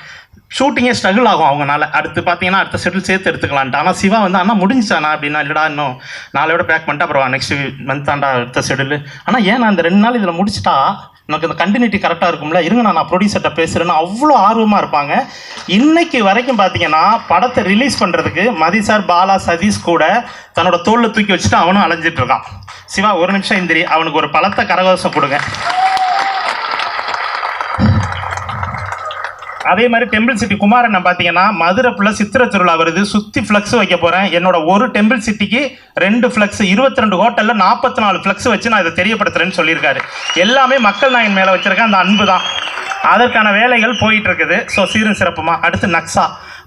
S2: ஷூட்டிங்கே ஸ்ட்ரகிள் ஆகும் அவங்கனால. அடுத்து பார்த்தீங்கன்னா அடுத்த ஷெட்யூல் சேர்த்து எடுத்துக்கலான்ட்டு. ஆனால் சிவா வந்து அண்ணா முடிஞ்சாண்ணா அப்படின்னா, இல்லைடா இன்னும் 4 விட பேக் பண்ணிட்டு அப்புறம் நெக்ஸ்ட் மந்த் தாண்டா அடுத்த ஷெட்யூல். ஆனால் ஏன் நான் இந்த 2 நாள் இதில் முடிச்சுட்டா எனக்கு இந்த கண்டினியூட்டி கரெக்டாக இருக்கும்ல, இருங்க நான் ப்ரொடியூசர்கிட்ட பேசுகிறேன்னு அவ்வளோ ஆர்வமாக இருப்பாங்க. இன்னைக்கு வரைக்கும் பார்த்தீங்கன்னா படத்தை ரிலீஸ் பண்ணுறதுக்கு மதி சார், பாலா, சதீஷ் கூட தன்னோட தோளில் தூக்கி வச்சுட்டு அவனும் அலைஞ்சிட்டு இருக்கான். சிவா ஒரு நிமிஷம் இந்திரி, அவனுக்கு ஒரு பலத்த கரகோஷம் கொடுங்க. அதே மாதிரி டெம்பிள் சிட்டி குமாரன் பார்த்தீங்கன்னா, மதுரை ஃபுல்லாக சித்திரை திருவிழா வருது, சுற்றி ஃப்ளக்ஸ் வைக்க போகிறேன். என்னோட ஒரு டெம்பிள் சிட்டிக்கு 2 ஃப்ளக்ஸ், 22 ஹோட்டலில் 44 ஃப்ளக்ஸ் வச்சு நான் இதை தெரியப்படுத்துறேன்னு சொல்லியிருக்காரு. எல்லாமே மக்கள் நாயன் மேலே வச்சிருக்க அந்த அன்பு தான். அதற்கான வேலைகள் போயிட்டு இருக்குது. ஸோ சீரும் சிறப்புமா. அடுத்து நக்ஸா,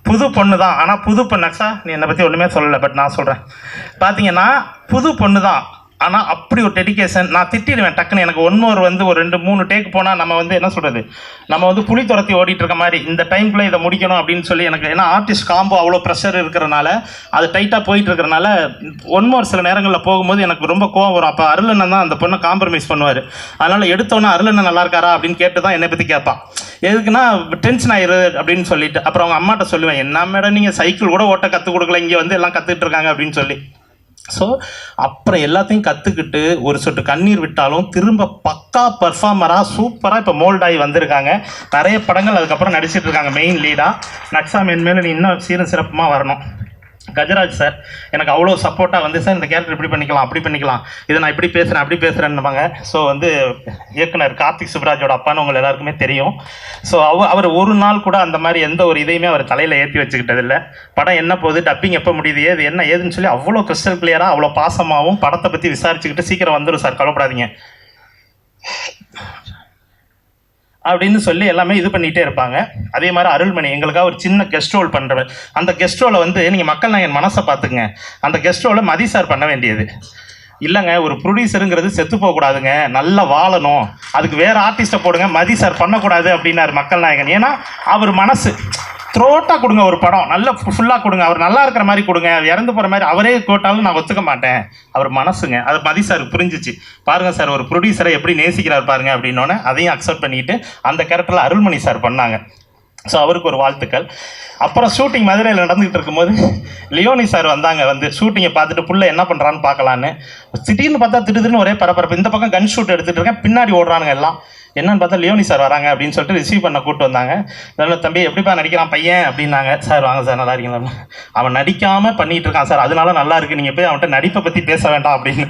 S2: புது பொண்ணு தான். ஆனால் புது பொண்ணு நக்ஸா, நீ என்னை பற்றி ஒன்றுமே சொல்லலை, பட் நான் சொல்கிறேன். பார்த்தீங்கன்னா புது பொண்ணு தான், ஆனால் அப்படி ஒரு டெடிக்கேஷன். நான் திட்டிடுவேன் டக்குன்னு. எனக்கு வந்து ஒரு 2-3 டேக் போனால் நம்ம வந்து என்ன சொல்கிறது, நம்ம வந்து புலி துரத்தி ஓடிட்டு இருக்க மாதிரி, இந்த டைம்குள்ளே இதை முடிக்கணும் அப்படின்னு சொல்லி எனக்கு, ஏன்னா ஆர்டிஸ்ட் காம்போ அவ்வளோ ப்ரெஷர் இருக்கிறனால, அது டைட்டாக போயிட்டு இருக்கிறனால சில நேரங்களில் போகும்போது எனக்கு ரொம்ப கோவம் வரும். அப்போ அருளண்ணன் தான் அந்த பொண்ணை காம்ப்ரமைஸ் பண்ணுவார். அதனால் எடுத்தோன்னே அருளண்ணன் நல்லா இருக்காரா அப்படின்னு கேட்டு தான் என்னை பற்றி கேட்பான். எதுக்குன்னா டென்ஷன் ஆயிரு அப்படின்னு சொல்லிட்டு. அப்புறம் அவங்க அம்மாட்ட சொல்லுவேன், என்ன மேடம் நீங்கள் சைக்கிள் கூட ஓட்ட கற்றுக் கொடுக்கல, இங்கே வந்து எல்லாம் கற்றுட்டு இருக்காங்க அப்படின்னு சொல்லி. ஸோ அப்புறம் எல்லாத்தையும் கற்றுக்கிட்டு ஒரு சொட்டு கண்ணீர் விட்டாலும் திரும்ப பக்கா பர்ஃபார்மராக சூப்பராக இப்போ மோல்டாகி வந்திருக்காங்க. நிறைய படங்கள் அதுக்கப்புறம் நடிச்சிட்டு இருக்காங்க மெயின் லீடாக. நக்ஸா மென்மேலும் நீ இன்னும் சீரும் சிறப்புமாக வரணும். கஜராஜ் சார் எனக்கு அவ்வளோ சப்போர்ட்டாக வந்து, சார் இந்த கேரக்டர் இப்படி பண்ணிக்கலாம் அப்படி பண்ணிக்கலாம், இதை நான் இப்படி பேசுகிறேன் அப்படி பேசுகிறேன்னுவாங்க. ஸோ வந்து இயக்குனர் கார்த்திக் சுப்ராஜோட அப்பான்னு உங்கள் எல்லாருக்குமே தெரியும். ஸோ அவர் ஒரு நாள் கூட அந்த மாதிரி எந்த ஒரு இதையுமே அவர் தலையில் ஏற்றி வச்சுக்கிட்டதில்லை. படம் என்ன போகுது, டப்பிங் எப்போ முடியுது, இது என்ன ஏதுன்னு சொல்லி அவ்வளோ கிறிஸ்டல் கிளியராக அவ்வளோ பாசமாகவும் படத்தை பற்றி விசாரிச்சுக்கிட்டு சீக்கிரம் வந்துடும் சார், கவலைப்படாதீங்க அப்படின்னு சொல்லி எல்லாமே இது பண்ணிகிட்டே இருப்பாங்க. அதே மாதிரி அருள்மணி எங்களுக்காக ஒரு சின்ன கெஸ்ட் ரோல் பண்ணுறவர். அந்த கெஸ்ட் ரோலை வந்து நீங்கள் மக்கள் நாயகன் மனசை பார்த்துக்குங்க. அந்த கெஸ்ட் ரோலை மதி சார் பண்ண வேண்டியது இல்லைங்க. ஒரு ப்ரொடியூசருங்கிறது செத்து போகக்கூடாதுங்க, நல்லா வாழணும், அதுக்கு வேறு ஆர்டிஸ்ட்டை போடுங்க, மதி சார் பண்ணக்கூடாது அப்படின்னாரு மக்கள் நாயகன். ஏன்னா அவர் மனசு த்ரோட்டாக கொடுங்க, ஒரு படம் நல்ல ஃபுல்லாக கொடுங்க, அவர் நல்லா இருக்கிற மாதிரி கொடுங்க, இறந்து போகிற மாதிரி அவரே போட்டாலும் நான் ஒத்துக்க மாட்டேன், அவர் மனசுங்க. அது மதி சார் புரிஞ்சிச்சு. பாருங்கள் சார் ஒரு ப்ரொடியூசரை எப்படி நேசிக்கிறார் பாருங்க அப்படின்னோடனே அதையும் அக்செப்ட் பண்ணிட்டு அந்த கேரக்டரில் அருள்மணி சார் பண்ணாங்க. ஸோ அவருக்கு ஒரு வாழ்த்துக்கள். அப்புறம் ஷூட்டிங் மதுரையில் நடந்துகிட்டு இருக்கும்போது லியோனி சார் வந்தாங்க. வந்து ஷூட்டிங்கை பார்த்துட்டு புள்ள என்ன பண்ணுறான்னு பார்க்கலான்னு. திடீர்னு பார்த்தா திடீர்னு ஒரே பரபரப்பு. இந்த பக்கம் கன் ஷூட் எடுத்துகிட்டு இருக்கேன், பின்னாடி ஓடுறானுங்க எல்லாம். என்னன்னு பார்த்தா லியோனி சார் வராங்க அப்படின்னு சொல்லிட்டு ரிசீவ் பண்ண கூப்பிட்டு வந்தாங்க. நல்ல தம்பி எப்படிப்பா நடிக்கிறான் பையன் அப்படின்னாங்க. சார் வாங்க சார் நல்லா இருக்கீங்களா, அவன் நடிக்காமல் பண்ணிகிட்டு இருக்கான் சார், அதனால நல்லா இருக்குது, நீங்கள் போய் அவன்கிட்ட நடிப்பை பற்றி பேச வேண்டாம் அப்படின்னு.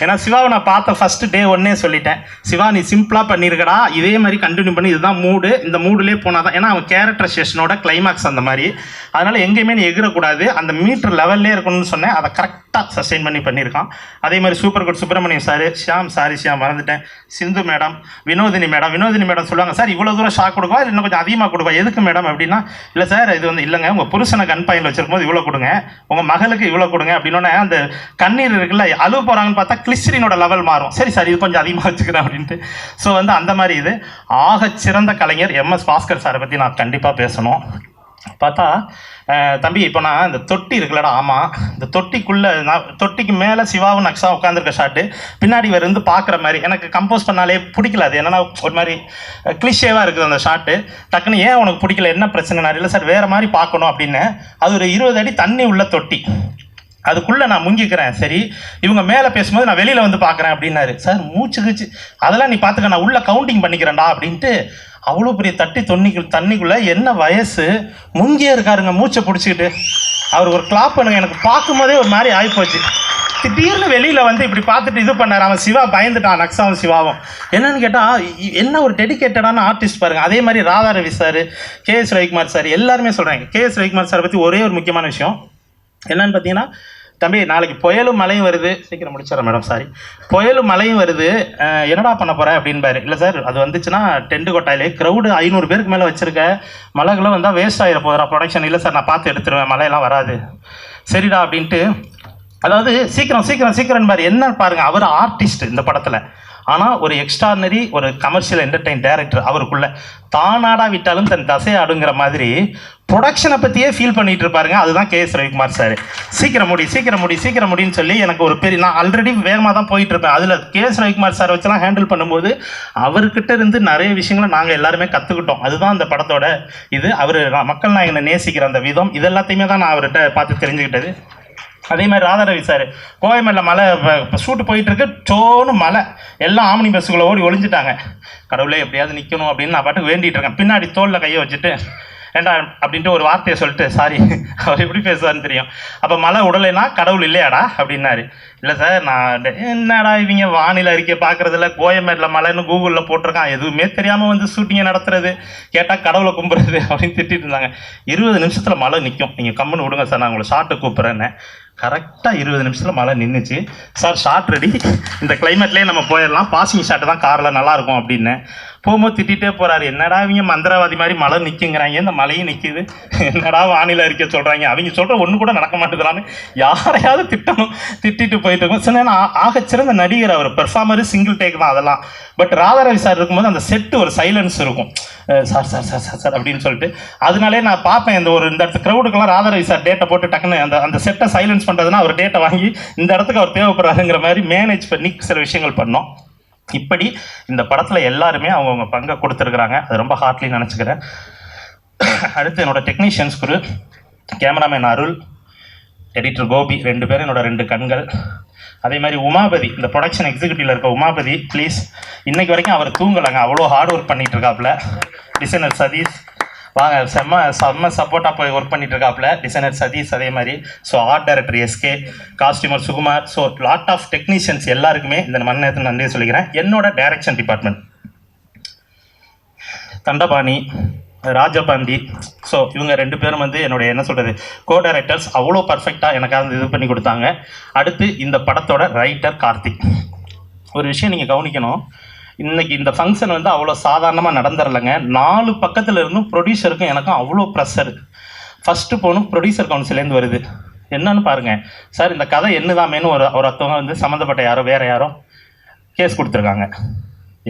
S2: ஏன்னா சிவாவை நான் பார்த்த ஃபஸ்ட்டு டே ஒன்னே சொல்லிட்டேன், சிவா நீ சிம்பிளாக பண்ணியிருக்கடா, இதே மாதிரி கண்டினியூ பண்ணி, இதுதான் மூடு, இந்த மூடுலேயே போனால் தான். ஏன்னா அவன் கேரக்டர் செஷனோட கிளைமேக்ஸ் அந்த மாதிரி, அதனால் எங்கேயுமே நீ எகிரக்கூடாது, அந்த மீட்டர் லெவல்லே இருக்கணும்னு சொன்னேன். அதை கரெக்டாக சஸ்டெயின் பண்ணி பண்ணியிருக்கான். அதே மாதிரி super good Subramaniam sir, Shyam மறந்துட்டேன், சிந்து மேடம், வினோதினி மேடம் சொல்லுவாங்க, சார் இவ்வளோ தூரம் ஷாக் கொடுக்குவா இல்லை இன்னும் கொஞ்சம் அதிகமாக கொடுப்பா, எதுக்கு மேடம் அப்படின்னா, இல்லை சார் இது வந்து இல்லைங்க, உங்கள் புருஷனை கன் பாயிண்ட் வச்சிருக்கும் போது இவ்வளோ கொடுங்க, உங்கள் மகளுக்கு இவ்வளோ கொடுங்க அப்படின்னோடனே அந்த கண்ணீர் இருக்குல்ல, அழுவ போகிறாங்கன்னு பார்த்தா கிளிஸ்டரினோட லெவல் மாறும். சரி சார் இது கொஞ்சம் அதிகமாக வச்சுக்கிறேன் அப்படின்ட்டு. ஸோ வந்து அந்த மாதிரி இது ஆகச்சிறந்த கலைஞர் MS பாஸ்கர் சாரை பற்றி நான் கண்டிப்பாக பேசணும். பார்த்தா தம்பி இப்போ நான் இந்த தொட்டி இருக்குல்லடா, ஆமாம் இந்த தொட்டிக்குள்ளே நான் தொட்டிக்கு மேலே சிவாவும் நக்ஸா உட்காந்துருக்க ஷாட்டு பின்னாடி இருந்து பார்க்குற மாதிரி எனக்கு கம்போஸ் பண்ணாலே பிடிக்கல. அது என்னென்னா ஒரு மாதிரி கிளிஷேவாக இருக்குது அந்த ஷாட்டு. டக்குன்னு ஏன் உனக்கு பிடிக்கல, என்ன பிரச்சனை? இல்லை சார் வேறு மாதிரி பார்க்கணும் அப்படின்னு. அது ஒரு 20 அடி தண்ணி உள்ள தொட்டி, அதுக்குள்ளே நான் முங்கிக்கிறேன். சரி இவங்க மேலே பேசும்போது நான் வெளியில் வந்து பார்க்குறேன் அப்படின்னாரு. சார் மூச்சு அதெல்லாம் நீ பார்த்துக்க, நான் உள்ளே கவுண்டிங் பண்ணிக்கிறேன்டா அப்படின்ட்டு. அவ்வளோ பெரிய தண்ணிக்குள்ளே என்ன வயசு முங்கியே இருக்காருங்க மூச்சை பிடிச்சிக்கிட்டு. அவர் ஒரு கிளாப் பண்ணுங்க, எனக்கு பார்க்கும்போதே ஒரு மாதிரி ஆகிப்போச்சு. திடீர்னு வெளியில் வந்து இப்படி பார்த்துட்டு இது பண்ணார். அவன் சிவா பயந்துட்டான், நக்ஸாவும் சிவாவும். என்னன்னு கேட்டால் என்ன ஒரு டெடிக்கேட்டடான ஆர்டிஸ்ட் பாருங்கள். அதே மாதிரி Radha Ravi sir, KS Ravikumar sir எல்லாருமே சொல்கிறாங்க. KS ரவிக்குமார் சாரை பற்றி ஒரே ஒரு முக்கியமான விஷயம் என்னன்னு பார்த்தீங்கன்னா, தம்பி நாளைக்கு புயலும் மழையும் வருது, சீக்கிரம் முடிச்சிடறேன் மேடம், சாரி, புயலும் மழையும் வருது, என்னடா பண்ண போகிறேன் அப்படின்பாரு. இல்லை சார் அது வந்துச்சுன்னா டென்ட் கொட்டாயிலே க்ரௌடு 500 பேருக்கு மேலே வச்சுருக்க, மழைகளும் வந்தால் வேஸ்ட் ஆகிட போகிறா ப்ரொடக்ஷன். இல்லை சார் நான் பார்த்து எடுத்துருவேன், மழையெல்லாம் வராது. சரிடா அப்படின்ட்டு, அதாவது சீக்கிரம் பாரு. என்ன பாருங்கள், அவர் ஆர்டிஸ்ட் இந்த படத்தில், ஆனால் ஒரு எக்ஸ்ட்ரானரி ஒரு கமர்ஷியல் என்டர்டெயின் டைரக்டர். அவருக்குள்ள தானாடா விட்டாலும் தன் தசை ஆடுங்கிற மாதிரி ப்ரொடக்ஷனை பற்றியே ஃபீல் பண்ணிகிட்டு இருப்பாருங்க. அதுதான் KS ரவிக்குமார் சார். சீக்கிரம் முடின்னு சொல்லி எனக்கு ஒரு பெரிய, நான் ஆல்ரெடி வேகமாக தான் போயிட்டுருப்பேன். அதில் KS ரவிக்குமார் சார் வச்செல்லாம் ஹேண்டில் பண்ணும்போது அவர்கிட்ட இருந்து நிறைய விஷயங்களை நாங்கள் எல்லாருமே கற்றுக்கிட்டோம். அதுதான் அந்த படத்தோட இது. அவர் மக்கள் நாயகனை நேசிக்கிற அந்த விதம், இது எல்லாத்தையுமே தான் நான் அவர்கிட்ட பார்த்து தெரிஞ்சுக்கிட்டது. அதே மாதிரி ராதாரவி சார், கோயம்பேடில் மலை ஷூட்டு போயிட்டுருக்கு, சோன்னு மலை, எல்லாம் ஆம்னி பஸ்ஸுக்குள்ளே ஓடி ஒளிஞ்சிட்டாங்க. கடவுளே எப்படியாவது நிற்கணும் அப்படின்னு நான் பாட்டுக்கு வேண்டிகிட்டு இருக்கேன். பின்னாடி தோளில் கையை வச்சுட்டு ஏண்டா அப்படின்ட்டு ஒரு வார்த்தையை சொல்லிட்டு, சாரி அவர் எப்படி பேசுவார்னு தெரியும், அப்போ மழை உடலைன்னா கடவுள் இல்லையாடா அப்படின்னாரு. இல்லை சார் நான் என்னடா இவங்க வானிலை அறிக்கை பார்க்குறதில்ல, கோயம்பேடில் மழைன்னு கூகுளில் போட்டிருக்கான், எதுவுமே தெரியாமல் வந்து ஷூட்டிங்கை நடத்துறது, கேட்டால் கடவுளை கும்பிட்றது அப்படின்னு திட்டிட்டு இருந்தாங்க. 20 நிமிஷத்தில் மழை நிற்கும், நீங்கள் கம்முன்னு விடுங்க சார், நான் உங்களை ஷார்ட்டை கூப்பிட்றேன்னு. கரெக்டாக 20 நிமிஷத்தில் மழை நின்றுச்சு. சார் ஷார்ட் ரெடி, இந்த கிளைமேட்லேயே நம்ம போயிடலாம், பாசிங் ஷாட்டு தான் காரில் நல்லாயிருக்கும் அப்படின்னு. போகும்போது திட்டிகிட்டே போகிறாரு, என்னடா அவங்க மந்திரவாதி மாதிரி மழை நிற்குங்கிறாங்க, இந்த மழையும் நிற்கிது, என்னடா வானிலை அறிக்கை சொல்கிறாங்க, அவங்க சொல்கிற ஒன்று கூட நடக்க மாட்டேங்கிறான்னு யாரையாவது திட்டிட்டு போயிட்டு இருக்கும். சில ஆகச்சிறந்த நடிகர் அவர், பெர்ஃபார்மரு சிங்கிள் டேக் தான் அதெல்லாம். பட் ராதாரவி சார் இருக்கும்போது அந்த செட்டு ஒரு சைலன்ஸ் இருக்கும், sir sir sir sir sir அப்படின்னு சொல்லிட்டு. அதனாலே நான் பார்ப்பேன் இந்த இடத்து க்ரௌடுக்கெல்லாம் ராதாரவி சார் டேட்டை போட்டு டக்குன்னு அந்த செட்டை சைலன்ஸ் பண்ணுறதுன்னா அவர் டேட்டை வாங்கி இந்த இடத்துக்கு அவர் தேவைப்படுறாருங்கிற மாதிரி மேனேஜ் பண்ணி சில விஷயங்கள் பண்ணோம். இப்படி இந்த படத்தில் எல்லாருமே அவங்கவுங்க பங்கை கொடுத்துருக்குறாங்க, அது ரொம்ப ஹார்ட்லி நினச்சிக்கிறேன். அடுத்து என்னோடய டெக்னீஷியன்ஸ் குரு, கேமராமேன் அருள், எடிட்டர் கோபி, 2 பேரும் என்னோட 2 கண்கள். அதே மாதிரி உமாபதி, இந்த ப்ரொடக்ஷன் எக்ஸிக்யூட்டிவ்ல இருக்க உமாபதி, ப்ளீஸ். இன்னைக்கு வரைக்கும் அவர் தூங்கலைங்க, அவ்வளோ ஹார்ட் ஒர்க் பண்ணிட்டு இருக்காப்புல. டிசைனர் சதீஷ் வாங்க, செம்ம சப்போர்ட்டாக போய் ஒர்க் பண்ணிட்டு இருக்காப்புல டிசைனர் சதீஷ். அதே மாதிரி so art director SK, costumer Sukumar, so lot of technicians எல்லாருக்குமே இந்த மணி நேரத்தில் நன்றியை சொல்லிக்கிறேன். என்னோட direction department Thandapani, Rajapandi, so இவங்க 2 பேரும் வந்து என்னுடைய என்ன சொல்கிறது கோ டைரக்டர்ஸ். அவ்வளோ பர்ஃபெக்டாக எனக்காக இது பண்ணி கொடுத்தாங்க. அடுத்து இந்த படத்தோட ரைட்டர் கார்த்திக். ஒரு விஷயம் நீங்கள் கவனிக்கணும், இன்றைக்கி இந்த ஃபங்க்ஷன் வந்து அவ்வளோ சாதாரணமாக நடந்துடலைங்க. 4 பக்கத்தில் இருந்தும் ப்ரொடியூசருக்கும் எனக்கும் அவ்வளோ ப்ரெஷர். ஃபஸ்ட்டு போகணும் ப்ரொடியூசர் கவுன்சிலேருந்து வருது. என்னன்னு பாருங்கள் சார், இந்த கதை என்னதாமேன்னு ஒருத்தவங்க வந்து சம்மந்தப்பட்ட யாரோ வேறு யாரோ கேஸ் கொடுத்துருக்காங்க.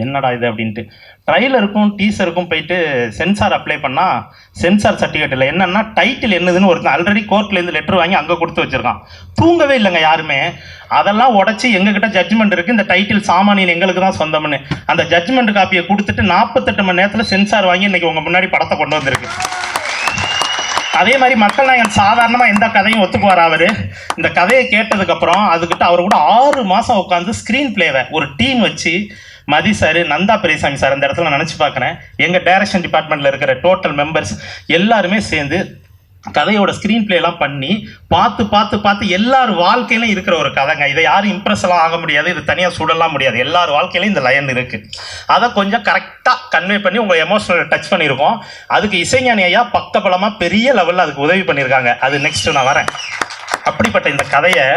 S2: என்னடா இது அப்படின்ட்டு ட்ரைலருக்கும் டீசருக்கும் போயிட்டு சென்சார் அப்ளை பண்ணால் சென்சார் சர்டிஃபிகேட் இல்லை. என்னென்னா டைட்டில் என்னதுன்னு ஒருத்தன் ஆல்ரெடி கோர்ட்லேருந்து லெட்டர் வாங்கி அங்கே கொடுத்து வச்சுருக்கான். தூங்கவே இல்லைங்க யாருமே. அதெல்லாம் உடச்சி எங்ககிட்ட ஜட்ஜ்மெண்ட் இருக்குது, இந்த டைட்டில் சாமானியன் எங்களுக்கு தான் சொந்தம்னு அந்த ஜட்ஜ்மெண்ட் காப்பியை கொடுத்துட்டு 48 மணி நேரத்தில் சென்சார் வாங்கி இன்றைக்கி உங்கள் முன்னாடி படத்தை கொண்டு வந்திருக்கு. அதே மாதிரி மக்கள் நாயகன் சாதாரணமாக எந்த கதையும் ஒத்துக்குவார். அவர் இந்த கதையை கேட்டதுக்கப்புறம் அதுக்கிட்ட அவர் கூட 6 மாதம் உட்காந்து ஸ்க்ரீன் பிளேவை ஒரு டீம் வச்சு மதி சார், நந்தா பெரியசாமி சார், அந்த இடத்துல நான் நினச்சி பார்க்குறேன். எங்கள் டைரக்ஷன் டிபார்ட்மெண்ட்டில் இருக்கிற டோட்டல் மெம்பர்ஸ் எல்லாருமே சேர்ந்து கதையோட ஸ்க்ரீன் பிளேலாம் பண்ணி பார்த்து எல்லார் வாழ்க்கையிலும் இருக்கிற ஒரு கதைங்க. இதை யாரும் இம்ப்ரெஸ்லாம் ஆக முடியாது, இது தனியாக சுடலாம் முடியாது. எல்லார் வாழ்க்கையிலும் இந்த லைன் இருக்குது. அதை கொஞ்சம் கரெக்டாக கன்வே பண்ணி உங்கள் எமோஷனல் டச் பண்ணியிருக்கோம். அதுக்கு இசைஞானி ஐயா பக்கபலமாக பெரிய லெவலில் அதுக்கு உதவி பண்ணியிருக்காங்க. அது நெக்ஸ்ட்டு நான் வரேன். அப்படிப்பட்ட இந்த கதையை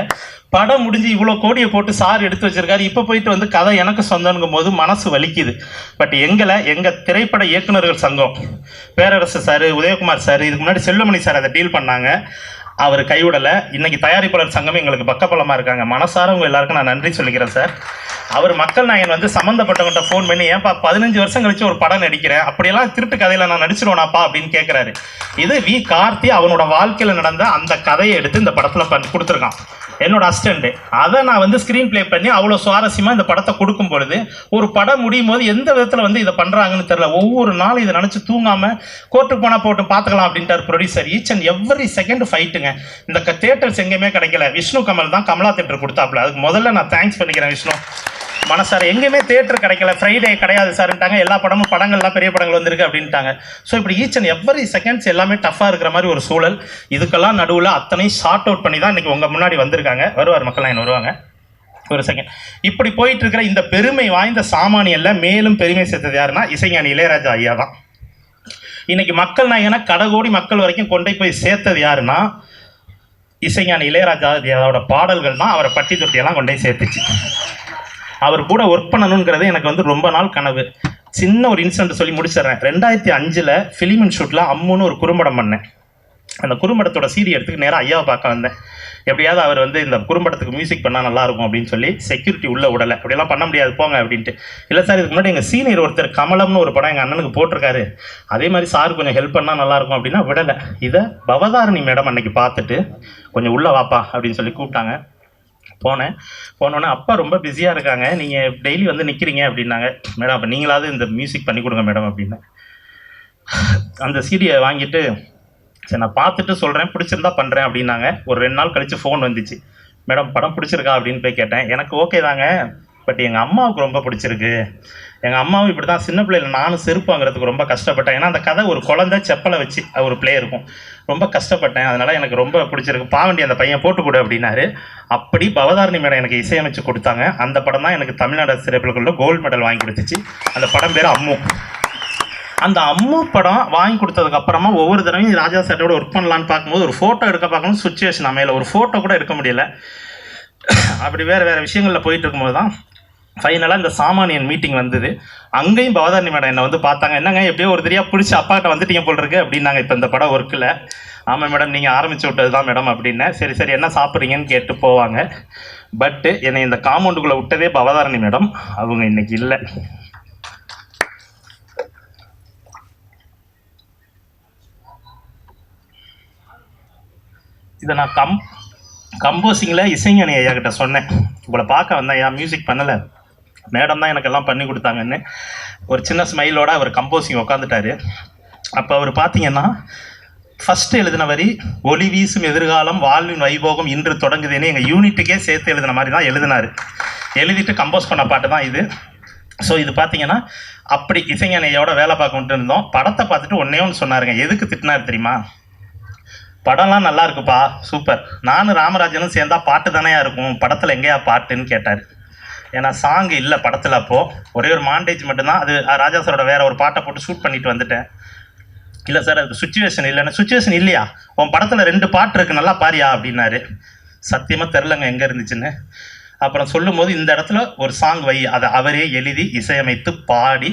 S2: படம் முடிஞ்சு இவ்வளோ கோடியை போட்டு சார் எடுத்து வச்சிருக்காரு. இப்போ போயிட்டு வந்து கதை எனக்கு சொந்தங்கும் போது மனசு வலிக்குது. பட் எங்கள் திரைப்பட இயக்குநர்கள் சங்கம், பேரரசு சார், உதயகுமார் சார், இதுக்கு முன்னாடி செல்வமணி சார் அதை டீல் பண்ணாங்க. அவர் கைவிடலை. இன்றைக்கி தயாரிப்பாளர் சங்கமே எங்களுக்கு பக்கபலமாக இருக்காங்க. மனசார உங்கள் எல்லாருக்கும் நான் நன்றி சொல்லிக்கிறேன் சார். அவர் மக்கள் நாயகன் வந்து சம்மந்தப்பட்டவங்கிட்ட ஃபோன் பண்ணி, ஏன்ப்பா 15 வருஷம் கழிச்சு ஒரு படம் நடிக்கிறேன், அப்படியெல்லாம் திருட்டு கதையில் நான் நடிச்சிருவேனாப்பா அப்படின்னு கேட்குறாரு. இது வி கார்த்தி அவனோட வாழ்க்கையில் நடந்த அந்த கதையை எடுத்து இந்த படத்தில் கொடுத்துருக்கான். என்னோட அசிஸ்டண்ட்டு அதை நான் வந்து ஸ்க்ரீன் ப்ளே பண்ணி அவ்வளோ சுவாரஸ்யமாக இந்த படத்தை கொடுக்கும் பொழுது ஒரு படம் முடியும் போது எந்த விதத்தில் வந்து இதை பண்ணுறாங்கன்னு தெரியல. ஒவ்வொரு நாளும் இதை நினச்சி தூங்காமல் கோர்ட்டுக்கு போனால் போட்டு பார்த்துக்கலாம் அப்படின்ட்டார் producer. Each and every second ஃபைட்டுங்க. இந்த தியேட்டர்ஸ் எங்கேயுமே கிடைக்கல. விஷ்ணு கமல் தான் கமலா தியேட்டர் கொடுத்தாப்புல. அதுக்கு முதல்ல நான் தேங்க்ஸ் பண்ணிக்கிறேன் விஷ்ணு. மனசார் எங்கேயுமே தியேட்டர் கிடைக்கல, ஃப்ரைடே கிடையாது சார்ட்டாங்க. எல்லா படங்கள்லாம் பெரிய படங்கள் வந்திருக்கு அப்படின்ட்டாங்க. ஸோ இப்படி ஈச் அண்ட் எவ்ரி செகண்ட்ஸ் எல்லாமே டஃப்பாக இருக்கிற மாதிரி ஒரு சூழல். இதுக்கெல்லாம் நடுவில் அத்தனை ஷார்ட் அவுட் பண்ணி தான் இன்றைக்கி உங்கள் முன்னாடி வந்திருக்காங்க. வருவார் மக்கள் நாயகன் வருவாங்க ஒரு செகண்ட். இப்படி போயிட்டு இருக்கிற இந்த பெருமை வாய்ந்த சாமானியல்ல மேலும் பெருமை சேர்த்தது யாருன்னா இசைஞானி இளையராஜா ஐயா தான். இன்னைக்கு மக்கள் நாயகனை கடகோடி மக்கள் வரைக்கும் கொண்டு போய் சேர்த்தது யாருன்னா இசைஞானி இளையராஜா ஐயாவோட பாடல்கள் தான் அவரை பட்டி தொட்டியெல்லாம் கொண்டு போய் சேர்த்துச்சு. அவர் கூட ஒர்க் பண்ணணுங்கிறது எனக்கு வந்து ரொம்ப நாள் கனவு. சின்ன ஒரு இன்சிடென்ட் சொல்லி முடிச்சிடுறேன். 2005 ஃபிலிம் இன்ஸ்டியூட்டில் அம்முன்னு ஒரு குறும்படம் பண்ணேன். அந்த குறும்படத்தோட சீடி எடுத்துக்கு நேராக ஐயாவை பார்க்க வந்தேன். எப்படியாவது அவர் வந்து இந்த குறும்படத்துக்கு மியூசிக் பண்ணால் நல்லாயிருக்கும் அப்படின்னு சொல்லி செக்யூரிட்டி உள்ளே விடலை. அப்படியெல்லாம் பண்ண முடியாது போங்க அப்படின்ட்டு. இல்லை சார், இதுக்கு முன்னாடி எங்கள் சீனியர் ஒருத்தர் கமலம்னு ஒரு படம் எங்கள் அண்ணனுக்கு போட்டிருக்காரு, அதே மாதிரி சார் கொஞ்சம் ஹெல்ப் பண்ணால் நல்லாயிருக்கும் அப்படின்னா விடலை. இதை பவதாரணி மேடம் அன்னைக்கு பார்த்துட்டு கொஞ்சம் உள்ளே வாப்பா அப்படின்னு சொல்லி கூப்பிட்டாங்க. போனோன்னே அப்பா ரொம்ப பிஸியாக இருக்காங்க, நீங்கள் டெய்லி வந்து நிற்கிறீங்க அப்படின்னாங்க. மேடம் அப்போ நீங்களாவது இந்த மியூசிக் பண்ணி கொடுங்க மேடம் அப்படின்னு. அந்த சீடியை வாங்கிட்டு சரி நான் பார்த்துட்டு சொல்கிறேன், பிடிச்சிருந்தா பண்ணுறேன் அப்படின்னாங்க. ஒரு 2 நாள் கழித்து ஃபோன் வந்துச்சு. மேடம் படம் பிடிச்சிருக்கா அப்படின்னு போய் கேட்டேன். எனக்கு ஓகே தாங்க, பட் எங்கள் அம்மாவுக்கு ரொம்ப பிடிச்சிருக்கு. எங்கள் அம்மாவும் இப்படி தான் சின்ன பிள்ளையில் நானும் செருப்பு வாங்குறதுக்கு ரொம்ப கஷ்டப்பட்டேன். ஏன்னா அந்த கதை ஒரு குழந்தை செப்பலை வச்சு ஒரு பிளே இருக்கும், ரொம்ப கஷ்டப்பட்டேன். அதனால் எனக்கு ரொம்ப பிடிச்சிருக்கு, பாவண்டி அந்த பையன் போட்டு கொடு அப்படின்னாரு. அப்படி பவதாரணி மேடம் எனக்கு இசையமைச்சு கொடுத்தாங்க. அந்த படம் தான் எனக்கு தமிழ்நாடு திரைப்படங்களில் கோல்டு மெடல் வாங்கி கொடுத்துச்சு. அந்த படம் பேர் அம்மு. அந்த அம்மு படம் வாங்கி கொடுத்ததுக்கு அப்புறமா ஒவ்வொரு தடவையும் ராஜா சார்ட்டோட ஒர்க் பண்ணலான்னு பார்க்கும்போது ஒரு ஃபோட்டோ எடுக்க பார்க்கணும், சுச்சுவேஷன் அமையல, ஒரு ஃபோட்டோ கூட எடுக்க முடியல. அப்படி வேறு விஷயங்களில் போயிட்டு இருக்கும்போது தான் ஃபைனலாக இந்த சாமானியன் மீட்டிங் வந்தது. அங்கேயும் பவதாரணி மேடம் என்னை வந்து பார்த்தாங்க. என்னங்க எப்படியோ ஒரு தெரியா பிடிச்சி அப்பாக்கிட்ட வந்துட்டீங்க போல் இருக்கு அப்படின்னாங்க. இப்போ இந்த படம் ஒர்க்கில். ஆமாம் மேடம், நீங்கள் ஆரம்பித்து விட்டது தான் மேடம் அப்படின்னேன். சரி என்ன சாப்பிட்றீங்கன்னு கேட்டு போவாங்க. பட்டு என்னை இந்த காம்பவுண்டுக்குள்ளே விட்டதே பவதாரணி மேடம். அவங்க இன்னைக்கு இல்லை. இதை நான் கம்போசிங்கில் இசைஞானி ஐயா கிட்ட சொன்னேன். உங்களை பார்க்க வந்தேன், ஐயா மியூசிக் பண்ணலை, மேடம் தான் எனக்கு எல்லாம் பண்ணி கொடுத்தாங்கன்னு. ஒரு சின்ன ஸ்மைலோட அவர் கம்போசிங் உட்காந்துட்டாரு. அப்போ அவர் பார்த்தீங்கன்னா ஃபஸ்ட்டு எழுதின வரி ஒளி வீசும் எதிர்காலம் வாழ்வின் வைபோகம் இன்று தொடங்குதுன்னு எங்கள் யூனிட்டுக்கே சேர்த்து எழுதின மாதிரி தான் எழுதினார். எழுதிட்டு கம்போஸ் பண்ண பாட்டு தான் இது. ஸோ இது பார்த்தீங்கன்னா அப்படி இசைஞானியோட வேலை பார்க்க இருந்தோம். படத்தை பார்த்துட்டு ஒன்றே ஒன்று சொன்னாருங்க. எதுக்கு திட்டினார் தெரியுமா? படம்லாம் நல்லா இருக்குப்பா, சூப்பர், நானும் ராமராஜனும் சேர்ந்தா பாட்டு தானேயா இருக்கும், படத்தில் எங்கேயா பாட்டுன்னு கேட்டார். ஏன்னா சாங் இல்லை படத்தில். அப்போது ஒரே ஒரு மாண்டேஜ் மட்டும்தான். அது ராஜா சாரோட வேறு ஒரு பாட்டை போட்டு ஷூட் பண்ணிட்டு வந்துட்டேன். இல்லை சார் அது சுச்சுவேஷன் இல்லைன்னா, சுச்சுவேஷன் இல்லையா, உன் படத்தில் 2 பாட்டு இருக்குது நல்லா பாரியா அப்படின்னாரு. சத்தியமாக தெரிலங்க எங்கே இருந்துச்சுன்னு. அப்புறம் சொல்லும்போது இந்த இடத்துல ஒரு சாங் வை, அதை அவரே எழுதி இசையமைத்து பாடி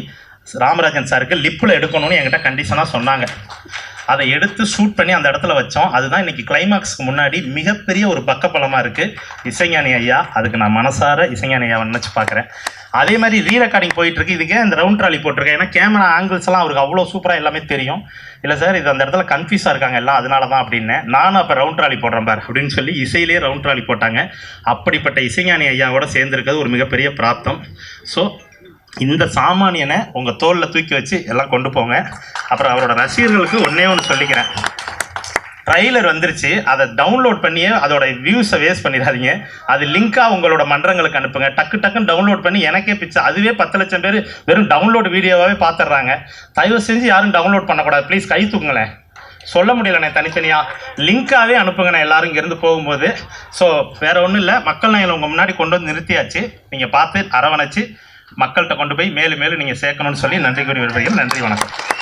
S2: ராமராஜன் சாருக்கு லிப்பில் எடுக்கணும்னு என்கிட்ட கண்டிஷனாக சொன்னாங்க. அதை எடுத்து ஷூட் பண்ணி அந்த இடத்துல வச்சோம். அதுதான் இன்றைக்கி கிளைமாக்ஸ்க்கு முன்னாடி மிகப்பெரிய ஒரு பக்கப்பலமாக இருக்குது இசைஞானி ஐயா. அதுக்கு நான் மனசார இசைஞானி ஐயாவை நினச்சி பார்க்குறேன். அதே மாதிரி ரீரெக்கார்டிங் போயிட்டுருக்கு. இதுக்கே இந்த ரவுண்ட் ட்ராலி போட்டிருக்கேன். ஏன்னா கேமரா ஆங்கிள்ஸ் எல்லாம் அவருக்கு அவ்வளோ சூப்பராக எல்லாமே தெரியும். இல்லை சார் இது அந்த இடத்துல கன்ஃபியூஸாக இருக்காங்க எல்லாம், அதனால தான் அப்படின்னு. நானும் அப்போ ரவுண்ட் ட்ராலி போடுறேன் பார் அப்படின்னு சொல்லி இசையிலே ரவுண்ட் ட்ராலி போட்டாங்க. அப்படிப்பட்ட இசைஞானி ஐயாவோட சேர்ந்துருக்கிறது ஒரு மிகப்பெரிய பிராப்தம். ஸோ இந்த சாமானியனை உங்கள் தோளில் தூக்கி வச்சு எல்லாம் கொண்டு போங்க. அப்புறம் அவரோட ரசிகர்களுக்கு ஒன்றே ஒன்று சொல்லிக்கிறேன். ட்ரைலர் வந்துருச்சு, அதை டவுன்லோட் பண்ணியே அதோட வியூஸை வேஸ்ட் பண்ணிடாதீங்க. அது லிங்காக உங்களோட மன்றங்களுக்கு அனுப்புங்க. டக்குன்னு டவுன்லோட் பண்ணி எனக்கே பிச்சை. அதுவே 10 லட்சம் பேர் வெறும் டவுன்லோட் வீடியோவாகவே பார்த்துட்றாங்க. தயவு செஞ்சு யாரும் டவுன்லோட் பண்ணக்கூடாது ப்ளீஸ். கை தூக்குங்களேன். சொல்ல முடியலண்ணே, தனித்தனியாக லிங்காகவே அனுப்புங்கண்ணே எல்லாரும் இங்கேருந்து போகும்போது. ஸோ வேறு ஒன்றும் இல்லை, மக்கள் நாயங்களை உங்கள் முன்னாடி கொண்டு வந்து நிறுத்தியாச்சு. நீங்கள் பார்த்து அரவணைச்சு மக்கள்கிட்ட கொண்டு போய் மேலும் மேலும் நீங்கள் சேர்க்கணும்னு சொல்லி நன்றி கூறி விரும்புகிறேன். நன்றி, வணக்கம்.